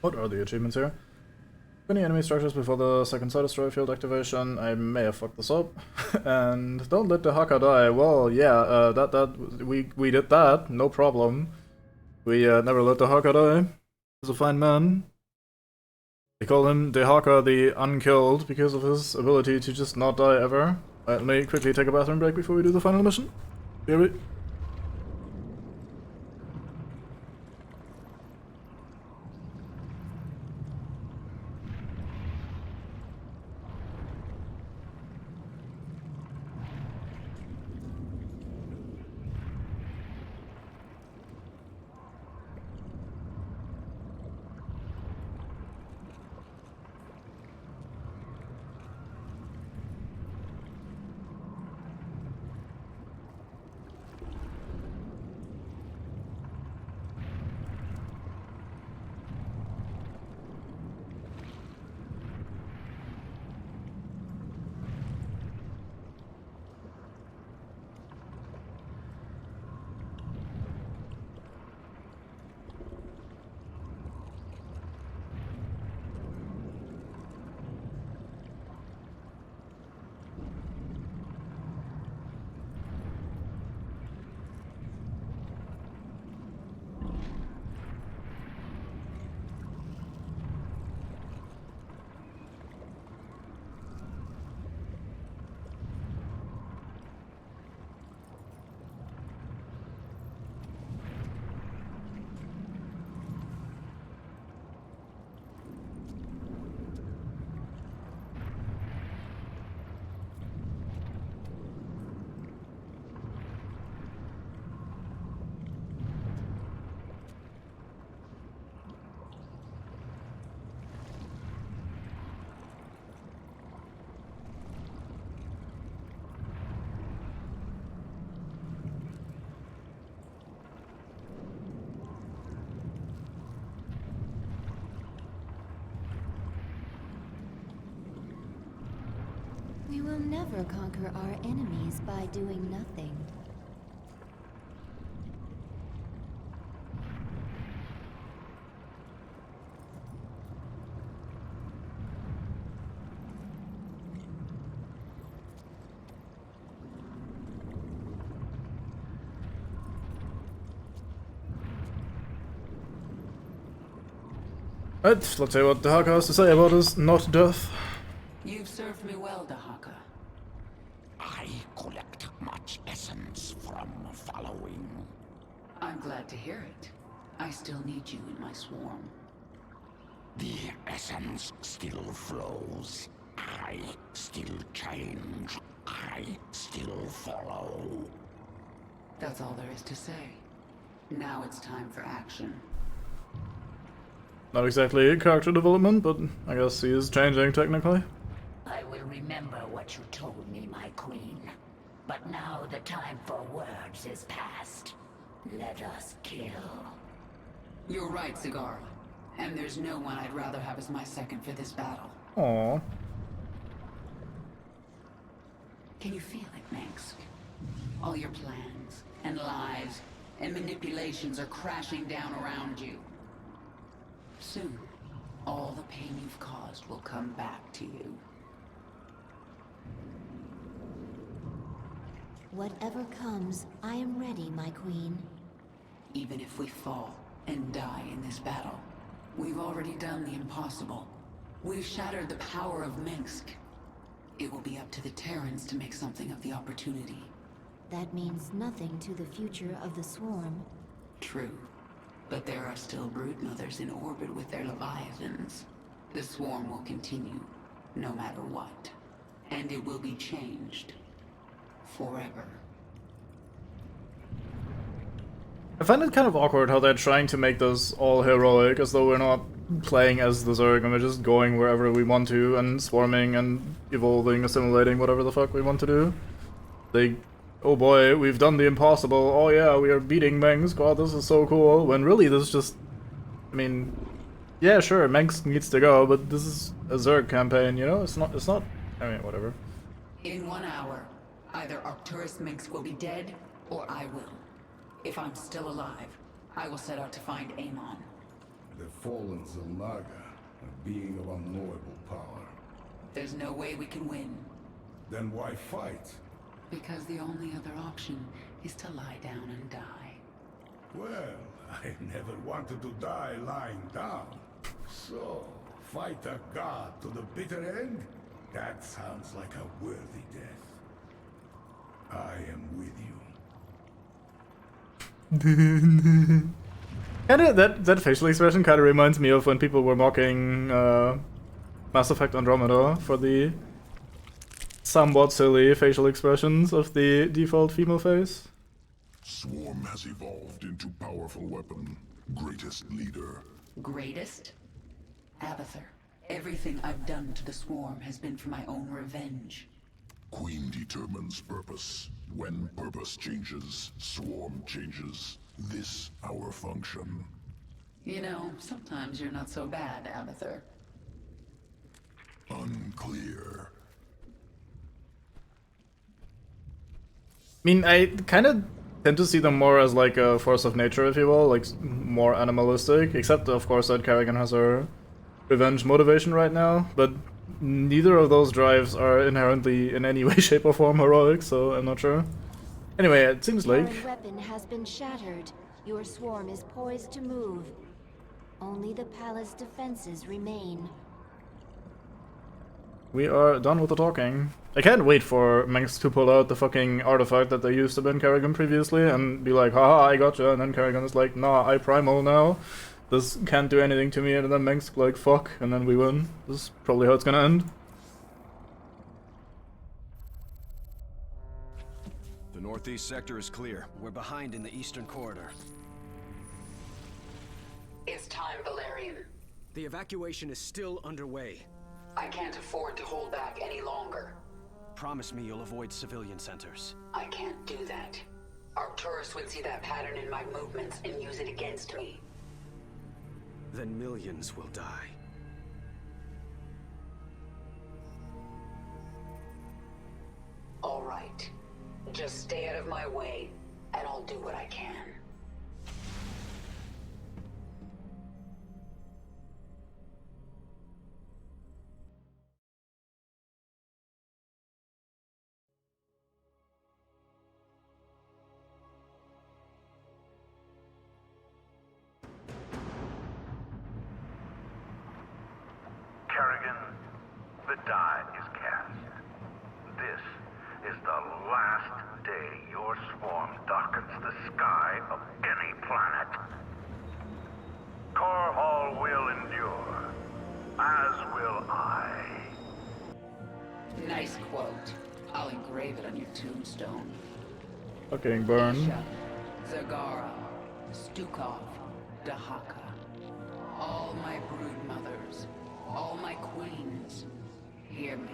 What are the achievements here? Any enemy structures before the second Star Destroyer field activation. I may have fucked this up. And don't let the Haka die. Well, yeah, we did that, no problem. We never let the Haka die. He's a fine man. They call him the Haka the Unkilled because of his ability to just not die ever. Let me quickly take a bathroom break before we do the final mission. Here we. We will never conquer our enemies by doing nothing. Let's see what the Haka has to say about his not death. You've served me well, Dahaka. I collect much essence from following. I'm glad to hear it. I still need you in my swarm. The essence still flows. I still change. I still follow. That's all there is to say. Now it's time for action. Not exactly character development, but I guess he is changing technically. I will remember what you told me, my queen. But now the time for words is past. Let us kill. You're right, Zagara. And there's no one I'd rather have as my second for this battle. Aww. Can you feel it, Mengsk? All your plans, and lies, and manipulations are crashing down around you. Soon, all the pain you've caused will come back to you. Whatever comes, I am ready, my queen. Even if we fall and die in this battle, we've already done the impossible. We've shattered the power of Mengsk. It will be up to the Terrans to make something of the opportunity. That means nothing to the future of the Swarm. True. But there are still broodmothers in orbit with their leviathans. The swarm will continue, no matter what. And it will be changed. Forever. I find it kind of awkward how they're trying to make this all heroic, as though we're not playing as the Zerg and we're just going wherever we want to and swarming and evolving, assimilating, whatever the fuck we want to do. They, oh boy, we've done the impossible, oh yeah, we are beating Mengsk, god, this is so cool, when really this is just, I mean, yeah, sure, Mengsk needs to go, but this is a Zerg campaign, you know, it's not, I mean, whatever. In 1 hour, either Arcturus Mengsk will be dead, or I will. If I'm still alive, I will set out to find Amon. The fallen Zalnaga, a being of unknowable power. There's no way we can win. Then why fight? Because the only other option is to lie down and die. Well, I never wanted to die lying down. So, fight a god to the bitter end? That sounds like a worthy death. I am with you. Kinda, that facial expression kinda reminds me of when people were mocking Mass Effect Andromeda for the somewhat silly facial expressions of the default female face. Swarm has evolved into powerful weapon. Greatest leader. Greatest? Abathur, everything I've done to the Swarm has been for my own revenge. Queen determines purpose. When purpose changes, Swarm changes. This our function. You know, sometimes you're not so bad, Abathur. Unclear. I mean, I kinda tend to see them more as like a force of nature, if you will, like more animalistic, except of course that Kerrigan has her revenge motivation right now, but neither of those drives are inherently in any way, shape or form heroic, so I'm not sure. Anyway, it seems like... Your weapon has been shattered. Your swarm is poised to move. Only the palace defenses remain. We are done with the talking. I can't wait for Mengsk to pull out the fucking artifact that they used to ban Kerrigan previously and be like, haha, I gotcha, and then Kerrigan is like, nah, I primal now. This can't do anything to me, and then Mengsk like, fuck, and then we win. This is probably how it's gonna end. The northeast sector is clear. We're behind in the eastern corridor. It's time, Valerian. The evacuation is still underway. I can't afford to hold back any longer. Promise me you'll avoid civilian centers. I can't do that. Arcturus would see that pattern in my movements and use it against me. Then millions will die. All right. Just stay out of my way, and I'll do what I can. Kerrigan, the die is cast. This is the last day your swarm darkens the sky of any planet. Korhal will endure, as will I. Nice quote. I'll engrave it on your tombstone. Fucking burn. Isha, Zagara, Stukov, Dahaka. All my brood mothers, all my queens, hear me.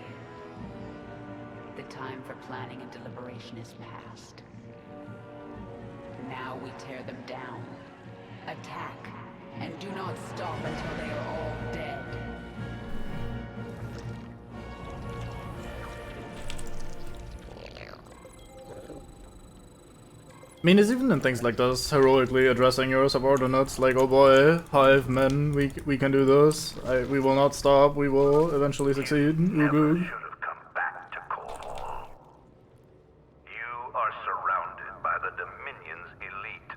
The time for planning and deliberation is past. Now we tear them down, attack, and do not stop until they are all dead. I mean, it's even in things like this, heroically addressing your subordinates, like, oh boy, hive men, we can do this, we will not stop, we will eventually succeed, Never should have come back to Korhal. You are surrounded by the Dominion's elite.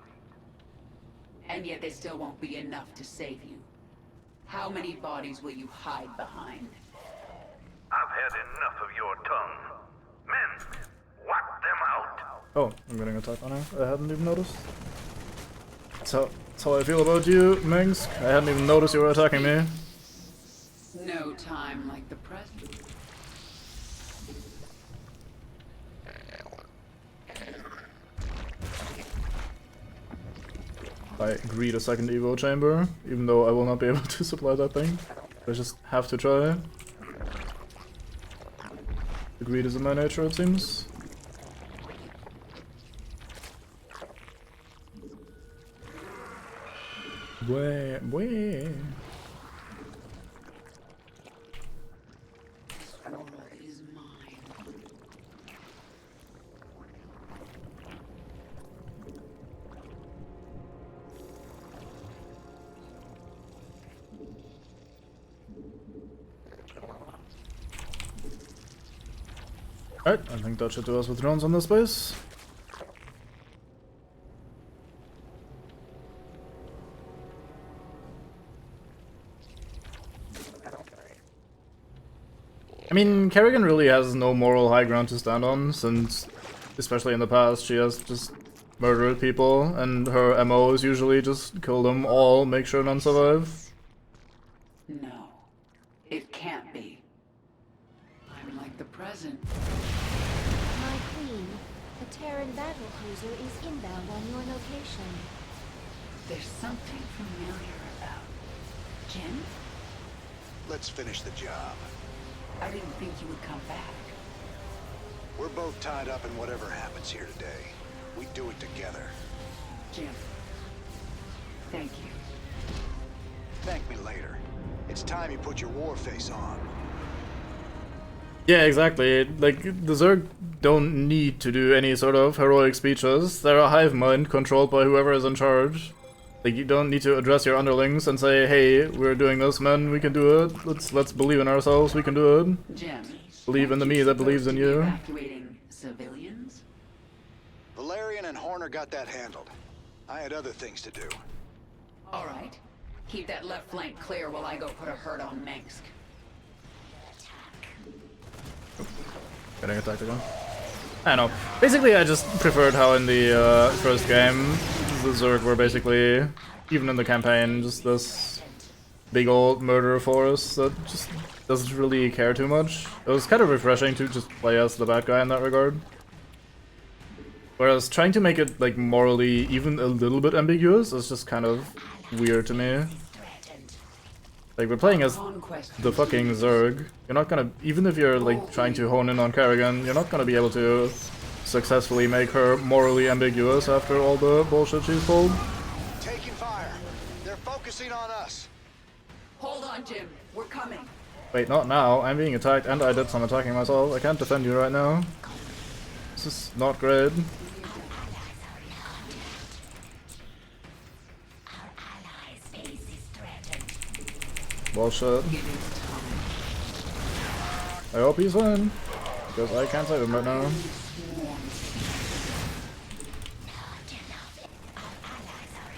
And yet there still won't be enough to save you. How many bodies will you hide behind? I've had enough of your tongue. Men, whack them out. Oh, I'm getting attacked on her. I hadn't even noticed. That's how I feel about you, Mengsk. I hadn't even noticed you were attacking me. No time like the present. I greed a second Evo chamber, even though I will not be able to supply that thing. I just have to try. The greed is in my nature, it seems. Bwah, bwah. All is mine. Alright, I think that should do us with drones on this base. I mean, Kerrigan really has no moral high ground to stand on, since, especially in the past, she has just murdered people, and her MO is usually just kill them all, make sure none survive. No, it can't be. I'm like the present. My queen, a Terran battle cruiser is inbound on your location. There's something familiar about Jim? Let's finish the job. I didn't think you would come back. We're both tied up in whatever happens here today. We do it together. Jim, thank you. Thank me later. It's time you put your war face on. Yeah, exactly. Like, the Zerg don't need to do any sort of heroic speeches. They're a hive mind controlled by whoever is in charge. Like, you don't need to address your underlings and say, hey, we're doing this, man, we can do it. Let's believe in ourselves, we can do it. Jim, Believe in the me that believes in you. Evacuating civilians? Valerian and Horner got that handled. I had other things to do. All right. Keep that left flank clear while I go put a hurt on Mengsk. Getting attacked again. I don't know. Basically, I just preferred how in the first game, the Zerg were basically, even in the campaign, just this big old murder force that just doesn't really care too much. It was kind of refreshing to just play as the bad guy in that regard. Whereas trying to make it like morally even a little bit ambiguous is just kind of weird to me. Like, we're playing as the fucking Zerg. You're not gonna, even if you're like trying to hone in on Kerrigan, you're not gonna be able to successfully make her morally ambiguous after all the bullshit she's pulled. Taking fire. They're focusing on us. Hold on, Jim. We're coming. Wait, not now. I'm being attacked and I did some attacking myself. I can't defend you right now. This is not great. Bullshit. I hope he's fine, because I can't save him right now. I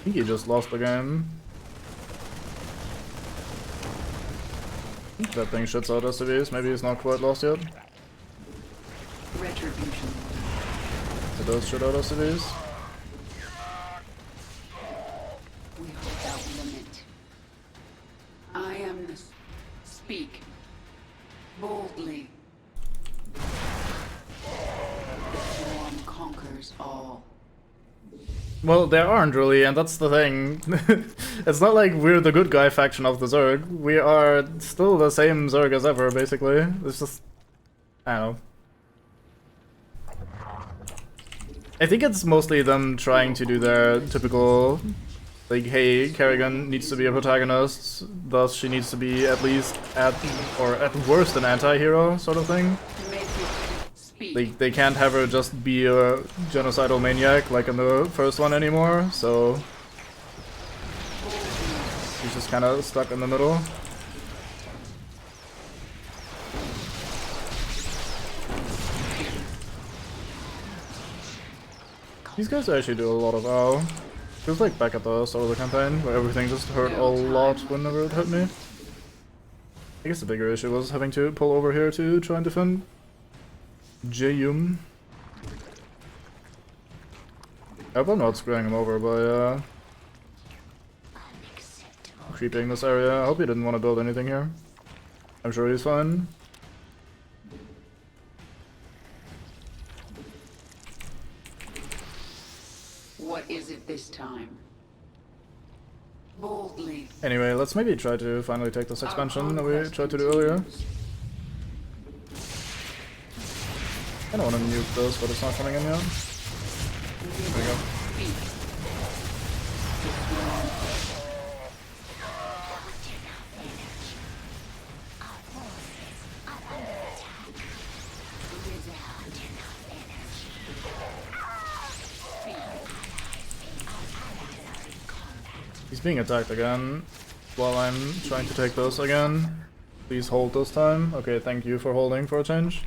think he just lost the game. That thing shits out SCVs, maybe he's not quite lost yet. Retribution. It does shit out SCVs. We hold out limit. I am the... Speak. Boldly. The swarm conquers all. Well, there aren't really, and that's the thing. It's not like we're the good guy faction of the Zerg. We are still the same Zerg as ever, basically. It's just... I don't know. I think it's mostly them trying to do their typical... Like, hey, Kerrigan needs to be a protagonist, thus she needs to be at least at worst an anti-hero sort of thing. They can't have her just be a genocidal maniac like in the first one anymore, so she's just kind of stuck in the middle. These guys actually do a lot of ow. It was like back at the start of the campaign, where everything just hurt a lot whenever it hit me. I guess the bigger issue was having to pull over here to try and defend Jayum. I hope I'm not screwing him over by creeping this area. I hope he didn't want to build anything here. I'm sure he's fine. What is it this time? Boldly. Anyway, let's maybe try to finally take this expansion that we tried to do earlier. I don't want to nuke this, but it's not coming in yet. There we go. He's being attacked again while I'm trying to take this again. Please hold this time. Okay, thank you for holding for a change.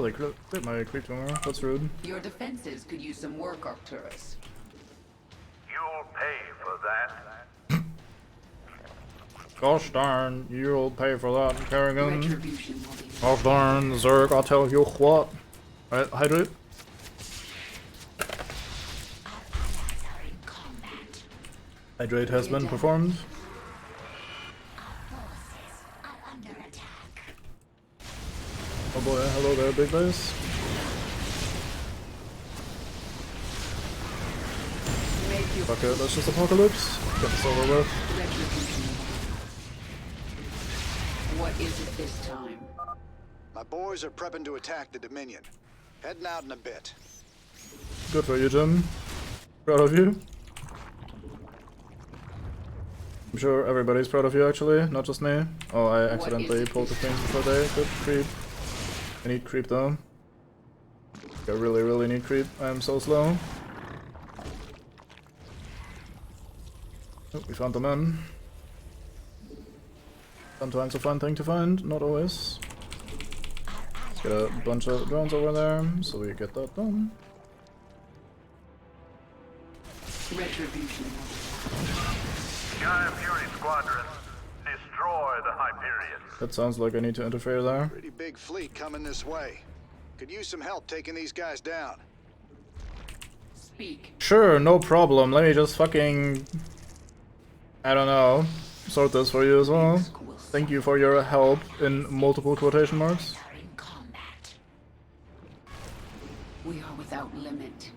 they crit my creep tumor. That's rude. Your defenses could use some work, Arcturus. You'll pay for that. Gosh darn, you'll pay for that, Kerrigan. Retribution will be. Gosh darn, Zerg, I'll tell you what. Alright, hydrate. Hydrate has been performed. Oh boy, hello there, big base. Fuck it, let's just apocalypse. Get this over with. What is it this time? My boys are prepping to attack the Dominion. Heading out in a bit. Good for you, Jim. Proud of you. I'm sure everybody's proud of you, actually, not just me. Oh, I accidentally pulled the things before they could creep. I need creep, though. I really, really need creep. I am so slow. Oh, we found the men. Sometimes a fun thing to find, not always. Let's get a bunch of drones over there, so we get that done. Retribution. Gaia Fury Squadron, destroy the Hyperion. That sounds like I need to interfere there. Pretty big fleet coming this way. Could use some help taking these guys down. Speak. Sure, no problem. Let me just fucking... I don't know. Sort this for you as well. Thank you for your help in multiple quotation marks. We are without limit.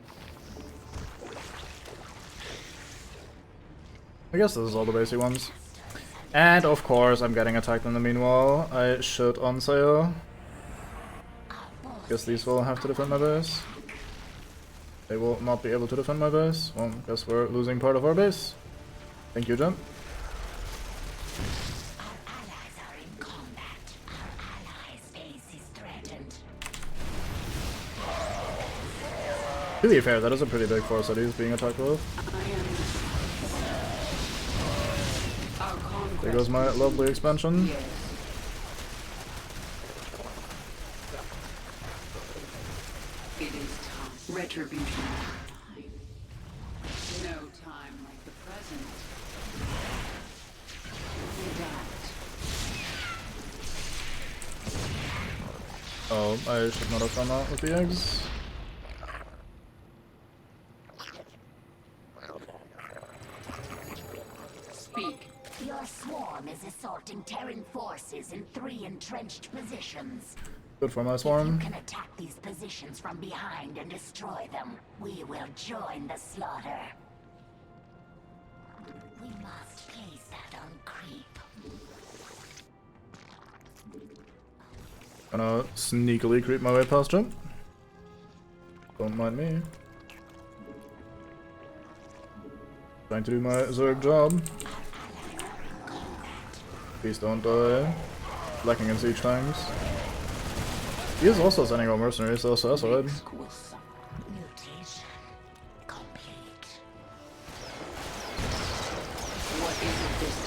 I guess this is all the basic ones. And of course I'm getting attacked in the meanwhile. I should on sail. Guess these will have to defend my base. They will not be able to defend my base. Well, guess we're losing part of our base. Thank you, Jim. To be fair, that is a pretty big force that he's being attacked with. There goes my lovely expansion. It is time. Retribution. No time like the present. Adapt. Oh, I should not have done that with the eggs. Speak. Your swarm is assaulting Terran forces in 3 entrenched positions. Good for my If swarm. you can attack these positions from behind and destroy them, we will join the slaughter. We must place that on creep. Gonna sneakily creep my way past him. Don't mind me. Trying to do my Zerg job. Please don't die. Lacking in siege tanks. He is also sending out mercenaries, so that's alright. Mutation complete. What is it this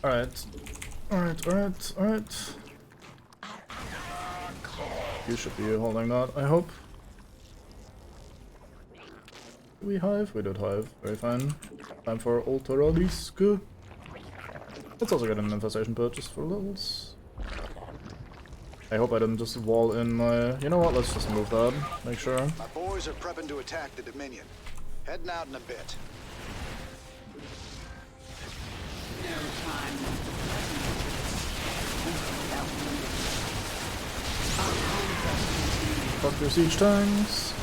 Alright. Alright. You should be holding that, I hope. Did we hive? We did hive. Very fine. Time for Ultralisk. Let's also get an infestation pit just for levels. I hope I didn't just wall in my... You know what, let's just move that. Make sure. My boys are prepping to attack the Dominion. Heading out in a bit. no time like the present? Without limit. Our conquest continues. Fuck your siege tanks.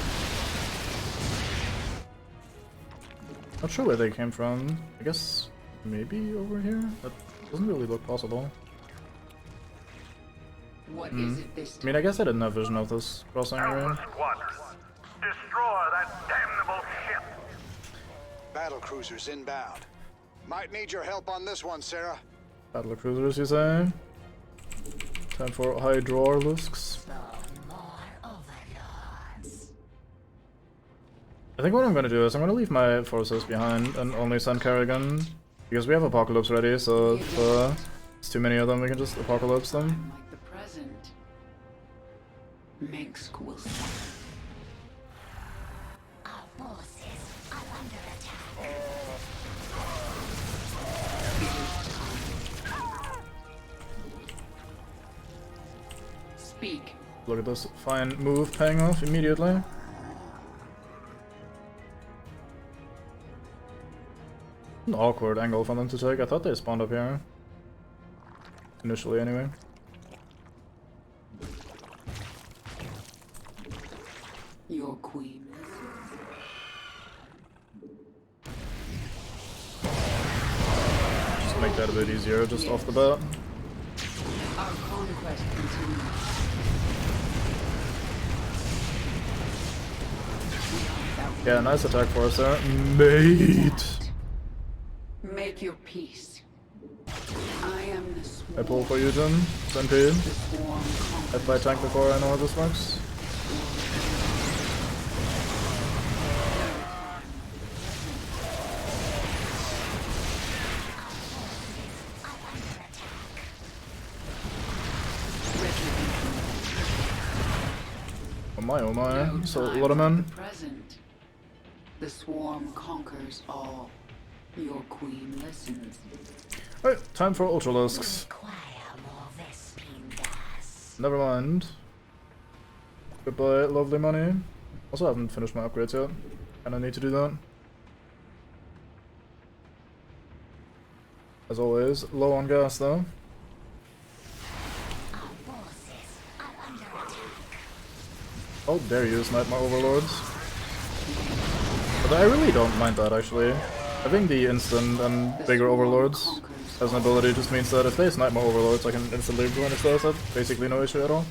Not sure where they came from. I guess maybe over here? That doesn't really look possible. What is it this I mean, I guess I didn't have vision of this crossing area. Alpha Squadron, destroy that damnable ship. Battle cruisers inbound. Might need your help on this one, Sarah. Battle cruisers, you say? Time for Hydraulics. I think what I'm gonna do is I'm gonna leave my forces behind and only send Kerrigan. Because we have Apocalypse ready, so if it's too many of them, we can just Apocalypse them. Like the present, Minsk will Our forces are under attack. speak. Look at this fine move paying off immediately. An awkward angle for them to take. I thought they spawned up here. Initially, anyway. Your queen. Just make that a bit easier, just off the bat. Our conquest continues. Yeah, nice attack for us there. Mate! Make your peace. I am the swarm. I pull for you, Jim. SMP. I fight tank before I know how this works. Oh my, so a lot of men. Present. The swarm conquers all. Your queen listens. Alright, time for Ultralisks. Never mind. Goodbye, lovely money. Also, I haven't finished my upgrades yet, and I need to do that. As always, low on gas though. How dare you snipe my overlords? But I really don't mind that actually. Having the instant and bigger overlords as an ability just means that if they snipe my overlords I can instantly replenish those. That's basically no issue at all.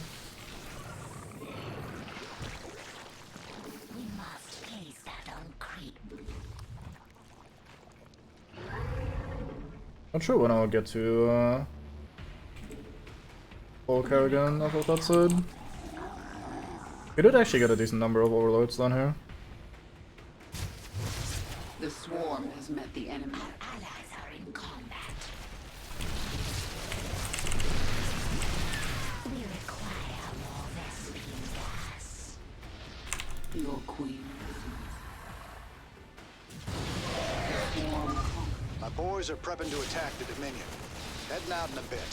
Not sure when I'll get to full Kerrigan off of that side. We did actually get a decent number of overlords down here. The swarm has met the enemy. Our allies are in combat. We require more Vespene gas. Your queen. My boys are prepping to attack the Dominion. Heading out in a bit.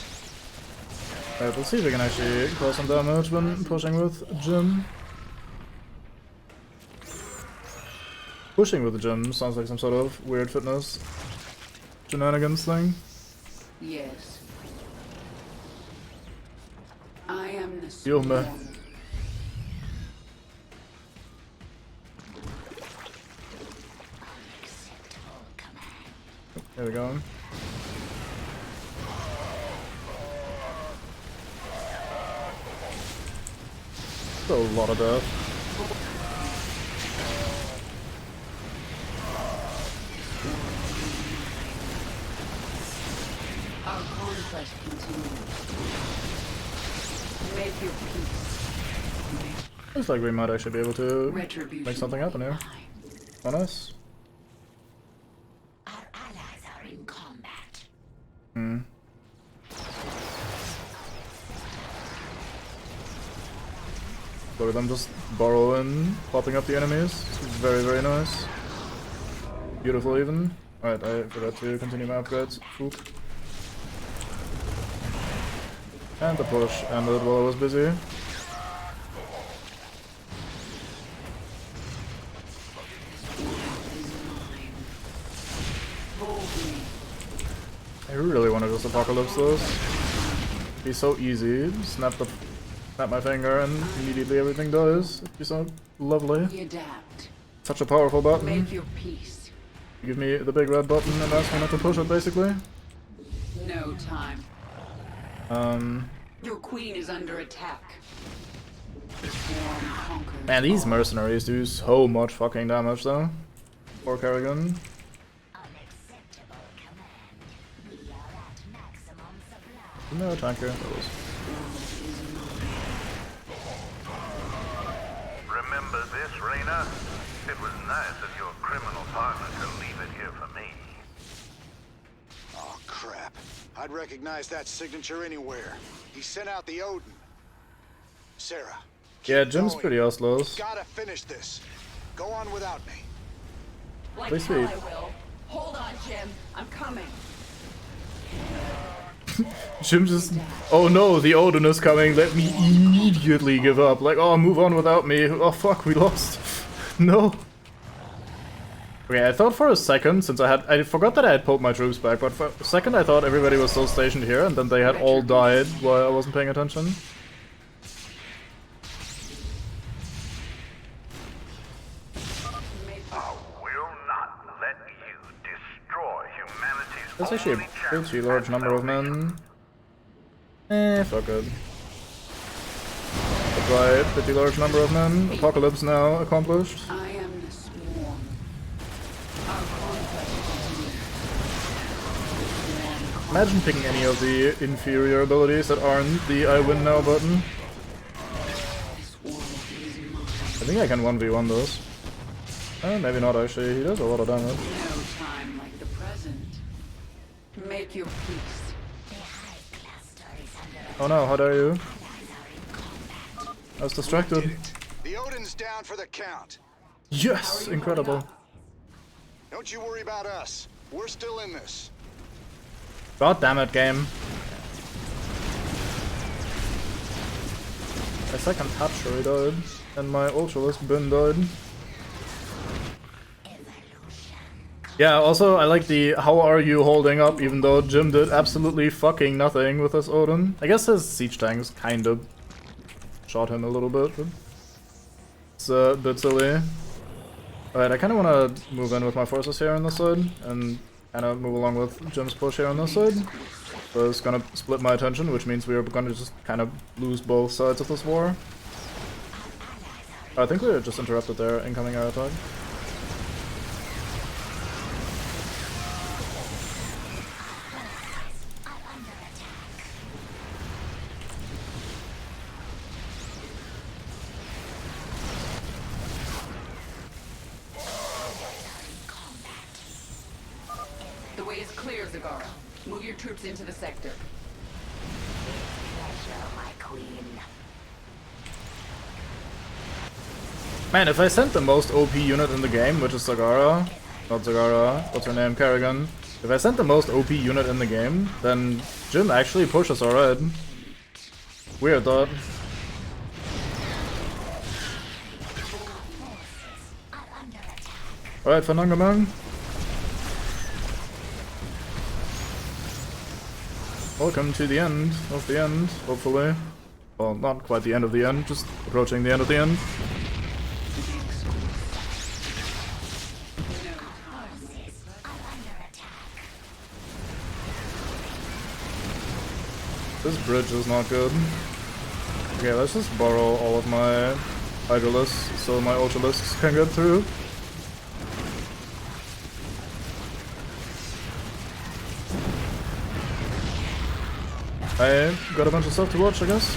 Alright, let's see if we can actually cause some damage when pushing with Jim. Pushing with the Jim sounds like some sort of weird fitness shenanigans thing. Yes. I am the Heal me. There we go. Still a lot of death. Our conquest continues. Make your peace. Looks like we might actually be able to make something happen here. Oh, nice. Our allies are in combat. Hmm. Look at them just borrowing, popping up the enemies. It's very, very nice. Beautiful even. Alright, I forgot to continue my upgrades. Oop. And the push ended while I was busy. I really want to just apocalypse those. It'd be so easy. Snap my finger and immediately everything dies. It'd be so lovely. Adapt. Such a powerful button. Make your peace. Give me the big red button and ask me not to push it, basically. No time. Your queen is under attack. The swarm conquers. Man, these mercenaries do so much fucking damage, though. Poor Kerrigan. No tanker. That was this, Reyna? It was nice of your criminal partner to leave it here for me. Oh, crap. I'd recognize that signature anywhere. He sent out the Odin. Sarah. Yeah, Jim's pretty useless. Gotta finish this. Go on without me. Like Please hell sweet. I will. Hold on, Jim. I'm coming. Jim just, oh no, the Odin is coming, let me immediately give up. Like, oh, move on without me. Oh fuck, we lost. No. Okay, I thought for a second, since I forgot that I had pulled my troops back, but for a second I thought everybody was still stationed here, and then they had all died while I wasn't paying attention. That's actually a pretty large number of men. Fuck it. That's right, pretty large number of men. Apocalypse now accomplished. I am the swarm. Our conflict continues. Imagine picking any of the inferior abilities that aren't the I win now button. I think I can 1v1 those. Maybe not actually, he does a lot of damage. No time like the present. Make your peace. Oh no, how dare you? I was distracted. The Odin's down for the count. Yes! Incredible. Don't you worry about us. We're still in this. God damn it, game. My second hatchery died, and my Ultralist bin died. Yeah, also, I like the how are you holding up, even though Jim did absolutely fucking nothing with his Odin. I guess his siege tanks kind of shot him a little bit, but it's a bit silly. Alright, I kind of want to move in with my forces here on this side, and kind of move along with Jim's push here on this side. So it's gonna split my attention, which means we are gonna just kind of lose both sides of this war. I think we are just interrupted their incoming air attack. The way is clear, Zagara. Move your troops into the sector. Man, if I sent the most OP unit in the game, which is Zagara, not Zagara, what's her name, Kerrigan. If I sent the most OP unit in the game, then Jim actually pushes alright. Weird thought. Alright, Fanangaman. Welcome to the end of the end, hopefully. Well, not quite the end of the end, just approaching the end of the end. This bridge is not good. Okay, let's just borrow all of my Hydralisks so my Ultralisks can get through. I got a bunch of stuff to watch, I guess.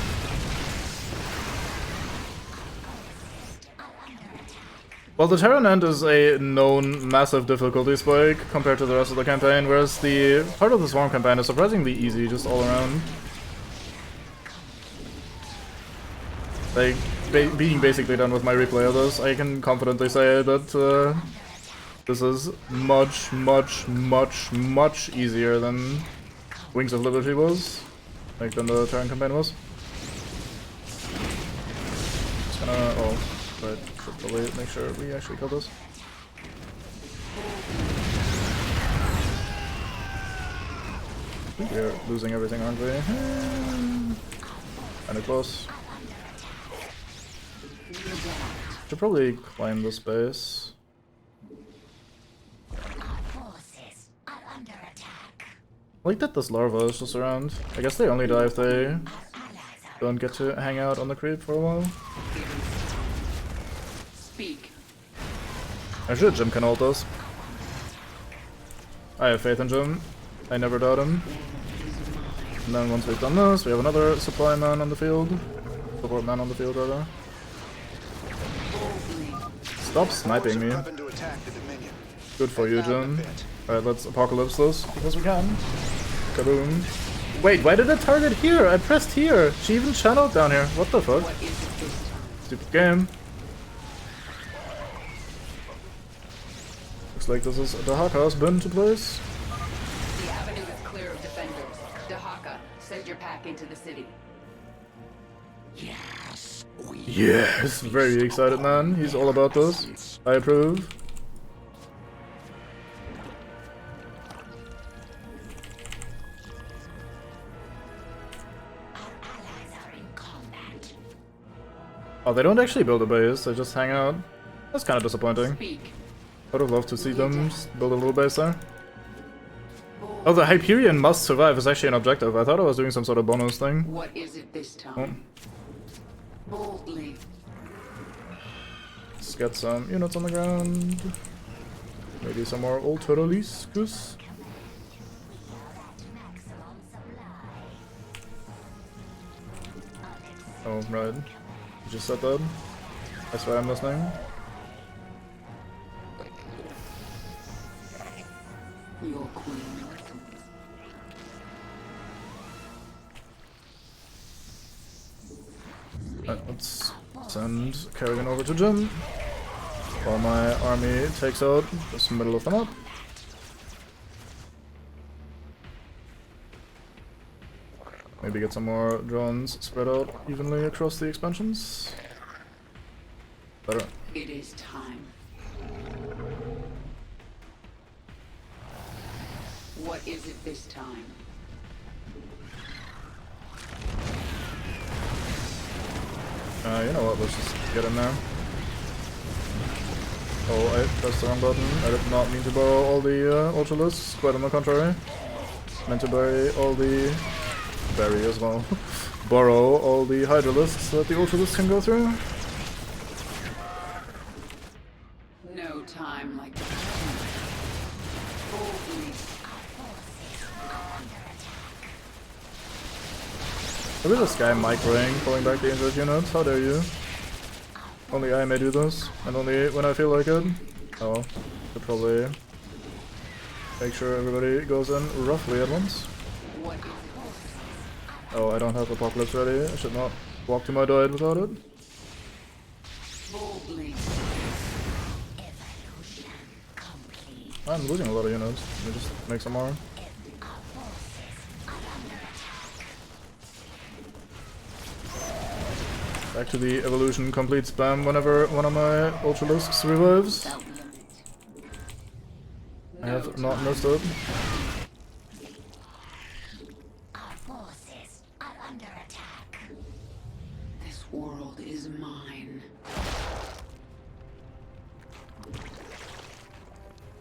Well, the Terran End is a known massive difficulty spike compared to the rest of the campaign, whereas the part of the Swarm campaign is surprisingly easy, just all around. Like, being basically done with my replay of this, I can confidently say that this is much, much, much, much easier than Wings of Liberty was. Like, than the Terran campaign was. Just gonna, oh, right, should probably make sure we actually kill this. I think we're losing everything, aren't we? Kinda close. Should probably climb this base. I like that this larva is just around. I guess they only die if they don't get to hang out on the creep for a while. Speak. I'm sure Jim can hold us. I have faith in Jim. I never doubt him. And then once we've done this, we have another supply man on the field. Support man on the field, rather. Stop sniping me. Prepping to attack the Dominion. Good for you, Jin. Alright, let's apocalypse this, because we can. Kaboom. Wait, why did it target here? I pressed here. She even channeled down here. What the fuck? Stupid game. Looks like this is Dahaka's been to place. The avenue is clear of defenders. Dahaka, send your pack into the city. Yes. Yes, very excited man. He's all about this. I approve. Oh, they don't actually build a base, they just hang out. That's kind of disappointing. I would have loved to see them build a little base there. Oh, the Hyperion must survive is actually an objective. I thought I was doing some sort of bonus thing. What is it this time? Boldly. Let's get some units on the ground. Maybe some more Ultraliscus. Oh, right. You just said that? That's why I'm listening. Your queen. Right, let's send Kerrigan over to Jim while my army takes out this middle of the map. Maybe get some more drones spread out evenly across the expansions. Better. It is time. What is it this time? You know what, let's just get in there. Oh, I pressed the wrong button. I did not mean to borrow all the Ultralisks, quite on the contrary. Meant to bury all the... bury as well. Borrow all the Hydralisks that the Ultralisks can go through. No time like the Look at this guy microing, pulling back the injured units. How dare you? Only I may do this, and only when I feel like it. Oh, should probably make sure everybody goes in roughly at once. Oh, I don't have Apocalypse ready. I should not walk to my diet without it. I'm losing a lot of units. Let me just make some more. Back to the evolution complete spam whenever one of my Ultralisks revives. I have not missed it. Our forces are under attack. This world is mine.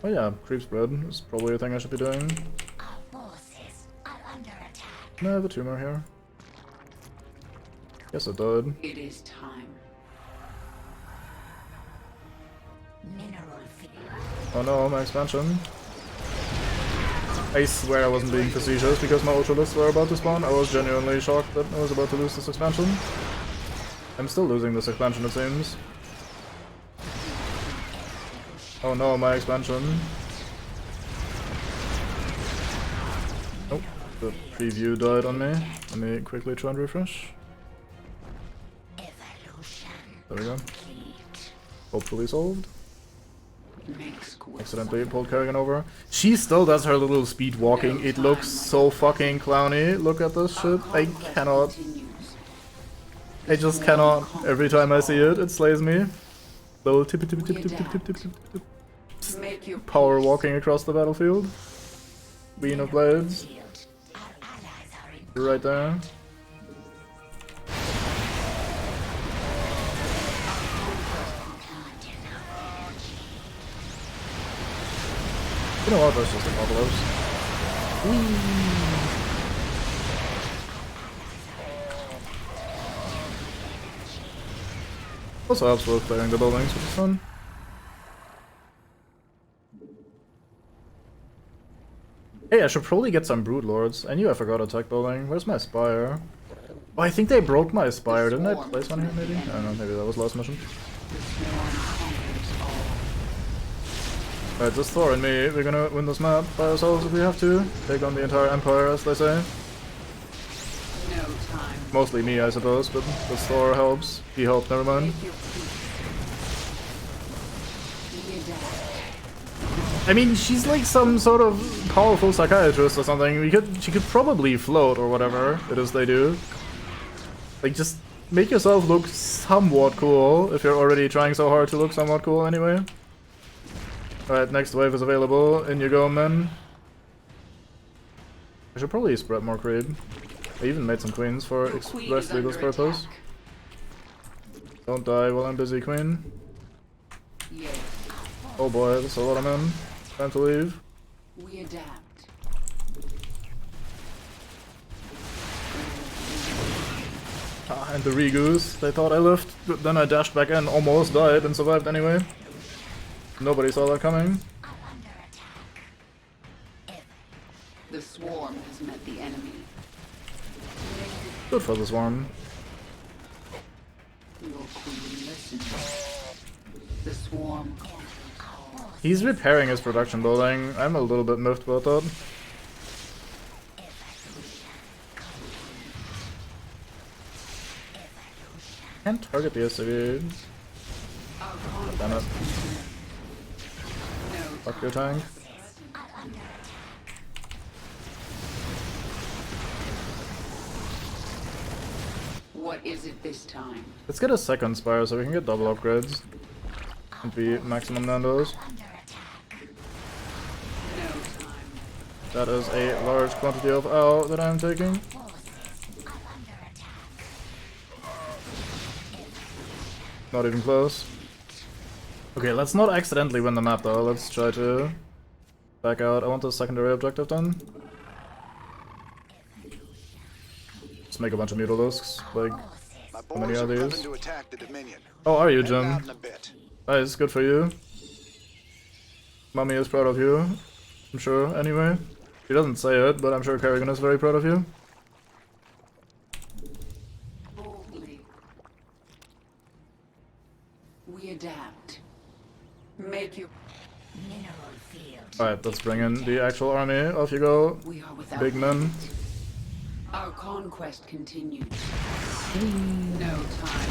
Oh yeah, creep spread is probably a thing I should be doing. Our forces are under attack. Can I have a tumor here? Yes, it did. It is time. Mineral field. Oh no, my expansion. I swear I wasn't being facetious because my Ultralisks were about to spawn. I was genuinely shocked that I was about to lose this expansion. I'm still losing this expansion, it seems. Oh no, my expansion. Oh, the preview died on me. Let me quickly try and refresh. There we go. Hopefully solved. Accidentally pulled Kerrigan over. She still does her little speed walking. It looks so fucking clowny. Look at this shit. I cannot. I just cannot. Every time I see it, it slays me. Little tippy tippy tippy tippy tippy tippy tippy tippy. Power walking across the battlefield. Queen of Blades. Right there. You know what, that's just Apocalypse. Also helps with clearing the buildings, which is fun. Hey, I should probably get some Brood Lords. I knew I forgot a tech building. Where's my Spire? Oh, I think they broke my Spire. Didn't I place one here, maybe? I don't know, maybe that was last mission. Alright, just Thor and me, we're gonna win this map by ourselves if we have to. Take on the entire Empire, as they say. No time. Mostly me, I suppose, but this Thor helps. He helped, never mind. I mean, she's like some sort of powerful psychiatrist or something. She could probably float or whatever it is they do. Like, just make yourself look somewhat cool if you're already trying so hard to look somewhat cool anyway. Alright, next wave is available. In you go, men. I should probably spread more creep. I even made some queens for expressly this purpose. Don't die while I'm busy, queen. Oh boy, that's a lot of men. Time to leave. We adapt. Ah, and the Regoose. They thought I left, but then I dashed back in, almost died, and survived anyway. Nobody saw that coming. The swarm has met the enemy. Good for the swarm. Your queen listens. The swarm. He's repairing his production building. I'm a little bit miffed about that. Can't target the SCV. Damn it. Fuck your tank. What is it this time? Let's get a second spire so we can get double upgrades. And be maximum Nandos. That is a large quantity of owl that I'm taking. Not even close. Okay, let's not accidentally win the map though. Let's try to back out. I want the secondary objective done. Just make a bunch of mutalisks. Like, how many are these? Oh, are you, Jim? Nice, good for you. Mummy is proud of you. I'm sure, anyway. She doesn't say it, but I'm sure Kerrigan is very proud of you. Boldly. We adapt. Make you mineral field. Alright, let's bring in the actual army. Off you go, big men. Our conquest continues. No time.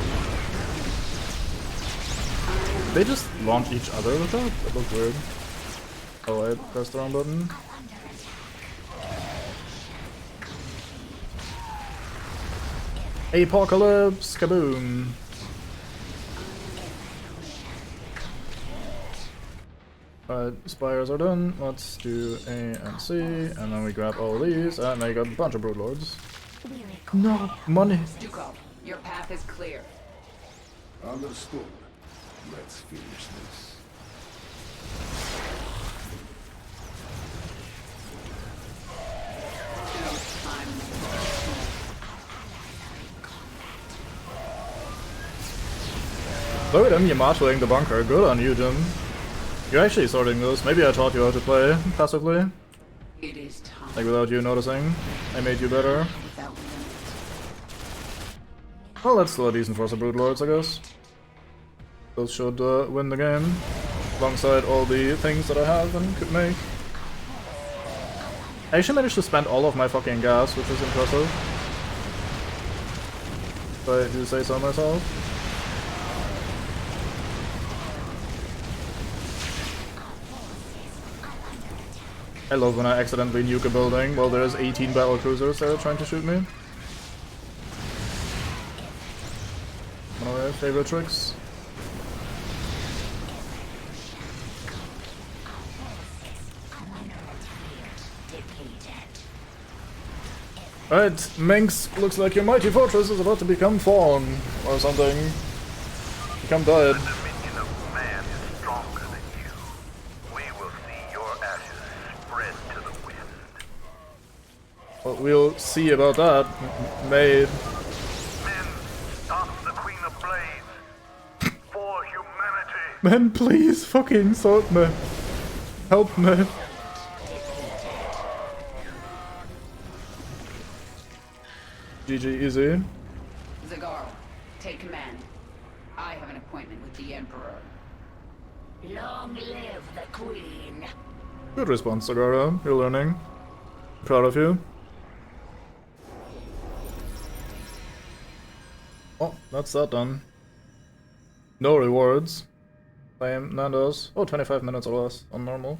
They just launch each other with that? That looked weird. Oh, I pressed the wrong button. Apocalypse! Kaboom! Alright, spires are done. Let's do A and C, and then we grab all these and make a bunch of broodlords. No money. Stuko, your path is clear. Understood. Let's finish this. Look at him Yamatoing the bunker. Good on you, Jim. You're actually sorting this. Maybe I taught you how to play passively. It is time. Like without you noticing. I made you better. Well, that's still a decent force of broodlords, I guess. Those should win the game. Alongside all the things that I have and could make. I actually managed to spend all of my fucking gas, which is impressive. If I do say so myself. I love when I accidentally nuke a building while there's 18 battle cruisers there trying to shoot me. One of my favorite tricks. Alright, Minx, looks like your mighty fortress is about to become fawn, or something. Become dead. Well, we'll see about that, maid. Men, stop the Queen of Blades. For humanity. Man, please, fucking sort me. Help me. GG, easy. Zagaro, take command. I have an appointment with the Emperor. Long live the Queen. Good response, Sagara. You're learning. Proud of you. Oh, that's that done. No rewards. Flame, Nando's. Oh, 25 minutes or less on normal.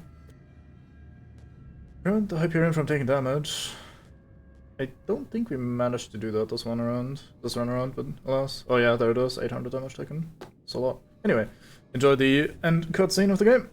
Prevent the Hyperion from taking damage. I don't think we managed to do that this run around, but alas. Oh yeah, there it is, 800 damage taken. It's a lot. Anyway, enjoy the end cutscene of the game.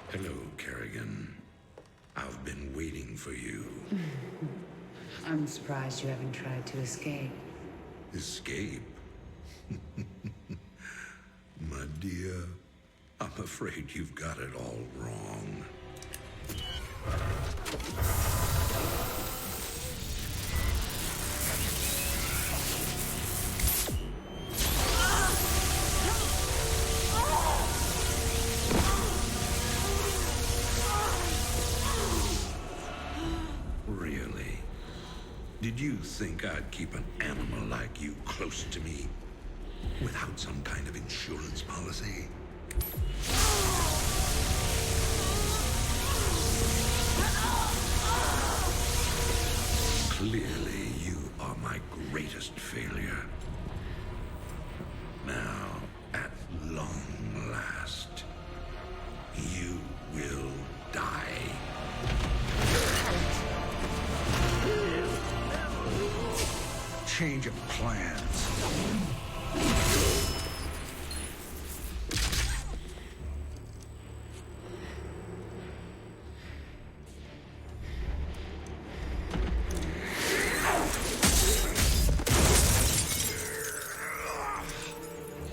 Hello, Kerrigan. I've been waiting for you. I'm surprised you haven't tried to escape. Escape? My dear, I'm afraid you've got it all wrong. Really? Did you think I'd keep an animal like you close to me without some kind of insurance policy? Clearly, you are my greatest failure. Now, at long last, you will die. Change of plans.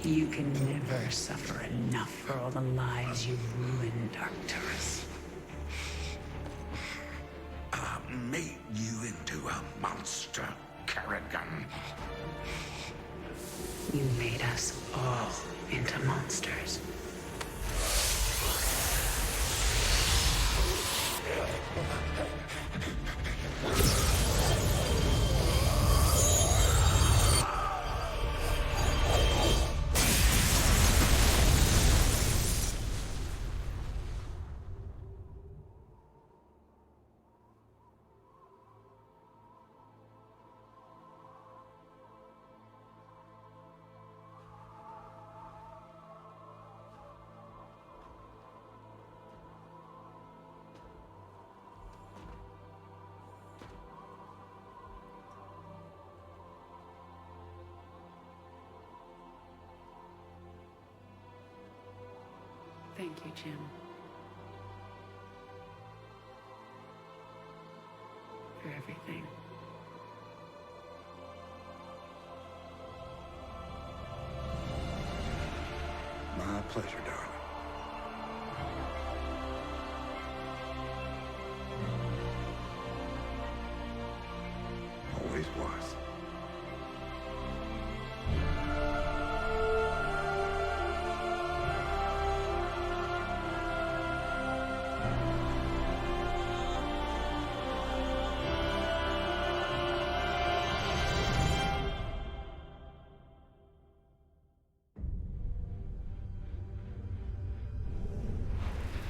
You can never suffer enough for all the lives you've ruined, Arcturus. I made you into a monster, Kerrigan. You made us all into monsters. Thank you, Jim. For everything. My pleasure, darling. Always was.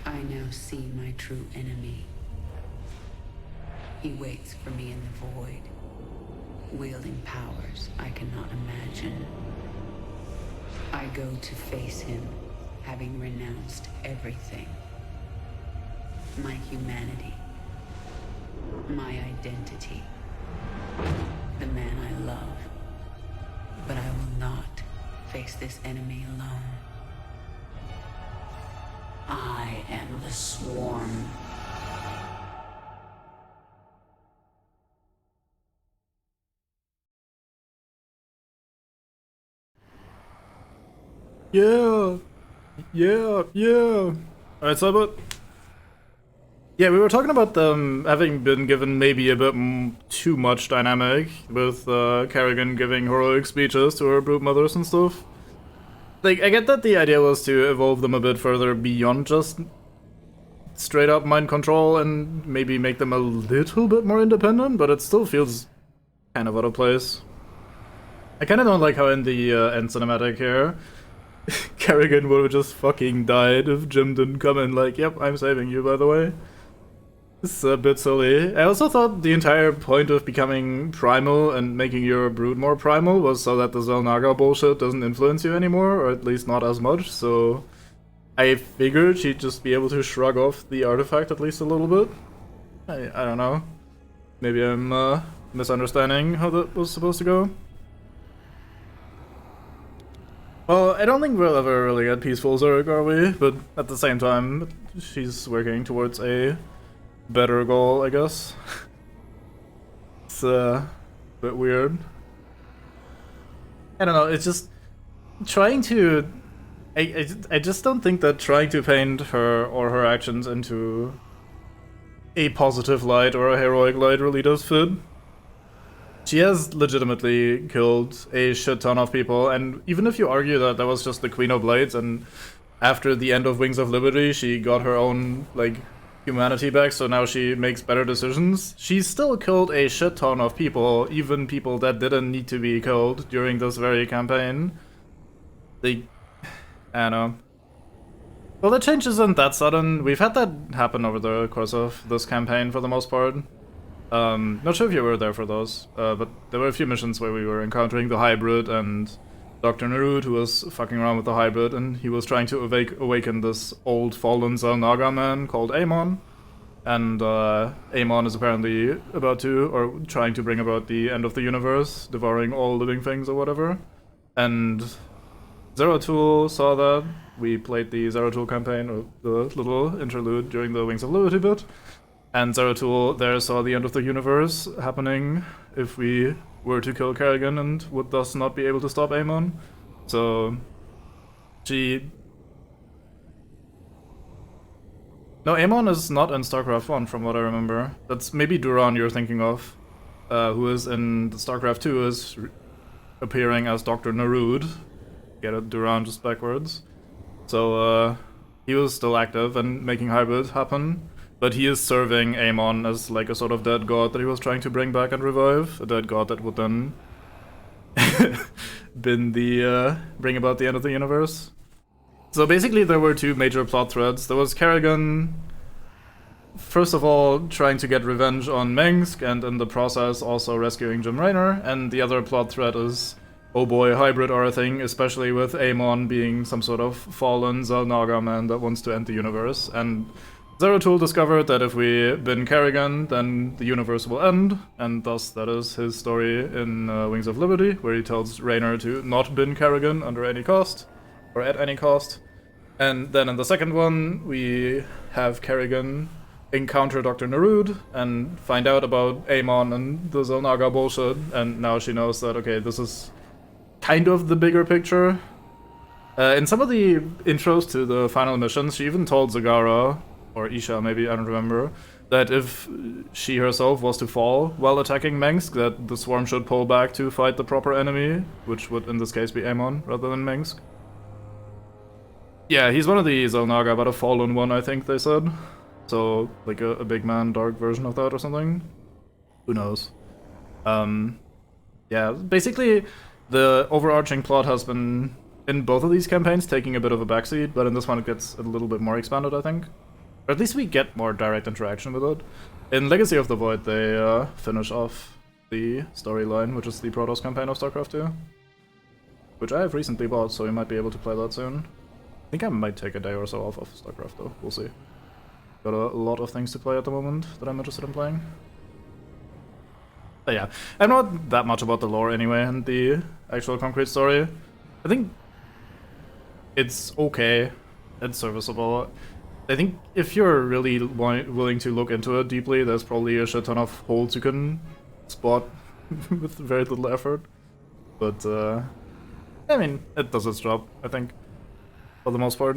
I now see my true enemy. He waits for me in the void, wielding powers I cannot imagine. I go to face him, having renounced everything. My humanity, my identity, the man I love. But I will not face this enemy alone. I am the Swarm. Yeah. Alright, so about... Yeah, we were talking about them having been given maybe a bit too much dynamic, with Kerrigan giving heroic speeches to her brood mothers and stuff. Like, I get that the idea was to evolve them a bit further beyond just straight up mind control and maybe make them a little bit more independent, but it still feels kind of out of place. I kind of don't like how in the end cinematic here, Kerrigan would have just fucking died if Jim didn't come in like, yep, I'm saving you, by the way. It's a bit silly. I also thought the entire point of becoming primal and making your brood more primal was so that the Xel'Naga bullshit doesn't influence you anymore, or at least not as much, so I figured she'd just be able to shrug off the artifact at least a little bit. I don't know. Maybe I'm misunderstanding how that was supposed to go. Well, I don't think we'll ever really get peaceful Zerg, are we? But at the same time, she's working towards a better goal, I guess. It's a bit weird. I don't know, it's just trying to... I just don't think that trying to paint her or her actions into a positive light or a heroic light really does fit. She has legitimately killed a shit ton of people, and even if you argue that that was just the Queen of Blades and after the end of Wings of Liberty she got her own, like, humanity back, so now she makes better decisions, she still killed a shit ton of people, even people that didn't need to be killed during this very campaign. I don't know. Well, the change isn't that sudden. We've had that happen over the course of this campaign for the most part. Not sure if you were there for those, but there were a few missions where we were encountering the hybrid and Dr. Narud, who was fucking around with the hybrid, and he was trying to awaken this old fallen Xel'Naga man called Amon. And Amon is apparently about to, or trying to bring about the end of the universe, devouring all living things or whatever. And Zeratul saw that. We played the Zeratul campaign, or the little interlude during the Wings of Liberty bit. And Zeratul there saw the end of the universe happening if we were to kill Kerrigan and would thus not be able to stop Amon. So she... No, Amon is not in StarCraft 1 from what I remember. That's maybe Duran you're thinking of, who is in the StarCraft 2 is appearing as Dr. Narud. Get it, Duran just backwards. So he was still active and making hybrid happen. But he is serving Amon as like a sort of dead god that he was trying to bring back and revive. A dead god that would then been the bring about the end of the universe. So basically there were two major plot threads. There was Kerrigan, first of all, trying to get revenge on Mengsk, and in the process also rescuing Jim Raynor. And the other plot thread is, oh boy, hybrid are a thing, especially with Amon being some sort of fallen Xel'Naga man that wants to end the universe. And Zeratul discovered that if we bin Kerrigan, then the universe will end, and thus that is his story in Wings of Liberty, where he tells Raynor to not bin Kerrigan under any cost, or at any cost. And then in the second one, we have Kerrigan encounter Dr. Narud and find out about Amon and the Xel'Naga bullshit, and now she knows that, okay, this is kind of the bigger picture. In some of the intros to the final missions, she even told Zagara, or Isha maybe, I don't remember, that if she herself was to fall while attacking Mengsk, that the Swarm should pull back to fight the proper enemy, which would in this case be Amon rather than Mengsk. Yeah, he's one of the Xel'Naga, but a fallen one, I think they said. So, like a big man, dark version of that or something? Who knows? Yeah, basically the overarching plot has been, in both of these campaigns, taking a bit of a backseat, but in this one it gets a little bit more expanded, I think. Or at least we get more direct interaction with it. In Legacy of the Void, they finish off the storyline, which is the Protoss campaign of StarCraft 2. Which I have recently bought, so we might be able to play that soon. I think I might take a day or so off of StarCraft though, we'll see. Got a lot of things to play at the moment that I'm interested in playing. But yeah, I'm not that much about the lore anyway and the actual concrete story. I think it's okay, it's serviceable. I think if you're really willing to look into it deeply, there's probably a shit ton of holes you can spot with very little effort. But I mean, it does its job, I think, for the most part.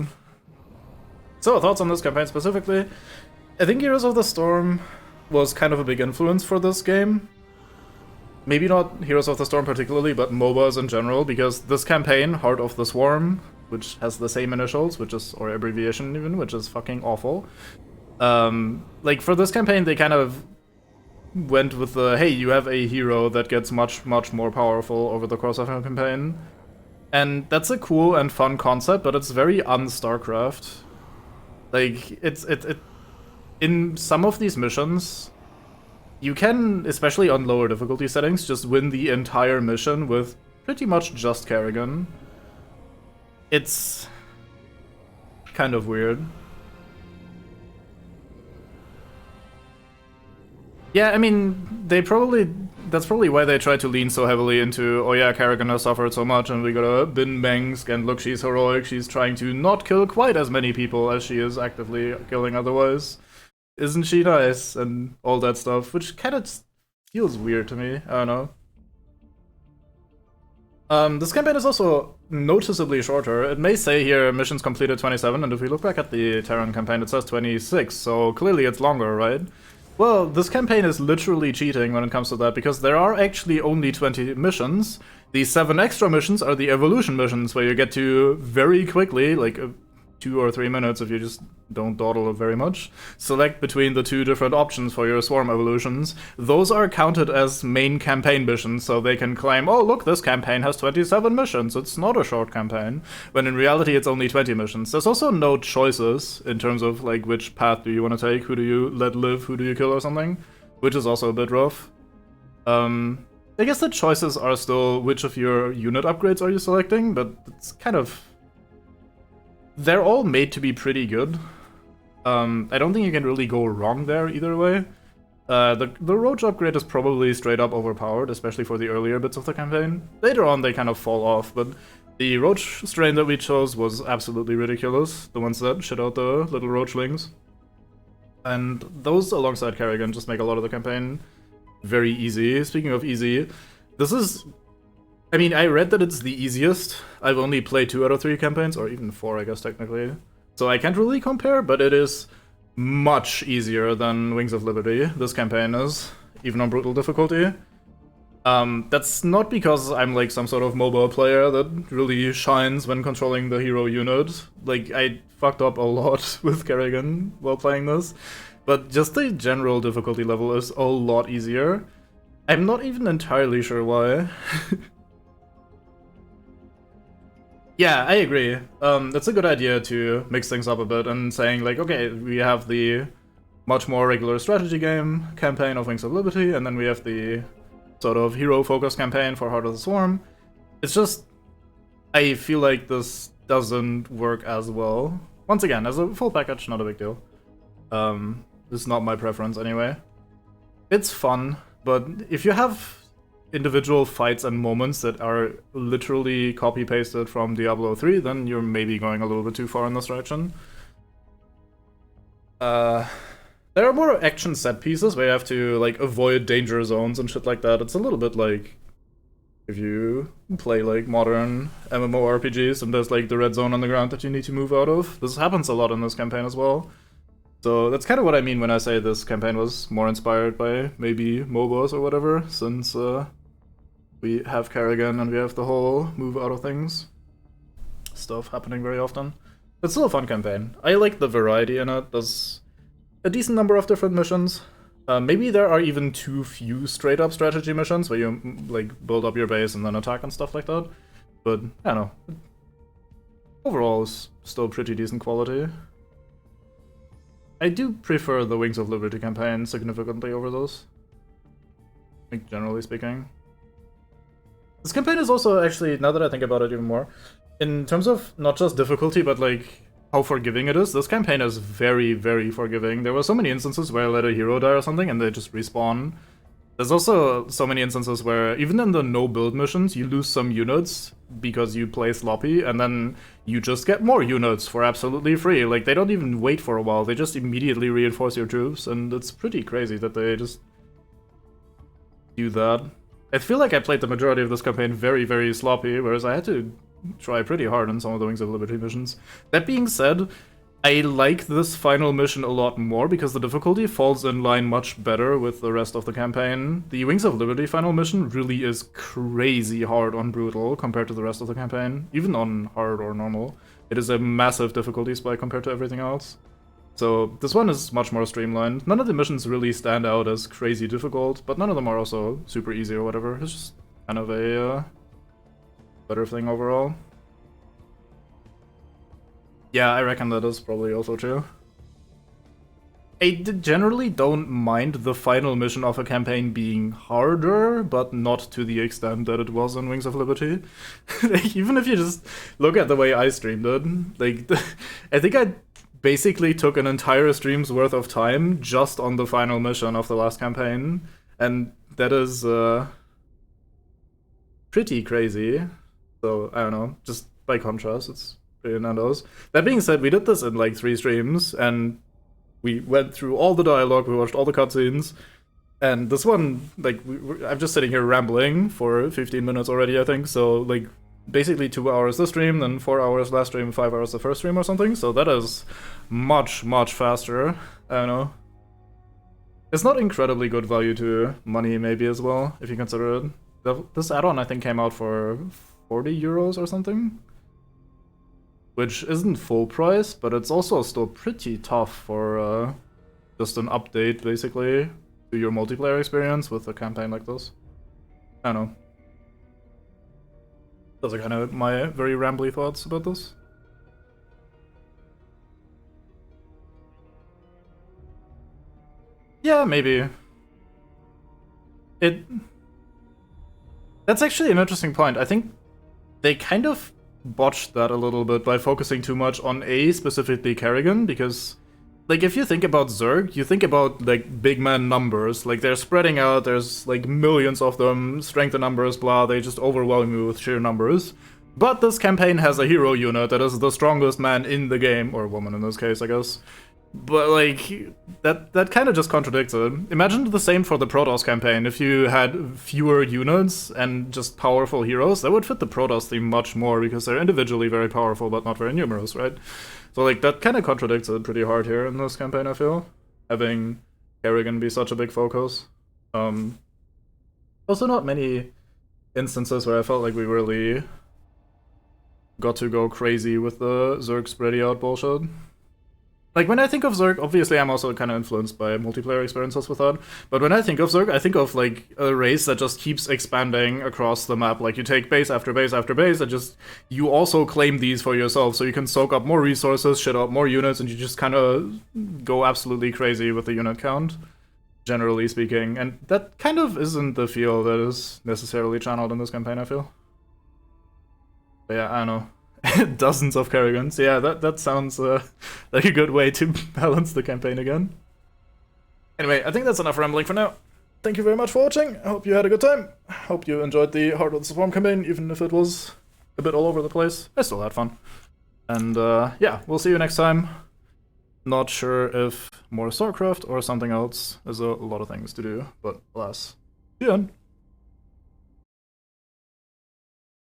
So, thoughts on this campaign specifically? I think Heroes of the Storm was kind of a big influence for this game. Maybe not Heroes of the Storm particularly, but MOBAs in general, because this campaign, Heart of the Swarm, which has the same initials, which is, or abbreviation even, which is fucking awful. Like, for this campaign, they kind of went with the, hey, you have a hero that gets much, much more powerful over the course of a campaign. And that's a cool and fun concept, but it's very un-StarCraft. Like, in some of these missions, you can, especially on lower difficulty settings, just win the entire mission with pretty much just Kerrigan. It's kind of weird. Yeah, I mean, that's probably why they tried to lean so heavily into, oh yeah, Kerrigan has suffered so much and we gotta bin Mengsk, and look, she's heroic, she's trying to not kill quite as many people as she is actively killing otherwise. Isn't she nice? And all that stuff, which kind of feels weird to me, I don't know. This campaign is also noticeably shorter. It may say here missions completed 27, and if we look back at the Terran campaign it says 26, so clearly it's longer, right? Well, this campaign is literally cheating when it comes to that, because there are actually only 20 missions. The 7 extra missions are the evolution missions, where you get to very quickly, like 2 or 3 minutes if you just don't dawdle very much, select between the 2 different options for your swarm evolutions. Those are counted as main campaign missions, so they can claim, oh look, this campaign has 27 missions, it's not a short campaign, when in reality it's only 20 missions. There's also no choices in terms of like which path do you want to take, who do you let live, who do you kill or something, which is also a bit rough. I guess the choices are still which of your unit upgrades are you selecting, but it's kind of... They're all made to be pretty good. I don't think you can really go wrong there either way. The Roach upgrade is probably straight up overpowered, especially for the earlier bits of the campaign. Later on they kind of fall off, but the Roach strain that we chose was absolutely ridiculous. The ones that shit out the little Roachlings. And those alongside Kerrigan just make a lot of the campaign very easy. Speaking of easy, this is... I mean, I read that it's the easiest. I've only played 2 out of 3 campaigns, or even 4, I guess, technically. So I can't really compare, but it is much easier than Wings of Liberty, this campaign is, even on brutal difficulty. That's not because I'm like some sort of MOBA player that really shines when controlling the hero unit. Like, I fucked up a lot with Kerrigan while playing this, but just the general difficulty level is a lot easier. I'm not even entirely sure why. Yeah, I agree. It's a good idea to mix things up a bit and saying like, okay, we have the much more regular strategy game campaign of Wings of Liberty, and then we have the sort of hero-focused campaign for Heart of the Swarm. It's just, I feel like this doesn't work as well. Once again, as a full package, not a big deal. It's not my preference anyway. It's fun, but if you have individual fights and moments that are literally copy-pasted from Diablo 3, then you're maybe going a little bit too far in this direction. There are more action set pieces where you have to like avoid danger zones and shit like that. It's a little bit like if you play like modern MMORPGs and there's like the red zone on the ground that you need to move out of. This happens a lot in this campaign as well. So that's kind of what I mean when I say this campaign was more inspired by maybe MOBAs or whatever, since we have Kerrigan and we have the whole move out of things stuff happening very often. It's still a fun campaign. I like the variety in it. There's a decent number of different missions. Maybe there are even too few straight up strategy missions where you like build up your base and then attack and stuff like that. But I don't know. Overall, it's still pretty decent quality. I do prefer the Wings of Liberty campaign significantly over those. Like, generally speaking. This campaign is also actually, now that I think about it even more, in terms of not just difficulty, but like how forgiving it is, this campaign is very, very forgiving. There were so many instances where I let a hero die or something and they just respawn. There's also so many instances where, even in the no-build missions, you lose some units because you play sloppy, and then you just get more units for absolutely free. Like, they don't even wait for a while, they just immediately reinforce your troops, and it's pretty crazy that they just do that. I feel like I played the majority of this campaign very, very sloppy, whereas I had to try pretty hard on some of the Wings of Liberty missions. That being said, I like this final mission a lot more because the difficulty falls in line much better with the rest of the campaign. The Wings of Liberty final mission really is crazy hard on Brutal compared to the rest of the campaign, even on hard or normal. It is a massive difficulty spike compared to everything else. So this one is much more streamlined. None of the missions really stand out as crazy difficult, but none of them are also super easy or whatever. It's just kind of a better thing overall. Yeah, I reckon that is probably also true. I generally don't mind the final mission of a campaign being harder, but not to the extent that it was in Wings of Liberty. Like, even if you just look at the way I streamed it, like, I think I basically took an entire stream's worth of time just on the final mission of the last campaign, and that is pretty crazy. So, I don't know, just by contrast, it's pretty Nando's. That being said, we did this in like 3 streams, and we went through all the dialogue, we watched all the cutscenes, and this one, like, I'm just sitting here rambling for 15 minutes already, I think, so, like, basically 2 hours this stream, then 4 hours last stream, 5 hours the first stream or something, so that is much, much faster. I don't know. It's not incredibly good value to money, maybe, as well, if you consider it. This add-on, I think, came out for 40 euros or something, which isn't full price, but it's also still pretty tough for just an update, basically, to your multiplayer experience with a campaign like this. I don't know. Those are kind of my very rambly thoughts about this. Yeah, maybe. That's actually an interesting point. I think they kind of botched that a little bit by focusing too much on specifically Kerrigan, because, like, if you think about Zerg, you think about, like, big man numbers. Like, they're spreading out, there's, like, millions of them, strength in numbers, blah, they just overwhelm you with sheer numbers. But this campaign has a hero unit that is the strongest man in the game, or woman in this case, I guess. But, like, that kind of just contradicts it. Imagine the same for the Protoss campaign. If you had fewer units and just powerful heroes, that would fit the Protoss theme much more, because they're individually very powerful but not very numerous, right? So, like, that kind of contradicts it pretty hard here in this campaign, I feel. Having Kerrigan be such a big focus. Also not many instances where I felt like we really got to go crazy with the Zerg spready out bullshit. Like, when I think of Zerg, obviously I'm also kind of influenced by multiplayer experiences with that, but when I think of Zerg, I think of, like, a race that just keeps expanding across the map. Like, you take base after base after base, and just, you also claim these for yourself, so you can soak up more resources, shit out more units, and you just kind of go absolutely crazy with the unit count, generally speaking. And that kind of isn't the feel that is necessarily channeled in this campaign, I feel. But yeah, I don't know. Dozens of Kerrigans. Yeah, that sounds like a good way to balance the campaign again. Anyway, I think that's enough rambling for now. Thank you very much for watching. I hope you had a good time. Hope you enjoyed the Heart of the Swarm campaign, even if it was a bit all over the place. I still had fun. And yeah, we'll see you next time. Not sure if more StarCraft or something else. There's a lot of things to do, but alas. See you then.